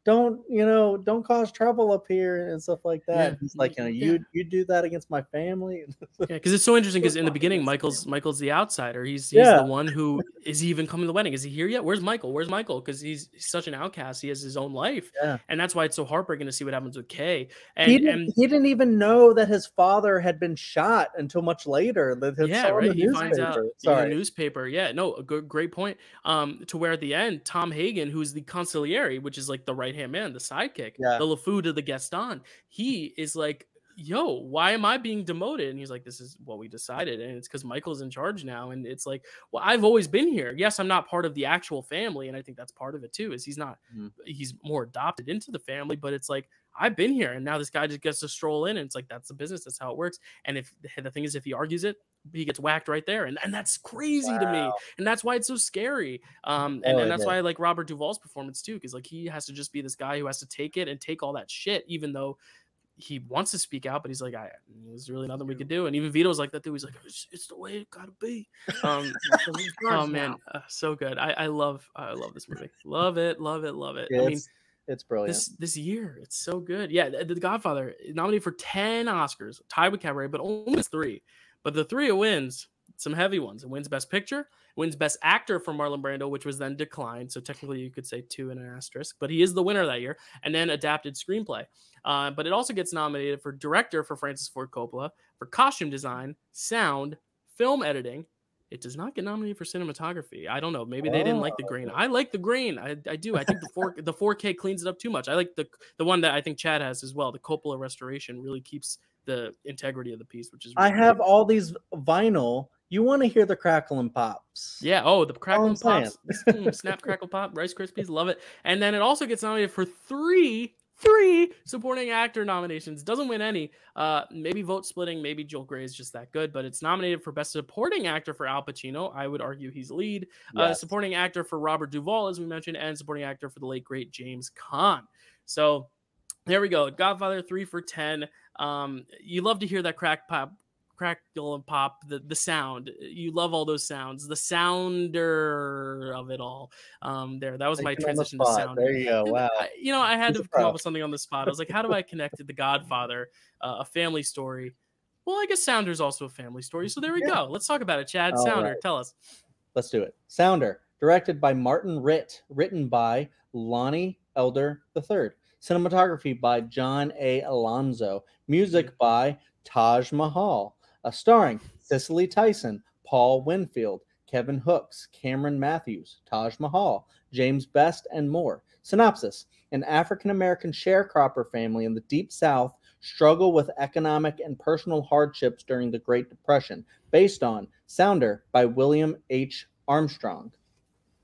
don't cause trouble up here and stuff like that. He's like, you do that against my family. Because it's so interesting. Because in the beginning, Michael's the outsider. He's the one who is even coming to the wedding. Is he here yet? Where's Michael? Because he's such an outcast. He has his own life, and that's why it's so heartbreaking to see what happens with Kay. And he didn't even know that his father had been shot until much later. He finds out in the newspaper. Yeah, no, a great point. To where at the end, Tom Hagen, who's the consigliere, which is like the right hand man, the sidekick, the LeFou to the Gaston, he is like, yo, why am I being demoted? And he's like, this is what we decided, and it's because Michael's in charge now. And it's like, well, I've always been here. Yes, I'm not part of the actual family, and I think that's part of it too, is he's more adopted into the family, but it's like, I've been here, and now this guy just gets to stroll in, and it's like, that's the business, that's how it works. And if the thing is, if he argues it, he gets whacked right there, and that's crazy to me, and that's why it's so scary. And that's why I like Robert Duvall's performance too, because like he has to just be this guy who has to take it and take all that shit, even though he wants to speak out, but he's like, there's really nothing we could do. And even Vito's like that too. He's like, it's the way it gotta be. Oh man, so good. I love this movie. Love it. Yeah, I mean, it's brilliant. This year, it's so good. Yeah, The Godfather nominated for 10 Oscars, tied with Cabaret, but only 3. But the 3 it wins, some heavy ones. It wins Best Picture, wins Best Actor for Marlon Brando, which was then declined. So technically you could say 2 and an asterisk, but he is the winner that year. And then Adapted Screenplay. But it also gets nominated for Director for Francis Ford Coppola, for Costume Design, Sound, Film Editing, it does not get nominated for cinematography. I don't know. Maybe they didn't like the green. I like the green. I do. I think the 4K cleans it up too much. I like the one that I think Chad has as well. The Coppola restoration really keeps the integrity of the piece, which is really I have all these vinyl. You want to hear the crackle and pops? Yeah. Oh, the crackle and saying. pops. Snap, crackle, pop. Rice Krispies. Love it. And then it also gets nominated for three supporting actor nominations. Doesn't win any. Maybe vote splitting. Maybe Joel Grey is just that good, but it's nominated for best supporting actor for Al Pacino. I would argue he's lead. Yes. Supporting actor for Robert Duvall, as we mentioned, and supporting actor for the late great James Caan. So there we go. Godfather 3 for 10. You love to hear that crackle and pop, the sound. You love all those sounds. The sounder of it all. That was my transition to sound. There you go. Wow. I had to come up with something on the spot. I was like, how do I connect it to The Godfather, a family story? Well, I guess Sounder is also a family story. So there we go. Let's talk about it. Chad, All Sounder, right. tell us. Let's do it. Sounder, directed by Martin Ritt, written by Lonnie Elder III. Cinematography by John A. Alonzo. Music by Taj Mahal. Starring Cicely Tyson, Paul Winfield, Kevin Hooks, Cameron Matthews, Taj Mahal, James Best, and more. Synopsis: an African-American sharecropper family in the Deep South struggle with economic and personal hardships during the Great Depression, based on Sounder by William H. Armstrong.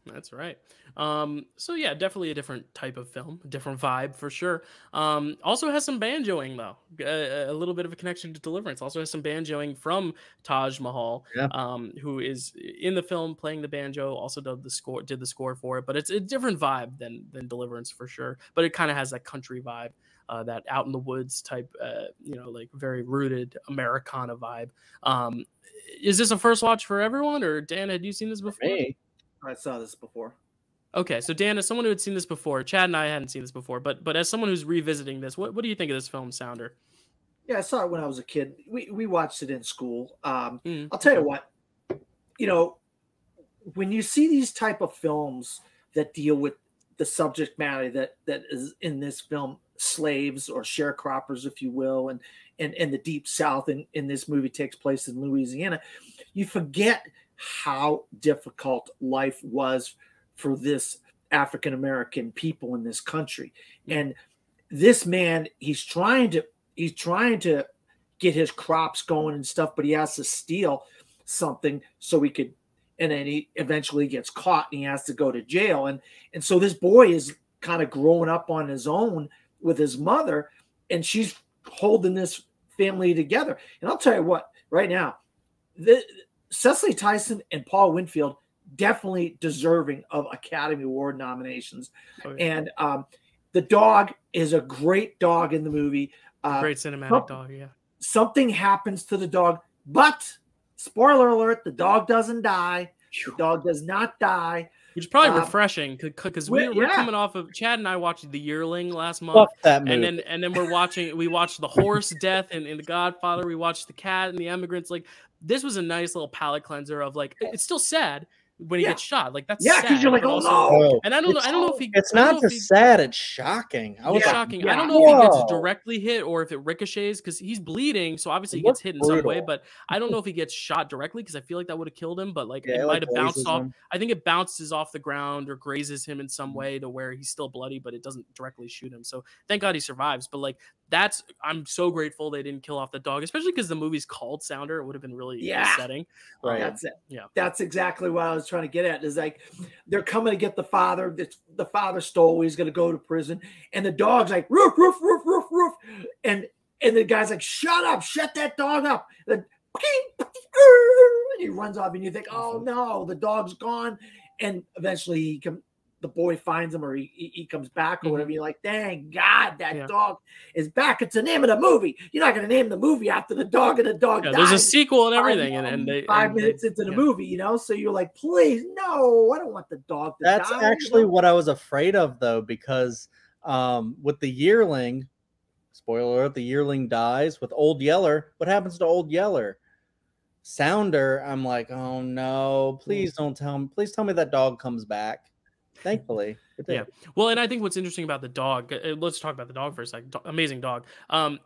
That's right. So yeah, definitely a different type of film, a different vibe for sure. Also has some banjoing though, a little bit of a connection to Deliverance. Also has some banjoing from Taj Mahal, who is in the film playing the banjo. Also did the score for it, but it's a different vibe than Deliverance for sure. But it kind of has that country vibe, that out in the woods type, like very rooted Americana vibe. Is this a first watch for everyone, or Dan, had you seen this before? Me. I saw this before. Okay, so Dan, as someone who had seen this before, Chad and I hadn't seen this before, but as someone who's revisiting this, what do you think of this film, Sounder? Yeah, I saw it when I was a kid. We watched it in school. I'll tell you what, when you see these type of films that deal with the subject matter that is in this film, slaves or sharecroppers, if you will, and the Deep South in this movie takes place in Louisiana, you forget how difficult life was for this African-American people in this country. And this man, he's trying to get his crops going and stuff, but he has to steal something so he could, and then he eventually gets caught and he has to go to jail. And so this boy is kind of growing up on his own with his mother, and she's holding this family together. And I'll tell you what, right now, Cicely Tyson and Paul Winfield definitely deserving of Academy Award nominations. And the dog is a great dog in the movie. Great cinematic dog, yeah. Something happens to the dog, but spoiler alert, the dog doesn't die. The dog does not die. Which is probably refreshing because we're coming off of, Chad and I watched The Yearling last month. Fuck that movie. And then we watched the horse death in The Godfather. We watched The Cat and The Emigrants. Like, this was a nice little palate cleanser of, like, it's still sad when he gets shot. Like, that's sad. Because you're like, oh no. And I don't know if he. It's not just sad. It's shocking. It's shocking. Yeah. I don't know if he gets directly hit or if it ricochets, because he's bleeding, so obviously he gets hit in some way. But I don't know if he gets shot directly, because I feel like that would have killed him. But it might have bounced off. I think it bounces off the ground or grazes him in some way to where he's still bloody, but it doesn't directly shoot him. So thank God he survives. But I'm so grateful they didn't kill off the dog, especially because the movie's called Sounder. It would have been really upsetting. Right. That's it. Yeah. That's exactly what I was trying to get at. Is like they're coming to get the father. The father stole. He's going to go to prison, and the dog's like roof, roof, roof, roof, roof, and the guy's like, shut up, shut that dog up. And he runs off, and you think, oh no, the dog's gone. And eventually the boy finds him, or he comes back or whatever. You're like, dang God, that dog is back. It's the name of the movie. You're not going to name the movie after the dog, and the dog died. There's a sequel and everything, and they 5 minutes into the movie, so you're like, please, no, I don't want the dog to die. That's actually what I was afraid of, though, because with the Yearling, spoiler alert, the Yearling dies. With Old Yeller, what happens to Old Yeller? Sounder, I'm like, oh no, please don't tell me. Please tell me that dog comes back. Thankfully. Yeah. Well, and I think what's interesting about the dog, let's talk about the dog for a second. Amazing dog.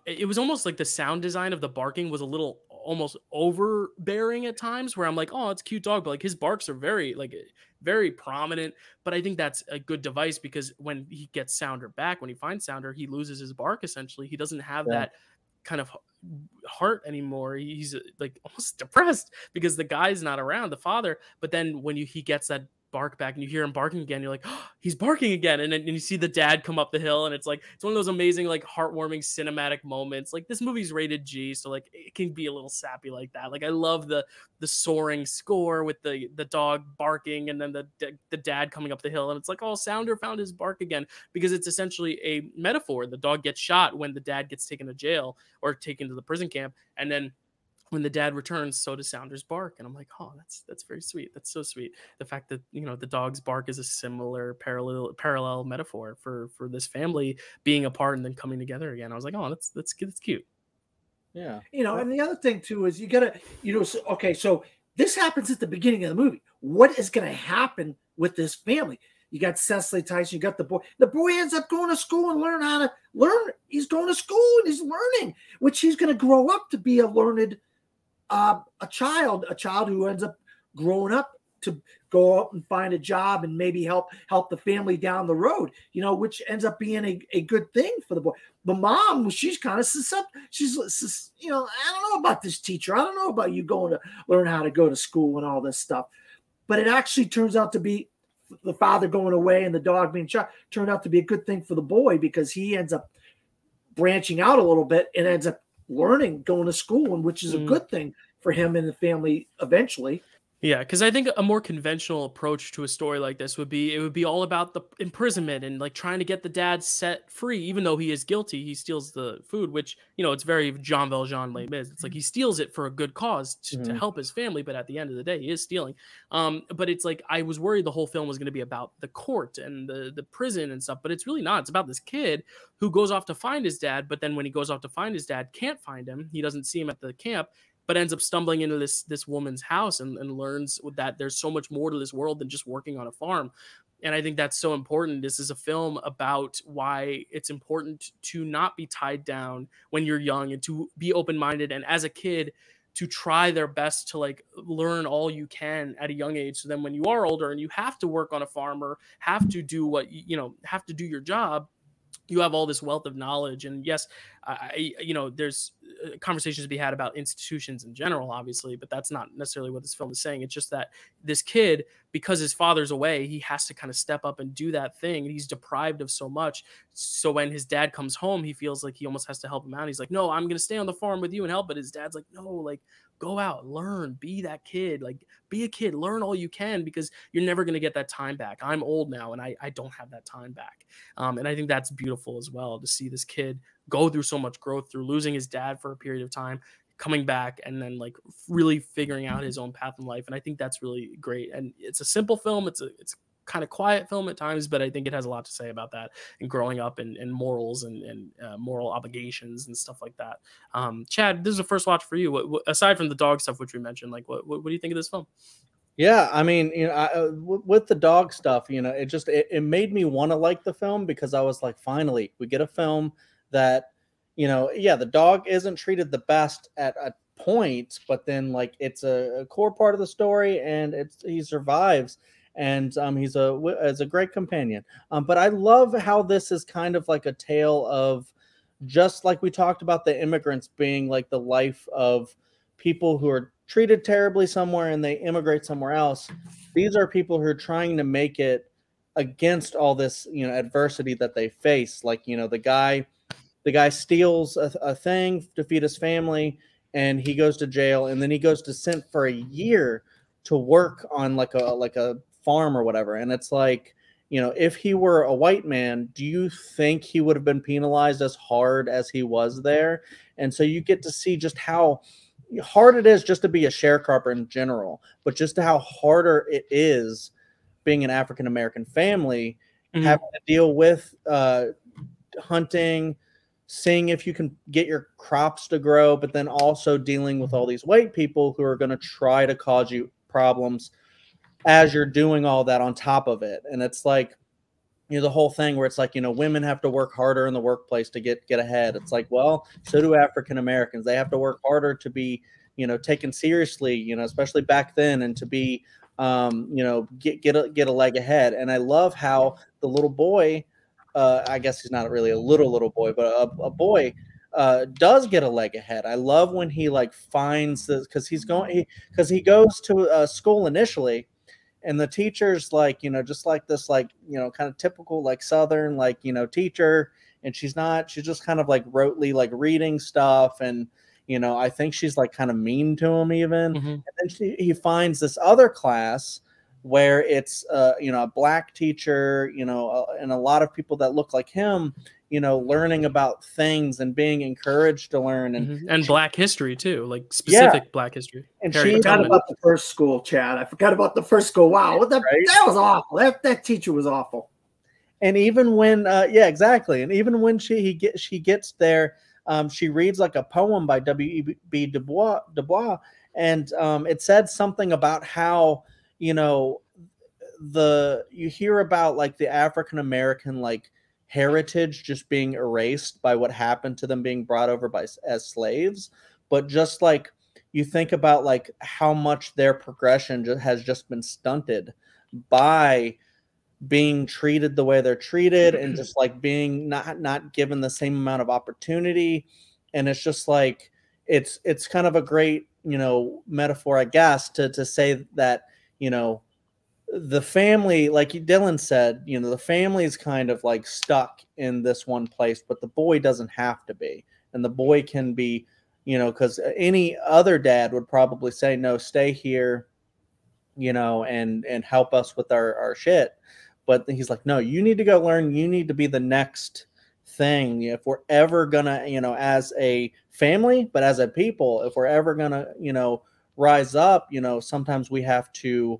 It was almost like the sound design of the barking was a little almost overbearing at times, where I'm like, oh, it's a cute dog, but like his barks are very prominent. But I think that's a good device, because when he gets Sounder back, when he finds Sounder, he loses his bark. Essentially, he doesn't have that kind of heart anymore. He's like almost depressed because the guy's not around, the father. But then when he gets that bark back and you hear him barking again, you're like, oh, he's barking again. And then you see the dad come up the hill, and it's like, it's one of those amazing, like, heartwarming cinematic moments. Like, this movie's rated G, so like it can be a little sappy like that. Like, I love the soaring score with the dog barking, and then the dad coming up the hill, and it's like, oh, Sounder found his bark again, because it's essentially a metaphor. The dog gets shot when the dad gets taken to jail or taken to the prison camp, and then when the dad returns, so does Sounder's bark. And I'm like, oh, that's very sweet. That's so sweet. The fact that, you know, the dog's bark is a similar parallel metaphor for this family being apart and then coming together again. I was like, oh, that's cute. Yeah. You know, and the other thing too is you gotta, you know, okay, so this happens at the beginning of the movie. What is gonna happen with this family? You got Cecily Tyson, you got the boy. The boy ends up going to school and learn how to learn. He's going to school and he's learning, which he's going to grow up to be a learned a child who ends up growing up to go out and find a job and maybe help the family down the road, you know, which ends up being a good thing for the boy. The mom, she's kind of susceptible. She's, you know, I don't know about this teacher. I don't know about you going to learn how to go to school and all this stuff. But it actually turns out to be the father going away and the dog being shot turned out to be a good thing for the boy, because he ends up branching out a little bit and ends up learning, going to school, and which is a good thing for him and the family eventually. Yeah, because I think a more conventional approach to a story like this would be all about the imprisonment and like trying to get the dad set free. Even though he is guilty, he steals the food, which, you know, it's very Jean Valjean Les Mis. It's like he steals it for a good cause to help his family, but at the end of the day, he is stealing. But it's like, I was worried the whole film was going to be about the court and the prison and stuff, but it's really not. It's about this kid who goes off to find his dad, but then when he goes off to find his dad, can't find him. He doesn't see him at the camp, but ends up stumbling into this woman's house and learns that there's so much more to this world than just working on a farm. And I think that's so important. This is a film about why it's important to not be tied down when you're young and to be open-minded. And as a kid, to try their best to like learn all you can at a young age. So then when you are older and you have to work on a farm or have to do have to do your job, you have all this wealth of knowledge. And yes, there's conversations to be had about institutions in general, obviously, but that's not necessarily what this film is saying. It's just that this kid, because his father's away, he has to kind of step up and do that thing. And he's deprived of so much. So when his dad comes home, he feels like he almost has to help him out. He's like, no, I'm going to stay on the farm with you and help. But his dad's like, no, like, go out, learn, be that kid, like be a kid, learn all you can, because you're never going to get that time back. I'm old now and I don't have that time back. And I think that's beautiful as well, to see this kid go through so much growth through losing his dad for a period of time, coming back, and then like really figuring out his own path in life. And I think that's really great. And it's a simple film. It's kind of quiet film at times, but I think it has a lot to say about that and growing up and morals and moral obligations and stuff like that. Chad, this is a first watch for you. What, aside from the dog stuff, which we mentioned, like what do you think of this film? Yeah, I mean, you know, with the dog stuff, you know, it made me want to like the film, because I was like, finally, we get a film that, you know, yeah, the dog isn't treated the best at points, but then like it's a core part of the story, and he survives. And he's a great companion. But I love how this is kind of like a tale of, just like we talked about the Immigrants being like the life of people who are treated terribly somewhere and they immigrate somewhere else. These are people who are trying to make it against all this, you know, adversity that they face. Like, you know, the guy steals a thing to feed his family, and he goes to jail, and then he goes to sent for a year to work on like a farm or whatever. And it's like, you know, if he were a white man, do you think he would have been penalized as hard as he was there? And so you get to see just how hard it is just to be a sharecropper in general, but just how harder it is being an African-American family, having to deal with hunting, seeing if you can get your crops to grow, but then also dealing with all these white people who are going to try to cause you problems as you're doing all that on top of it. And it's like, you know, the whole thing where it's like, you know, women have to work harder in the workplace to get ahead. It's like, well, so do African Americans. They have to work harder to be, taken seriously, especially back then, and to be, get a leg ahead. And I love how the little boy, I guess he's not really a little boy, but a boy, does get a leg ahead. I love when he like finds this, because he goes to school initially, and the teacher's like, just like this, like, kind of typical like Southern, like, teacher, and she's just kind of like rotely like reading stuff, and I think she's like kind of mean to him even. And then he finds this other class where it's a black teacher, and a lot of people that look like him, learning about things and being encouraged to learn, and Black history too, like specific Black history. And I forgot about the first school, Chad. I forgot about the first school. Wow, that was awful. That teacher was awful. And even when, exactly. And even when she gets there, she reads like a poem by W.E.B. Du Bois, and it said something about how, you hear about like the African American like heritage just being erased by what happened to them being brought over as slaves, but just like you think about like how much their progression has just been stunted by being treated the way they're treated, and just like being not given the same amount of opportunity. And it's just like it's kind of a great metaphor, I guess, to say that the family, like Dylan said, the family is kind of like stuck in this one place, but the boy doesn't have to be. And the boy can be, because any other dad would probably say, no, stay here, and help us with our shit. But he's like, no, you need to go learn. You need to be the next thing. If we're ever gonna, as a family, but as a people, if we're ever gonna, rise up, sometimes we have to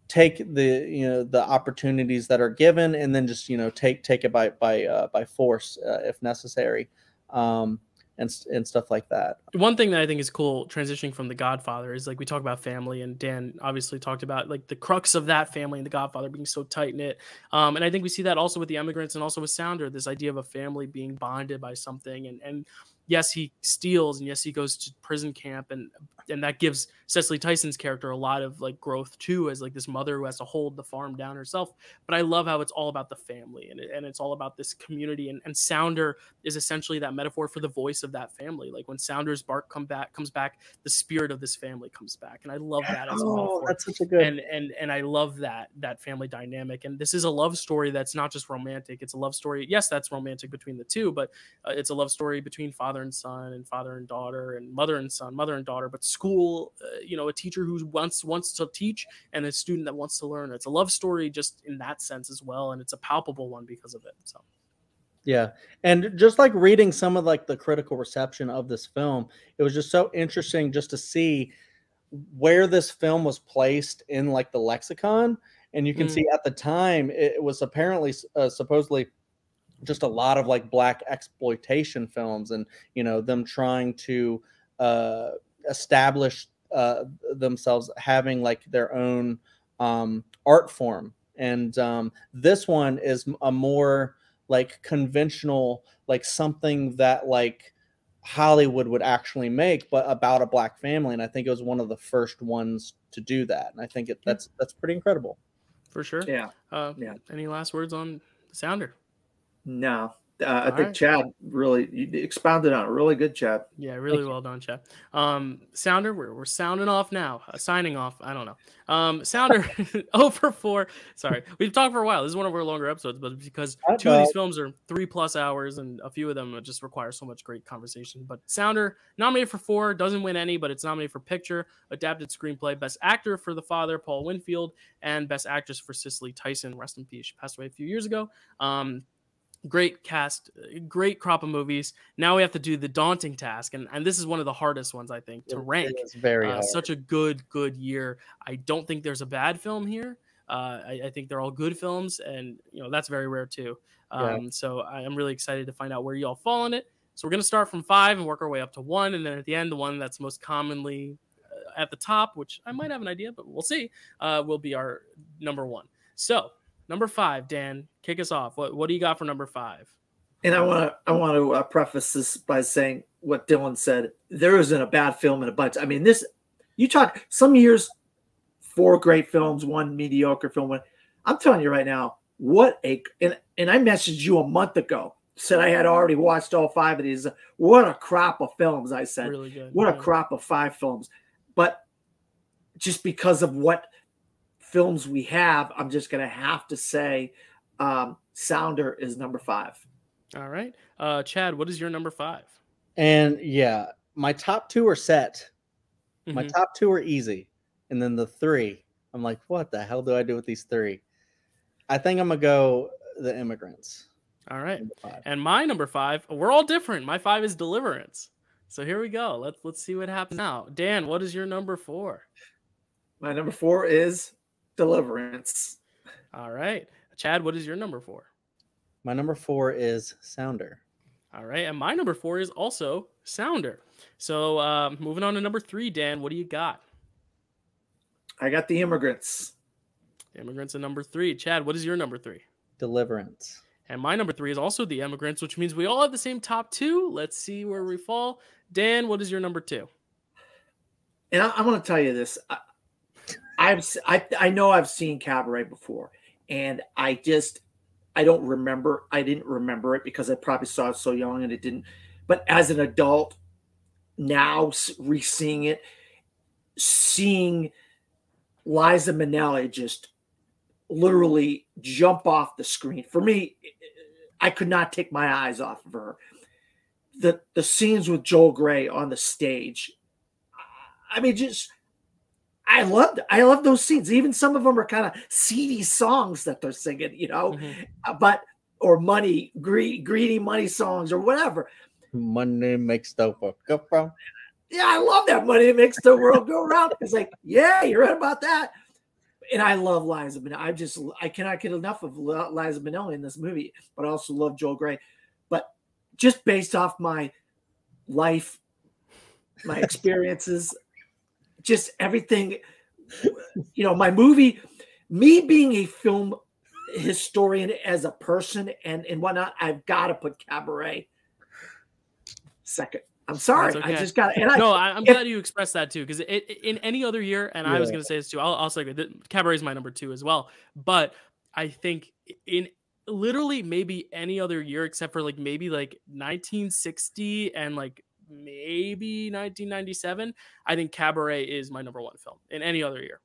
take the opportunities that are given, and then just take it by force if necessary, and stuff like that. One thing that I think is cool transitioning from The Godfather is like we talk about family, and Dan obviously talked about like the crux of that family in The Godfather being so tight knit, and I think we see that also with the Emigrants and also with Sounder, this idea of a family being bonded by something, and yes, he steals, and yes, he goes to prison camp, and that gives Cecily Tyson's character a lot of like growth too, as like this mother who has to hold the farm down herself. But I love how it's all about the family, and it's all about this community, and Sounder is essentially that metaphor for the voice of that family. Like when Sounder's bark comes back, the spirit of this family comes back, and I love that as a metaphor. That's such a good and I love that family dynamic. And this is a love story that's not just romantic; it's a love story. Yes, that's romantic between the two, but it's a love story between father and son, and father and daughter, and mother and son, mother and daughter. But school, a teacher who wants to teach, and a student that wants to learn. It's a love story just in that sense as well, and it's a palpable one because of it. So yeah. And just like reading some of like the critical reception of this film, it was just so interesting just to see where this film was placed in like the lexicon. And you can see at the time it was apparently supposedly just a lot of like Black exploitation films, and them trying to establish themselves having like their own art form. And this one is a more like conventional, like something that like Hollywood would actually make, but about a Black family. And I think it was one of the first ones to do that. And I think that's pretty incredible. For sure. Yeah. Any last words on the Sounder? No. I think Chad really expounded on it. Really good, Chad. Yeah, really well done, Chad. Sounder, we're sounding off now. Signing off. I don't know. Sounder 0 for 4. Sorry, we've talked for a while. This is one of our longer episodes, but because two of these films are 3+ hours, and a few of them just require so much great conversation. But Sounder nominated for 4, doesn't win any, but it's nominated for picture, adapted screenplay, best actor for the father Paul Winfield, and best actress for Cicely Tyson. Rest in peace. She passed away a few years ago. Great cast, great crop of movies. Now we have to do the daunting task, and this is one of the hardest ones, I think, to rank. It's very hard. Such a good year. I don't think there's a bad film here. I think they're all good films, and that's very rare too. So I am really excited to find out where you all fall on it. So we're gonna start from 5 and work our way up to 1, and then at the end, the one that's most commonly at the top, which I might have an idea, but we'll see, will be our number 1. So number 5, Dan, kick us off. What do you got for number 5? And I want to preface this by saying what Dylan said. There isn't a bad film in a bunch. I mean, you talk some years, 4 great films, 1 mediocre film. I'm telling you right now, and I messaged you a month ago, said I had already watched all 5 of these. What a crop of films, I said. Really good. What a crop of 5 films. But just because of what films we have, I'm just going to have to say Sounder is number 5. All right. Chad, what is your number 5? And yeah, my top 2 are set. My Mhm. top 2 are easy. And then the 3, I'm like, what the hell do I do with these 3? I think I'm going to go The Immigrants. All right. Number 5. And my number 5, we're all different. My 5 is Deliverance. So here we go. Let's see what happens now. Dan, what is your number 4? My number 4 is Deliverance. All right. Chad, what is your number 4? My number 4 is Sounder. All right. And my number 4 is also Sounder. So moving on to number 3, Dan, what do you got? I got The Immigrants. Immigrants at number 3. Chad, what is your number 3? Deliverance. And my number 3 is also The Immigrants, which means we all have the same top 2. Let's see where we fall. Dan, what is your number 2? And I'm going to tell you this. I know I've seen Cabaret before, and I don't remember. I didn't remember it because I probably saw it so young and it didn't. But as an adult, now re-seeing it, seeing Liza Minnelli just literally jump off the screen. For me, I could not take my eyes off of her. The scenes with Joel Grey on the stage, I mean, I love those scenes. Even some of them are kind of seedy songs that they're singing, or greedy money songs or whatever. Money makes the world go round. Yeah, I love that. Money makes the world go round. It's like, yeah, you're right about that. And I love Liza Minnelli. I cannot get enough of Liza Minnelli in this movie, but I also love Joel Grey. But just based off my life, my experiences, just everything, my movie, me being a film historian as a person and whatnot, I've got to put Cabaret second. I'm sorry. Okay. I just got to. I'm glad you expressed that too, because in any other year, and I was going to say this too, I'll say that Cabaret is my number 2 as well. But I think in literally maybe any other year except for maybe 1960 and maybe 1997, I think Cabaret is my number 1 film in any other year.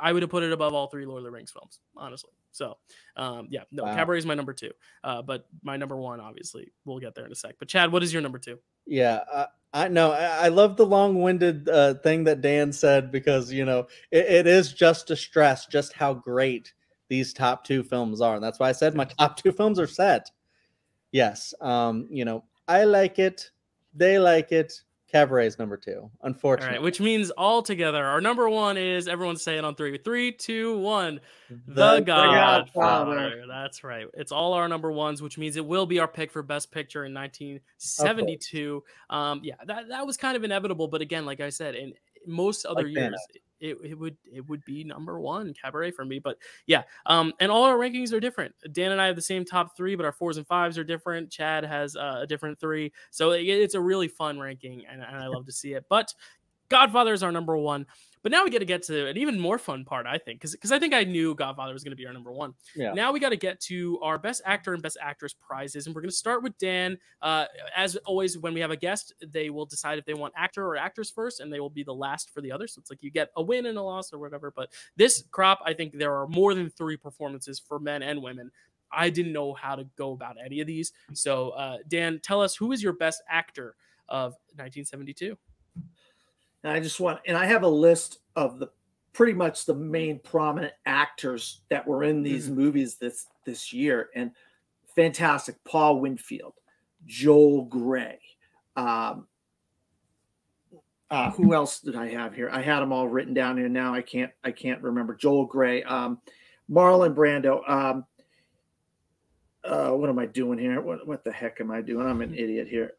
I would have put it above all 3 Lord of the Rings films, honestly. So, wow. Cabaret is my number 2. But my number 1, obviously, we'll get there in a sec. But Chad, what is your number 2? Yeah, I know. I love the long-winded thing that Dan said because, it is just to stress just how great these top 2 films are. And that's why I said my top 2 films are set. Yes. I like it. They like it. Cabaret is number 2, unfortunately. All right, which means all together, our number 1 is, everyone say it on 3. 3, 2, 1. The Godfather. That's right. It's all our number 1s, which means it will be our pick for Best Picture in 1972. That was kind of inevitable, but again, like I said, in most other years, it would be number 1, Cabaret for me. But yeah, and all our rankings are different. Dan and I have the same top 3, but our 4s and 5s are different. Chad has a different 3, so it's a really fun ranking, and I love to see it. But Godfather is our number 1. But now we got to get to an even more fun part, I think, because I think I knew Godfather was going to be our number 1. Yeah. Now we got to get to our Best Actor and Best Actress prizes, and we're going to start with Dan. As always, when we have a guest, they will decide if they want actor or actress first, and they will be the last for the others. So it's you get a win and a loss or whatever. But this crop, I think there are more than 3 performances for men and women. I didn't know how to go about any of these. So, Dan, tell us, who is your Best Actor of 1972? And I have a list of pretty much the main prominent actors that were in these movies this year. And fantastic. Paul Winfield, Joel Grey. Who else did I have here? I had them all written down here. Now I can't remember. Joel Grey, Marlon Brando. What am I doing here? What the heck am I doing? I'm an idiot here.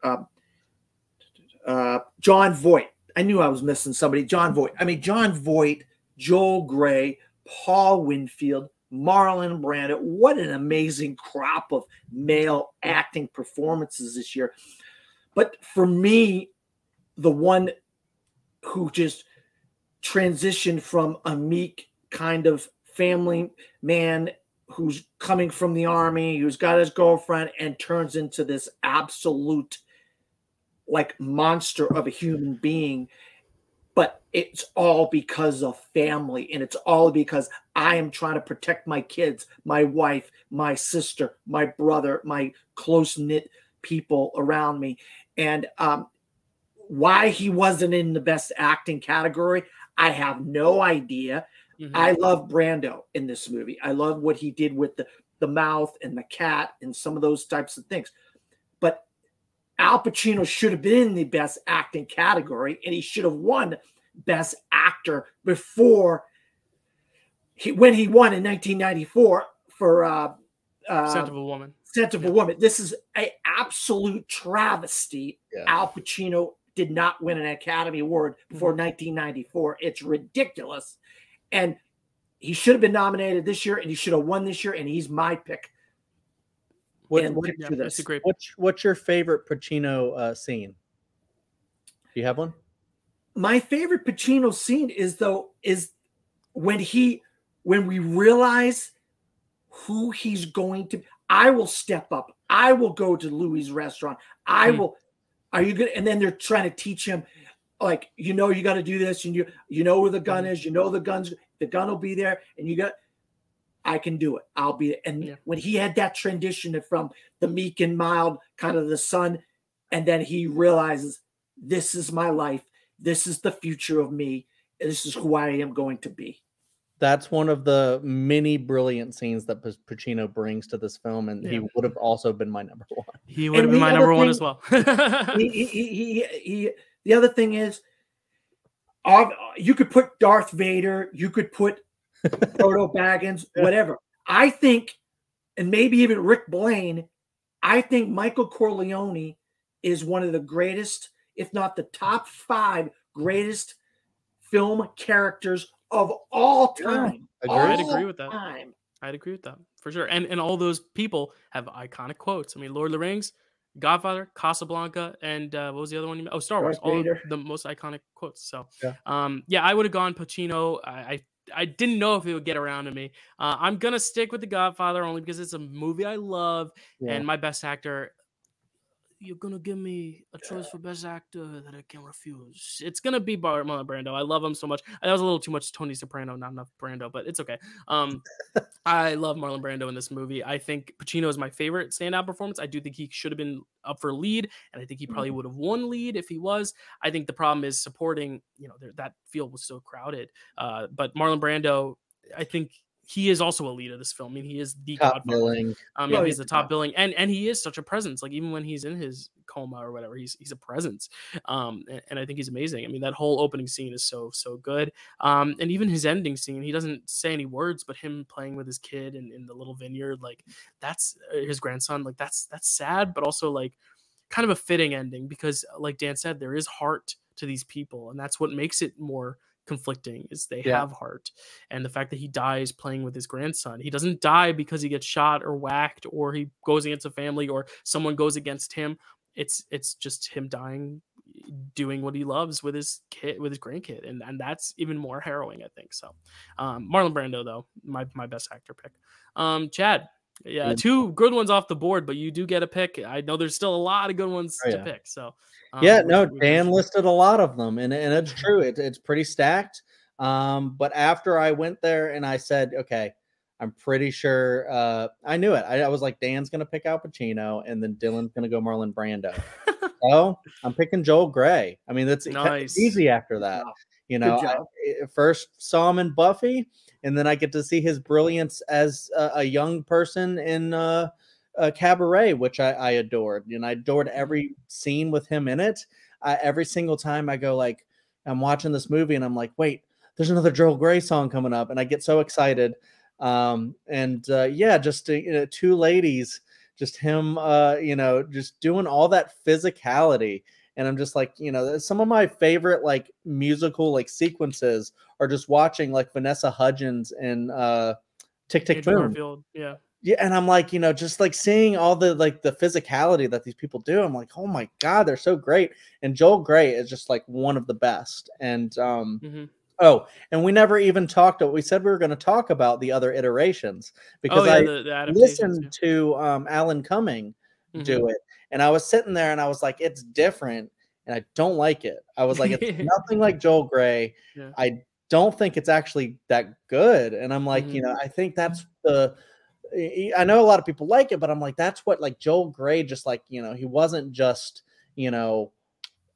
John Voight. I knew I was missing somebody. John Voight. John Voight, Joel Grey, Paul Winfield, Marlon Brando. What an amazing crop of male acting performances this year. But for me, the one who just transitioned from a meek kind of family man who's coming from the army, who's got his girlfriend, and turns into this absolute like monster of a human being. But it's all because of family, and it's all because I am trying to protect my kids, my wife, my sister, my brother, my close-knit people around me. And why he wasn't in the best acting category, I have no idea. Mm-hmm. I love Brando in this movie. I love what he did with the mouth and the cat and some of those types of things. But Al Pacino should have been in the best acting category, and he should have won best actor before when he won in 1994 for Scent of a Woman. Scent of a Woman. This is an absolute travesty. Yeah. Al Pacino did not win an Academy Award before 1994. It's ridiculous. And he should have been nominated this year, and he should have won this year, and he's my pick. That's a great. What's your favorite Pacino scene? Do you have one? My favorite Pacino scene is when we realize who he's going to. I will step up. I will go to Louis' restaurant. I will. Are you good? And then they're trying to teach him, like, you got to do this, and you know where the gun is. You know the gun will be there, and I can do it. I'll be there. And when he had that transition from the meek and mild, kind of the son, and then he realizes, this is my life. This is the future of me. This is who I am going to be. That's one of the many brilliant scenes that Pacino brings to this film, and he would have also been my number one. He would have been my number one as well. The other thing is, you could put Darth Vader, you could put Frodo Baggins, whatever. I think, and maybe even Rick Blaine, I think Michael Corleone is one of the greatest, if not the top 5 greatest film characters of all time. I'd agree with that. I'd agree with that for sure. And all those people have iconic quotes. I mean, Lord of the Rings, Godfather, Casablanca, and what was the other one? Star Wars. All the most iconic quotes. So, I would have gone Pacino. I didn't know if it would get around to me. I'm gonna stick with The Godfather only because it's a movie I love, and my best actor. You're gonna give me a choice for best actor that I can't refuse. It's gonna be Marlon Brando. I love him so much. That was a little too much Tony Soprano, not enough Brando, but it's okay. I love Marlon Brando in this movie. I think Pacino is my favorite standout performance. I do think he should have been up for lead, and I think he probably would have won lead if he was. I think the problem is supporting. That field was so crowded. But Marlon Brando, I think. He is also a lead of this film. I mean, he is the top billing. He's the top billing, and he is such a presence. Like even when he's in his coma or whatever, he's a presence. And I think he's amazing. I mean, that whole opening scene is so good. And even his ending scene, he doesn't say any words, but him playing with his kid in the little vineyard, like that's his grandson. Like that's sad, but also like kind of a fitting ending because, like Dan said, there is heart to these people, and that's what makes it more conflicting is they have heart. And the fact that he dies playing with his grandson, he doesn't die because he gets shot or whacked or he goes against a family or someone goes against him. It's just him dying doing what he loves with his kid, with his grandkid, and that's even more harrowing, I think. So Marlon Brando though, my best actor pick. Chad, two good ones off the board, but you do get a pick. I know there's still a lot of good ones to pick. So Dan listed a lot of them, and it's true. It's pretty stacked. But after I went there and I said, okay, I'm pretty sure I knew it. I was like, Dan's gonna pick Al Pacino, and then Dylan's gonna go Marlon Brando. So I'm picking Joel Grey. I mean, that's nice. Easy after that. I first saw him in Buffy, and then I get to see his brilliance as a young person in Cabaret, which I adored, and I adored every scene with him in it. Every single time I go, like, I'm watching this movie and I'm like, wait, there's another Joel Grey song coming up, and I get so excited. Just two ladies, just him, just doing all that physicality. And I'm just like, some of my favorite like musical like sequences are just watching like Vanessa Hudgens and Tick Tick Andrew Boom. Garfield, yeah. Yeah, and I'm like, just like seeing all the the physicality that these people do, I'm like, oh my God, they're so great. And Joel Grey is just like one of the best. And oh, and we never even talked. We said we were going to talk about the other iterations because I the adaptations. listened to Alan Cumming do it, and I was sitting there and I was like, it's different, and I don't like it. I was like, it's nothing like Joel Grey. Yeah. I don't think it's actually that good, and I'm like, I think that's I know a lot of people like it, but I'm like, that's what like Joel Grey just like, he wasn't just,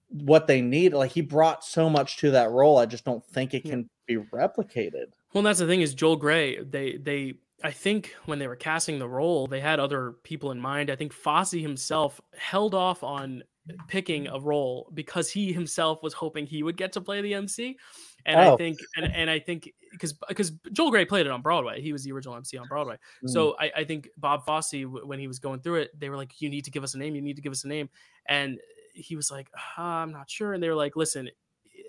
what they need. Like he brought so much to that role. I just don't think it can be replicated. Well, that's the thing is Joel Grey, I think when they were casting the role, they had other people in mind. I think Fosse himself held off on picking a role because he himself was hoping he would get to play the MC. And I think, and I think because Joel Grey played it on Broadway, he was the original MC on Broadway. So I think Bob Fosse, when he was going through it, they were like, "You need to give us a name. You need to give us a name." And he was like, "I'm not sure." And they were like, "Listen,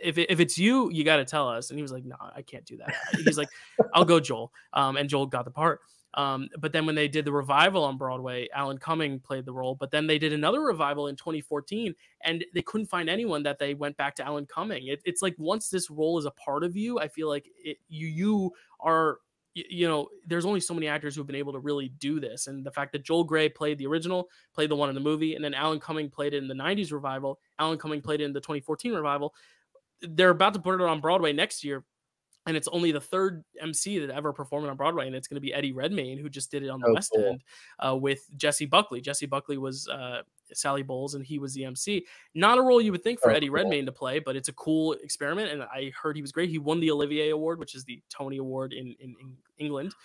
if it's you, you got to tell us." And he was like, "No, I can't do that." He's like, "I'll go Joel." And Joel got the part. But then when they did the revival on Broadway, Alan Cumming played the role. But then they did another revival in 2014, and they couldn't find anyone that they went back to Alan Cumming. It's like once this role is a part of you, I feel like you are, there's only so many actors who've been able to really do this. And the fact that Joel Grey played the original, played the one in the movie, and then Alan Cumming played it in the 90s revival, Alan Cumming played it in the 2014 revival. They're about to put it on Broadway next year. And it's only the third MC that ever performed on Broadway, and it's going to be Eddie Redmayne, who just did it on the West End with Jesse Buckley. Jesse Buckley was Sally Bowles, and he was the MC. Not a role you would think for Eddie Redmayne to play, but it's a cool experiment, and I heard he was great. He won the Olivier Award, which is the Tony Award in England.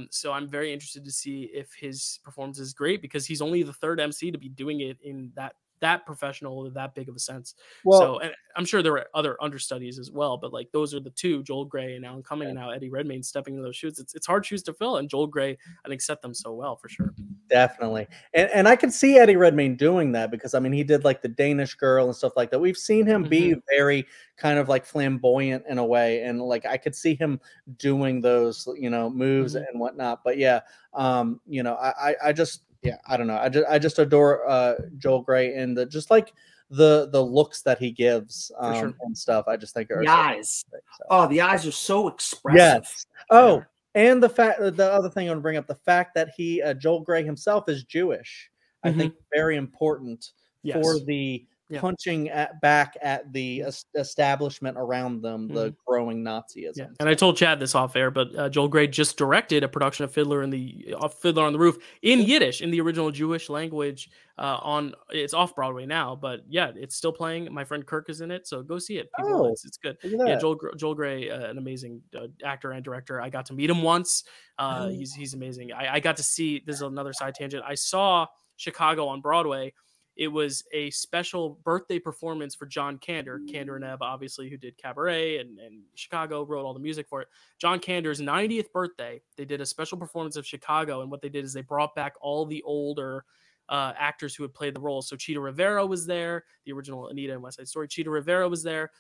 So I'm very interested to see if his performance is great because he's only the third MC to be doing it in that professional, that big of a sense. Well, so, and I'm sure there are other understudies as well, but like those are the two, Joel Grey and Alan Cumming, and now Eddie Redmayne stepping into those shoes. It's hard shoes to fill, and Joel Grey, I think, set them so well for sure. Definitely. And I can see Eddie Redmayne doing that because I mean he did like the Danish Girl and stuff like that. We've seen him be very kind of like flamboyant in a way, and like I could see him doing those moves and whatnot. But yeah, I just I don't know. I just adore Joel Grey and just like the looks that he gives and stuff. I just think are the eyes. So. Oh, the eyes are so expressive. Yes. Oh, and the other thing I want to bring up, the fact that Joel Grey himself is Jewish. I think very important for the punching back at the establishment around them, the growing Nazism. Yeah. And I told Chad this off air, but Joel Grey just directed a production of Fiddler on the Roof in Yiddish, in the original Jewish language. It's off Broadway now, but yeah, it's still playing. My friend Kirk is in it, so go see it. People, it's good. Yeah, Joel Grey, an amazing actor and director. I got to meet him once. He's amazing. I got to see. This is another side tangent. I saw Chicago on Broadway. It was a special birthday performance for John Kander and Ebb, obviously, who did Cabaret and Chicago, wrote all the music for it. John Kander's 90th birthday, they did a special performance of Chicago, and what they did is they brought back all the older actors who had played the roles. So Cheetah Rivera was there, the original Anita and West Side Story. Cheetah Rivera was there.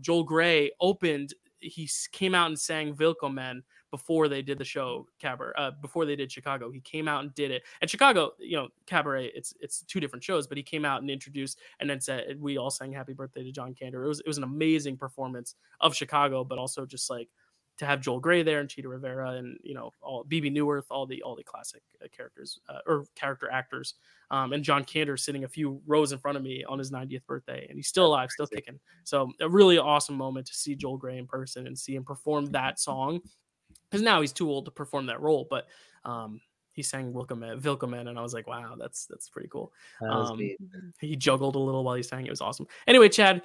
Joel Grey opened. He came out and sang Willkommen before they did the show Cabaret, before they did Chicago. He came out and did it. And Chicago, Cabaret, it's two different shows, but he came out and introduced and then said, we all sang Happy Birthday to John Kander. It was an amazing performance of Chicago, but also just like to have Joel Grey there and Cheetah Rivera and, all BB Newirth, all the classic characters or character actors. And John Kander sitting a few rows in front of me on his 90th birthday, and he's still alive, still kicking. So a really awesome moment to see Joel Grey in person and see him perform that song. Because now he's too old to perform that role, but he sang Willkommen, and I was like, wow, that's pretty cool. He juggled a little while he sang. It was awesome. Anyway, Chad,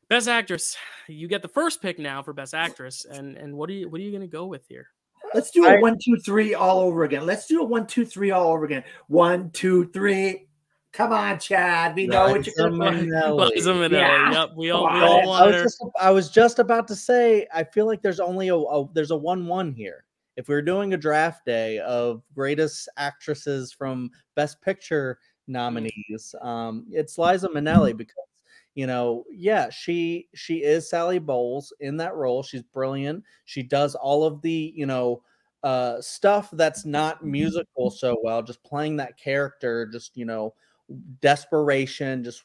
Best Actress. You get the first pick now for Best Actress, and what are you going to go with here? Let's do a 1, 2, 3 all over again. Let's do a 1, 2, 3 all over again. 1, 2, 3. Come on, Chad. We know what you're going to do. Yep, we all want her. I was just about to say, I feel like there's only there's a 1-1 here. If we were doing a draft day of greatest actresses from Best Picture nominees, it's Liza Minnelli because she is Sally Bowles in that role. She's brilliant. She does all of the stuff that's not musical so well, just playing that character, just, desperation, just,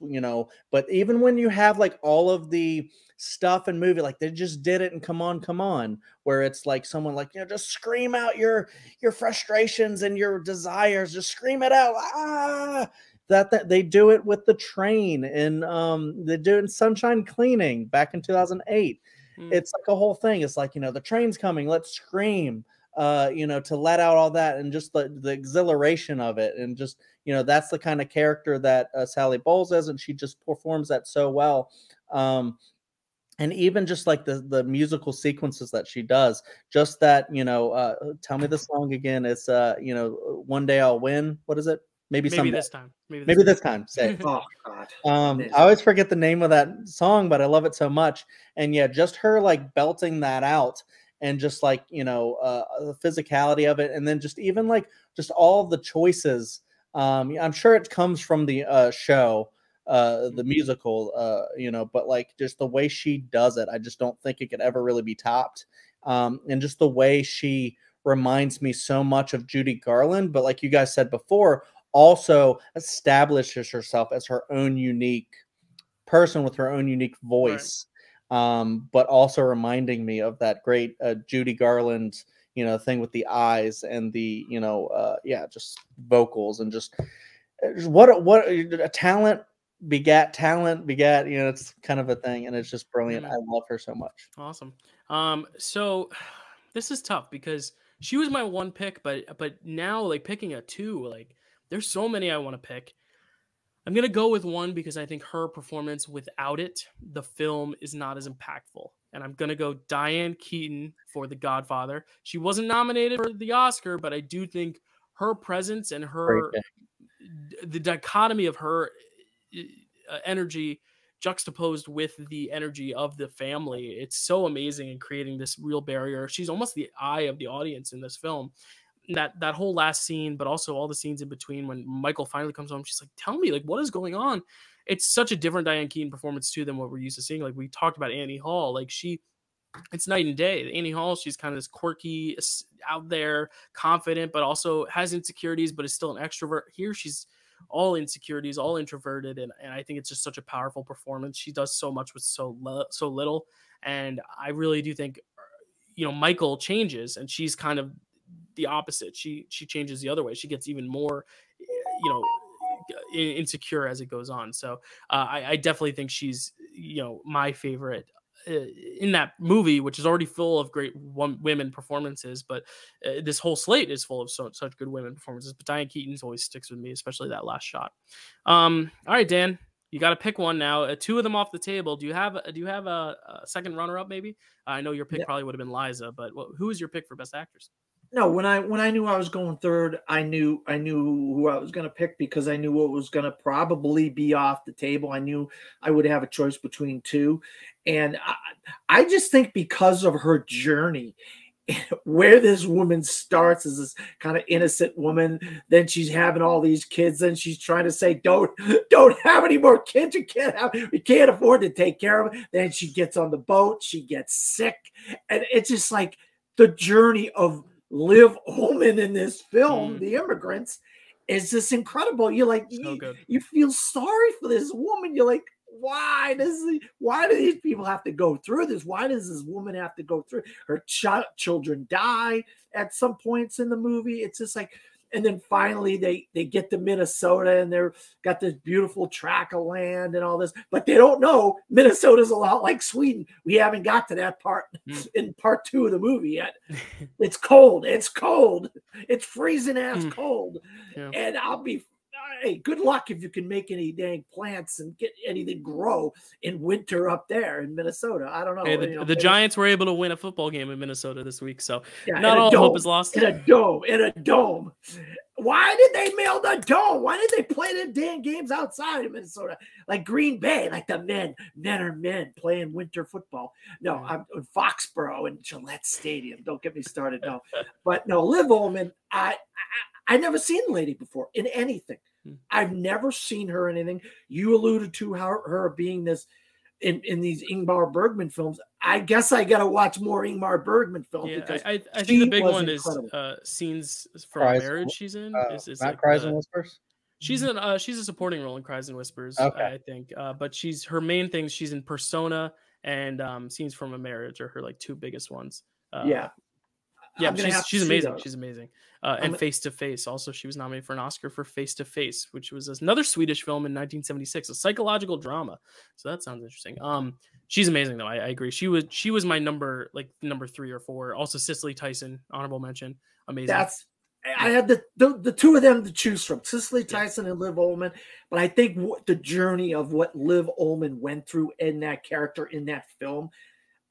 but even when you have like all of the stuff in movie, like they just did it and come on, where it's like someone like, just scream out your frustrations and your desires, just scream it out. That they do it with the train, and they do it in Sunshine Cleaning back in 2008. It's like a whole thing. It's like, the train's coming, let's scream, to let out all that, and just the exhilaration of it. And just, that's the kind of character that Sally Bowles is, and she just performs that so well. And even just like the musical sequences that she does, just that, tell me the song again. It's, One Day I'll Win. What is it? Maybe this time. Maybe this time. Say. Oh God. I always forget the name of that song, but I love it so much. And yeah, just her like belting that out, and just like, the physicality of it. And then just even like just all of the choices. I'm sure it comes from the show, the musical, but like just the way she does it, I just don't think it could ever really be topped. And just the way she reminds me so much of Judy Garland, but like you guys said before, also establishes herself as her own unique person with her own unique voice. Right. But also reminding me of that great Judy Garland, thing with the eyes and the, just vocals, and just what a talent begat talent, it's kind of a thing, and it's just brilliant. I love her so much. Awesome. So this is tough because she was my one pick, but now like picking a two, like there's so many I want to pick. I'm going to go with one because I think her performance, without it, the film is not as impactful. And I'm going to go Diane Keaton for The Godfather. She wasn't nominated for the Oscar, but I do think her presence and the dichotomy of her energy juxtaposed with the energy of the family, it's so amazing in creating this real barrier. She's almost the eye of the audience in this film. That whole last scene, but also all the scenes in between, when Michael finally comes home, she's like, tell me, like, what is going on? It's such a different Diane Keaton performance too than what we're used to seeing. Like we talked about Annie Hall, like it's night and day. Annie Hall, she's kind of this quirky, out there, confident, but also has insecurities, but is still an extrovert. Here she's all insecurities, all introverted, and I think it's just such a powerful performance. She does so much with so little, and I really do think, Michael changes, and she's kind of the opposite. She changes the other way. She gets even more, insecure as it goes on. So I definitely think she's, my favorite in that movie, which is already full of great women performances. But this whole slate is full of such good women performances. But Diane Keaton's always sticks with me, especially that last shot. All right, Dan, you got to pick one now. Two of them off the table. Do you have a second runner up? Maybe I know your pick probably would have been Liza, but who is your pick for Best Actress? No, when I knew I was going third, I knew who I was going to pick, because I knew what was going to probably be off the table. I knew I would have a choice between two, and I just think because of her journey, where this woman starts as this kind of innocent woman, then she's having all these kids, then she's trying to say, don't have any more kids. We can't afford to take care of them. Then she gets on the boat, she gets sick, and it's just like the journey of Liv Ullmann in this film, The Immigrants, is just incredible. You're like, you feel sorry for this woman. You're like, why do these people have to go through this? Why does this woman have to go through? Her children die at some points in the movie. It's just like, and then finally they get to Minnesota, and they're got this beautiful tract of land and all this, but they don't know Minnesota's a lot like Sweden. We haven't got to that part in part two of the movie yet. It's cold. It's freezing ass cold. Yeah. And hey, good luck if you can make any dang plants and get anything grow in winter up there in Minnesota. I don't know. Hey, the Giants were able to win a football game in Minnesota this week, so not all hope is lost. In a dome. Why did they mail the dome? Why did they play the dang games outside of Minnesota? Like Green Bay, like the men are men playing winter football. No, I'm in Foxborough and Gillette Stadium. Don't get me started. No, but no, Liv Ullmann, I never seen the lady before in anything. I've never seen her in anything. You alluded to her being this in these Ingmar Bergman films. I guess I got to watch more Ingmar Bergman films because I think the big one incredible. is scenes from a Cries, marriage she's in. Is not like Cries and Whispers. she's a supporting role in Cries and Whispers, Okay. I think. But her main things. She's in Persona and scenes from a marriage are her like two biggest ones. Yeah, she's amazing. those. She's amazing. And Face to Face. Also, she was nominated for an Oscar for Face to Face, which was another Swedish film in 1976, a psychological drama. So that sounds interesting. She's amazing though. I agree. She was my number 3 or 4. Also, Cicely Tyson, honorable mention. Amazing. I had the two of them to choose from, Cicely Tyson and Liv Ullmann. But I think the journey of what Liv Ullmann went through in that character in that film,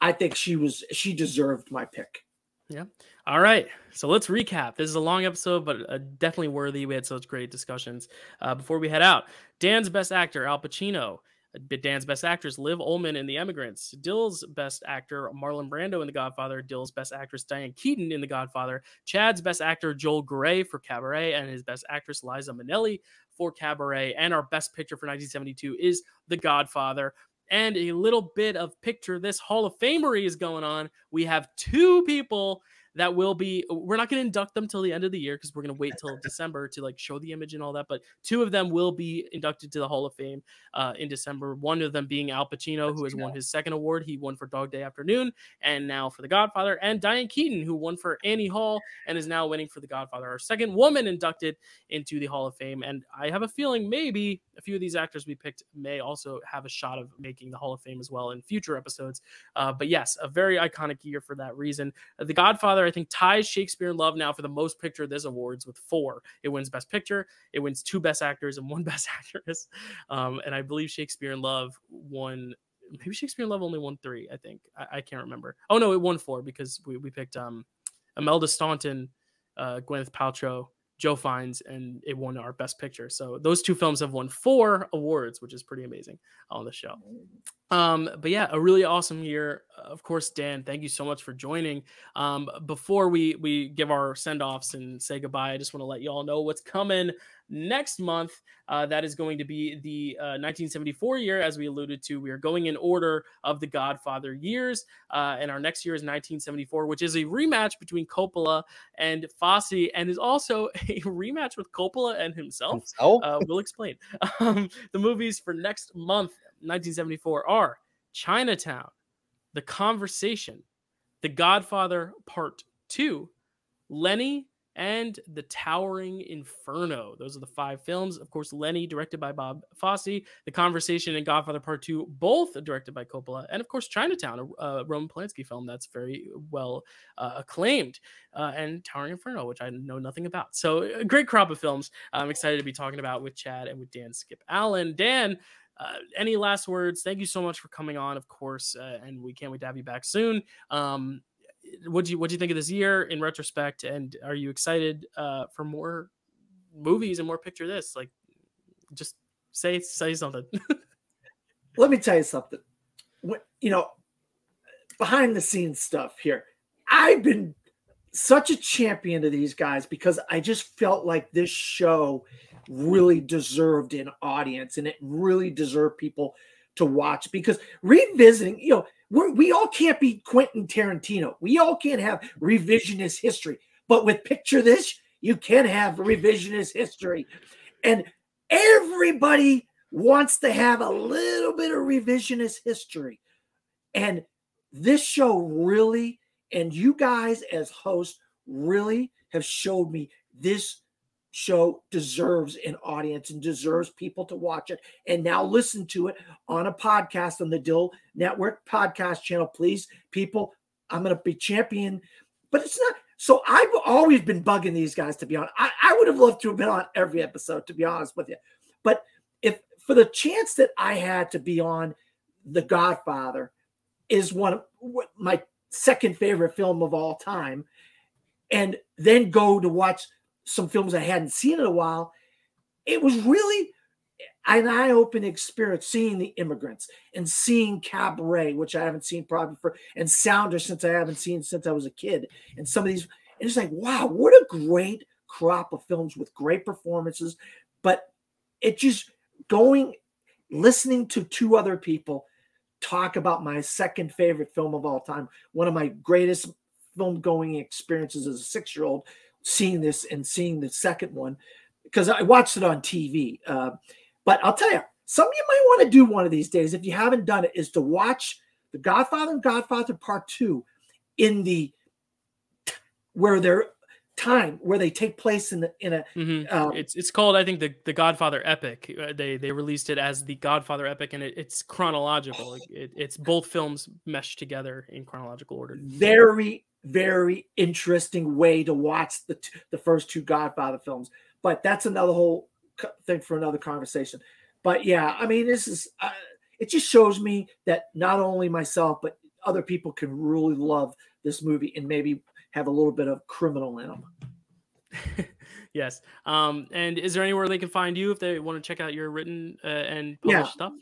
I think she deserved my pick. Yeah. All right. So let's recap. This is a long episode, but definitely worthy. We had such great discussions. Before we head out, Dan's best actor, Al Pacino. Dan's best actress, Liv Ullmann in The Emigrants. Dill's best actor, Marlon Brando in The Godfather. Dill's best actress, Diane Keaton in The Godfather. Chad's best actor, Joel Grey for Cabaret. And his best actress, Liza Minnelli for Cabaret. And our best picture for 1972 is The Godfather. And a little bit of picture this Hall of Famery is going on. We have 2 people that will be, we're not going to induct them till the end of the year because we're going to wait till December to like show the image and all that. But 2 of them will be inducted to the Hall of Fame in December. One of them being Al Pacino, who has won his 2nd award. He won for Dog Day Afternoon and now for The Godfather. And Diane Keaton, who won for Annie Hall and is now winning for The Godfather. Our 2nd woman inducted into the Hall of Fame. And I have a feeling maybe a few of these actors we picked may also have a shot of making the Hall of Fame as well in future episodes. But yes, a very iconic year for that reason. The Godfather, I think, ties Shakespeare in Love now for the most picture this awards with 4. It wins Best Picture, it wins 2 Best Actors and 1 Best Actress. And I believe Shakespeare in Love won. Maybe Shakespeare in Love only won 3. I think I can't remember. Oh no, it won 4 because we picked Imelda Staunton, Gwyneth Paltrow, Joe Fiennes, and it won our Best Picture. So those 2 films have won 4 awards, which is pretty amazing on the show. But yeah, a really awesome year. Of course, Dan, thank you so much for joining. Before we give our send-offs and say goodbye, I just want to let you all know what's coming next month. That is going to be the 1974 year, as we alluded to. We are going in order of the Godfather years, and our next year is 1974, which is a rematch between Coppola and Fosse, and is also a rematch with Coppola and himself. We'll explain. The movies for next month, 1974, are Chinatown, The Conversation, The Godfather Part 2, Lenny, and The Towering Inferno. Those are the 5 films. Of course, Lenny, directed by Bob Fosse. The Conversation and Godfather Part 2, both directed by Coppola. And of course, Chinatown, a Roman Polanski film that's very well acclaimed. And Towering Inferno, which I know nothing about. So a great crop of films I'm excited to be talking about with Chad and with Dan Skip Allen. Dan, any last words? Thank you so much for coming on, of course, and we can't wait to have you back soon. What'd you think of this year in retrospect, and are you excited for more movies and more Picture This? Like, just say something. Let me tell you something. Behind the scenes stuff here, I've been such a champion of these guys because I just felt like this show really deserved an audience, and it really deserved people to watch, because revisiting, we all can't be Quentin Tarantino. We all can't have revisionist history, but with Picture This, you can have revisionist history, and everybody wants to have a little bit of revisionist history. And this show really, and you guys as hosts really have showed me this show deserves an audience and deserves people to watch it and now listen to it on a podcast on the Dill Network podcast channel. Please, people, I'm going to be champion, but it's not. So I've always been bugging these guys, to be honest. I would have loved to have been on every episode, to be honest with you. But if for the chance that I had to be on The Godfather is one of my 2nd favorite film of all time, and then go to watch some films I hadn't seen in a while, it was really an eye-opening experience seeing The Immigrants and seeing Cabaret, which I haven't seen probably and Sounder, since I haven't seen since I was a kid. And some of these, and it's like, wow, what a great crop of films with great performances. But it just listening to 2 other people talk about my second favorite film of all time, one of my greatest film going experiences as a 6-year-old, seeing this and seeing the second one, because I watched it on TV. But I'll tell you, something you might want to do one of these days, if you haven't done it, is to watch The Godfather and Godfather Part 2 in the where they take place in a it's called, I think, the Godfather epic. They released it as the Godfather epic, and it's chronological. It's both films meshed together in chronological order. Very, very interesting way to watch the first 2 Godfather films. But that's another whole thing for another conversation. But yeah, I mean, this is it just shows me that not only myself but other people can really love this movie and maybe have a little bit of criminal in them. Yes. And is there anywhere they can find you if they want to check out your written and published stuff?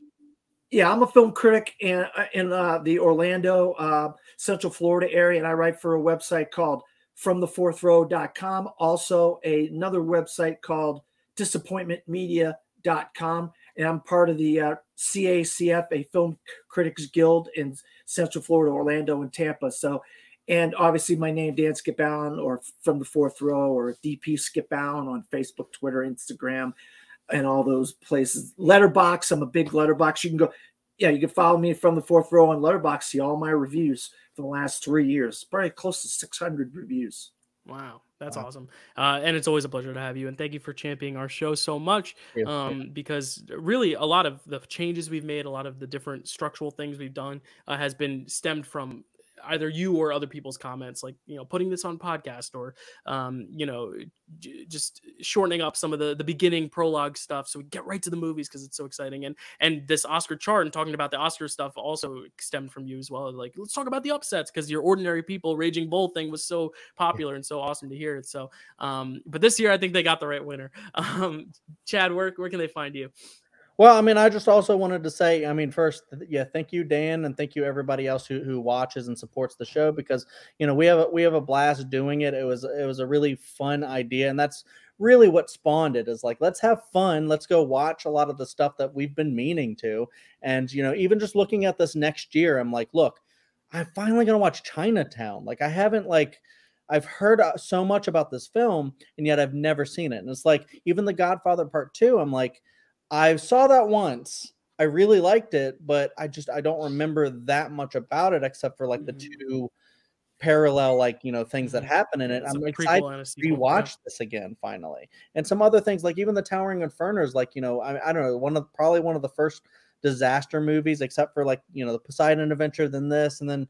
Yeah, I'm a film critic in the Orlando, Central Florida area, and I write for a website called FromTheFourthRow.com. Also, another website called DisappointmentMedia.com, and I'm part of the CACF, a Film Critics Guild in Central Florida, Orlando, and Tampa. So, and obviously my name, Dan Skip Allen, or From the Fourth Row, or DP Skip Allen on Facebook, Twitter, Instagram, and all those places. Letterbox, I'm a big Letterbox. You can go, you can follow me From the Fourth Row on Letterbox, see all my reviews for the last 3 years. Probably close to 600 reviews. Wow, that's awesome. And it's always a pleasure to have you. And thank you for championing our show so much. Because really a lot of the changes we've made, a lot of the different structural things we've done has been stemmed from either you or other people's comments, like, putting this on podcast, or, just shortening up some of the beginning prologue stuff so we get right to the movies because it's so exciting. And this Oscar chart and talking about the Oscar stuff also stemmed from you as well. Like, let's talk about the upsets, because your Ordinary People Raging Bull thing was so popular and so awesome to hear it. So, but this year I think they got the right winner. Chad, where can they find you? Well, I mean, I just also wanted to say, I mean, first, thank you, Dan, and thank you everybody else who watches and supports the show, because we have a blast doing it. It was a really fun idea, and that's really what spawned it. Is like, let's have fun, let's go watch a lot of the stuff that we've been meaning to, and even just looking at this next year, I'm like, look, I'm finally gonna watch Chinatown. Like, I've heard so much about this film, and yet I've never seen it. And it's like, even The Godfather Part 2, I'm like, I saw that once. I really liked it, but I don't remember that much about it, except for like the 2 parallel, things that happen in it. I'm excited to rewatch this again finally. And some other things, like even The Towering Inferno is like, I don't know, probably one of the first disaster movies, except for like, the Poseidon Adventure, then this, and then,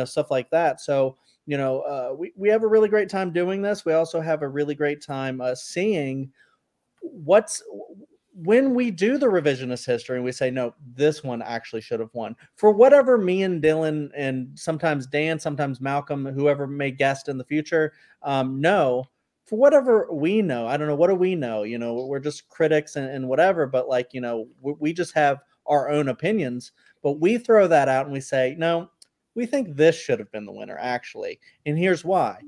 stuff like that. So, we have a really great time doing this. We also have a really great time seeing when we do the revisionist history and we say, no, this one actually should have won, for whatever me and Dylan and sometimes Dan, sometimes Malcolm, whoever may guest in the future, know, for whatever we know. I don't know. What do we know? We're just critics and whatever, but we just have our own opinions, but we throw that out and we say, no, we think this should have been the winner actually. And here's why.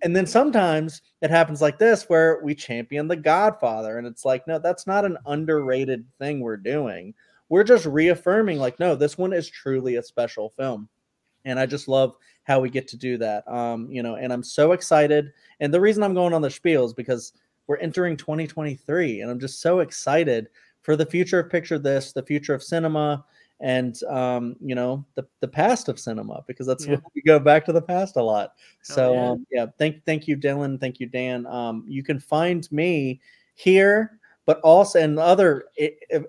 And then sometimes it happens like this, where we champion The Godfather, and it's like, no, that's not an underrated thing we're doing. We're just reaffirming, like, no, this one is truly a special film. And I just love how we get to do that. And I'm so excited. And the reason I'm going on the spiel is because we're entering 2023, and I'm just so excited for the future of Picture This, the future of cinema, and the past of cinema, because that's what we go back to the past a lot. So thank you, Dylan, thank you, Dan. You can find me here, but also in other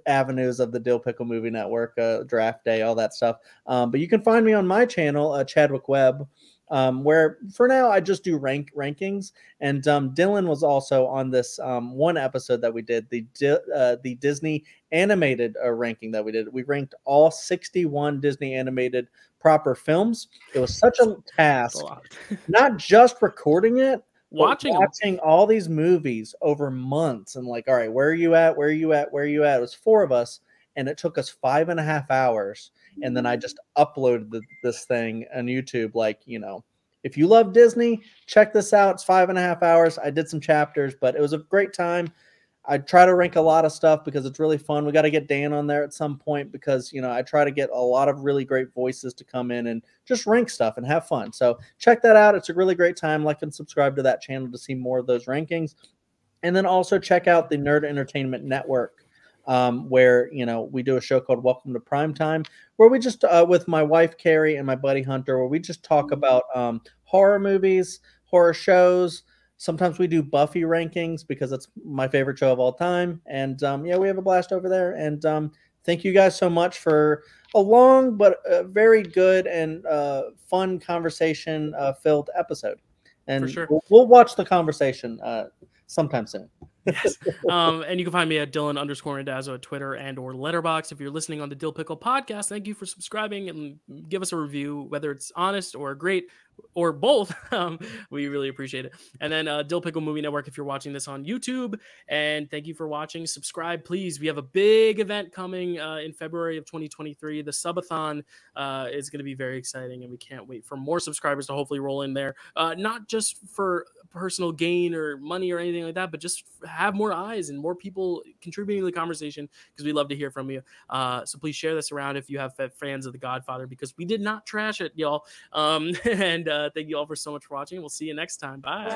avenues of the Dill Pickle Movie Network, Draft Day, all that stuff. But you can find me on my channel, Chadwick Webb, where for now I just do rankings. And Dylan was also on this one episode that we did, the Disney animated ranking that we did. We ranked all 61 Disney animated proper films. It was such a task, not just recording it, watching all these movies over months, and like, all right, where are you at? Where are you at? Where are you at? It was 4 of us, and it took us 5.5 hours. And then I just uploaded this thing on YouTube. Like, if you love Disney, check this out. It's 5.5 hours. I did some chapters, but it was a great time. I try to rank a lot of stuff because it's really fun. We got to get Dan on there at some point because, you know, I try to get a lot of really great voices to come in and just rank stuff and have fun. So check that out. It's a really great time. Like and subscribe to that channel to see more of those rankings. And then also check out the Nerd Entertainment Network, where, you know, we do a show called Welcome to Primetime, where we just, with my wife, Carrie, and my buddy Hunter, where we just talk about horror movies, horror shows. Sometimes we do Buffy rankings because it's my favorite show of all time. And yeah, we have a blast over there. And thank you guys so much for a long but very good and fun conversation filled episode. And For sure. we'll watch the conversation sometime soon. Yes. And you can find me at Dylan_Randazzo at Twitter and or Letterboxd. If you're listening on the Dill Pickle podcast, thank you for subscribing and give us a review, whether it's honest or great or both. We really appreciate it. And then Dill Pickle Movie Network if you're watching this on YouTube. And thank you for watching. Subscribe, please. We have a big event coming in February of 2023. The subathon is going to be very exciting, and we can't wait for more subscribers to hopefully roll in there. Not just for personal gain or money or anything like that, but just have more eyes and more people contributing to the conversation, because we love to hear from you. So please share this around if you have fans of The Godfather, because we did not trash it, y'all. And thank you all for so much for watching. We'll see you next time. Bye.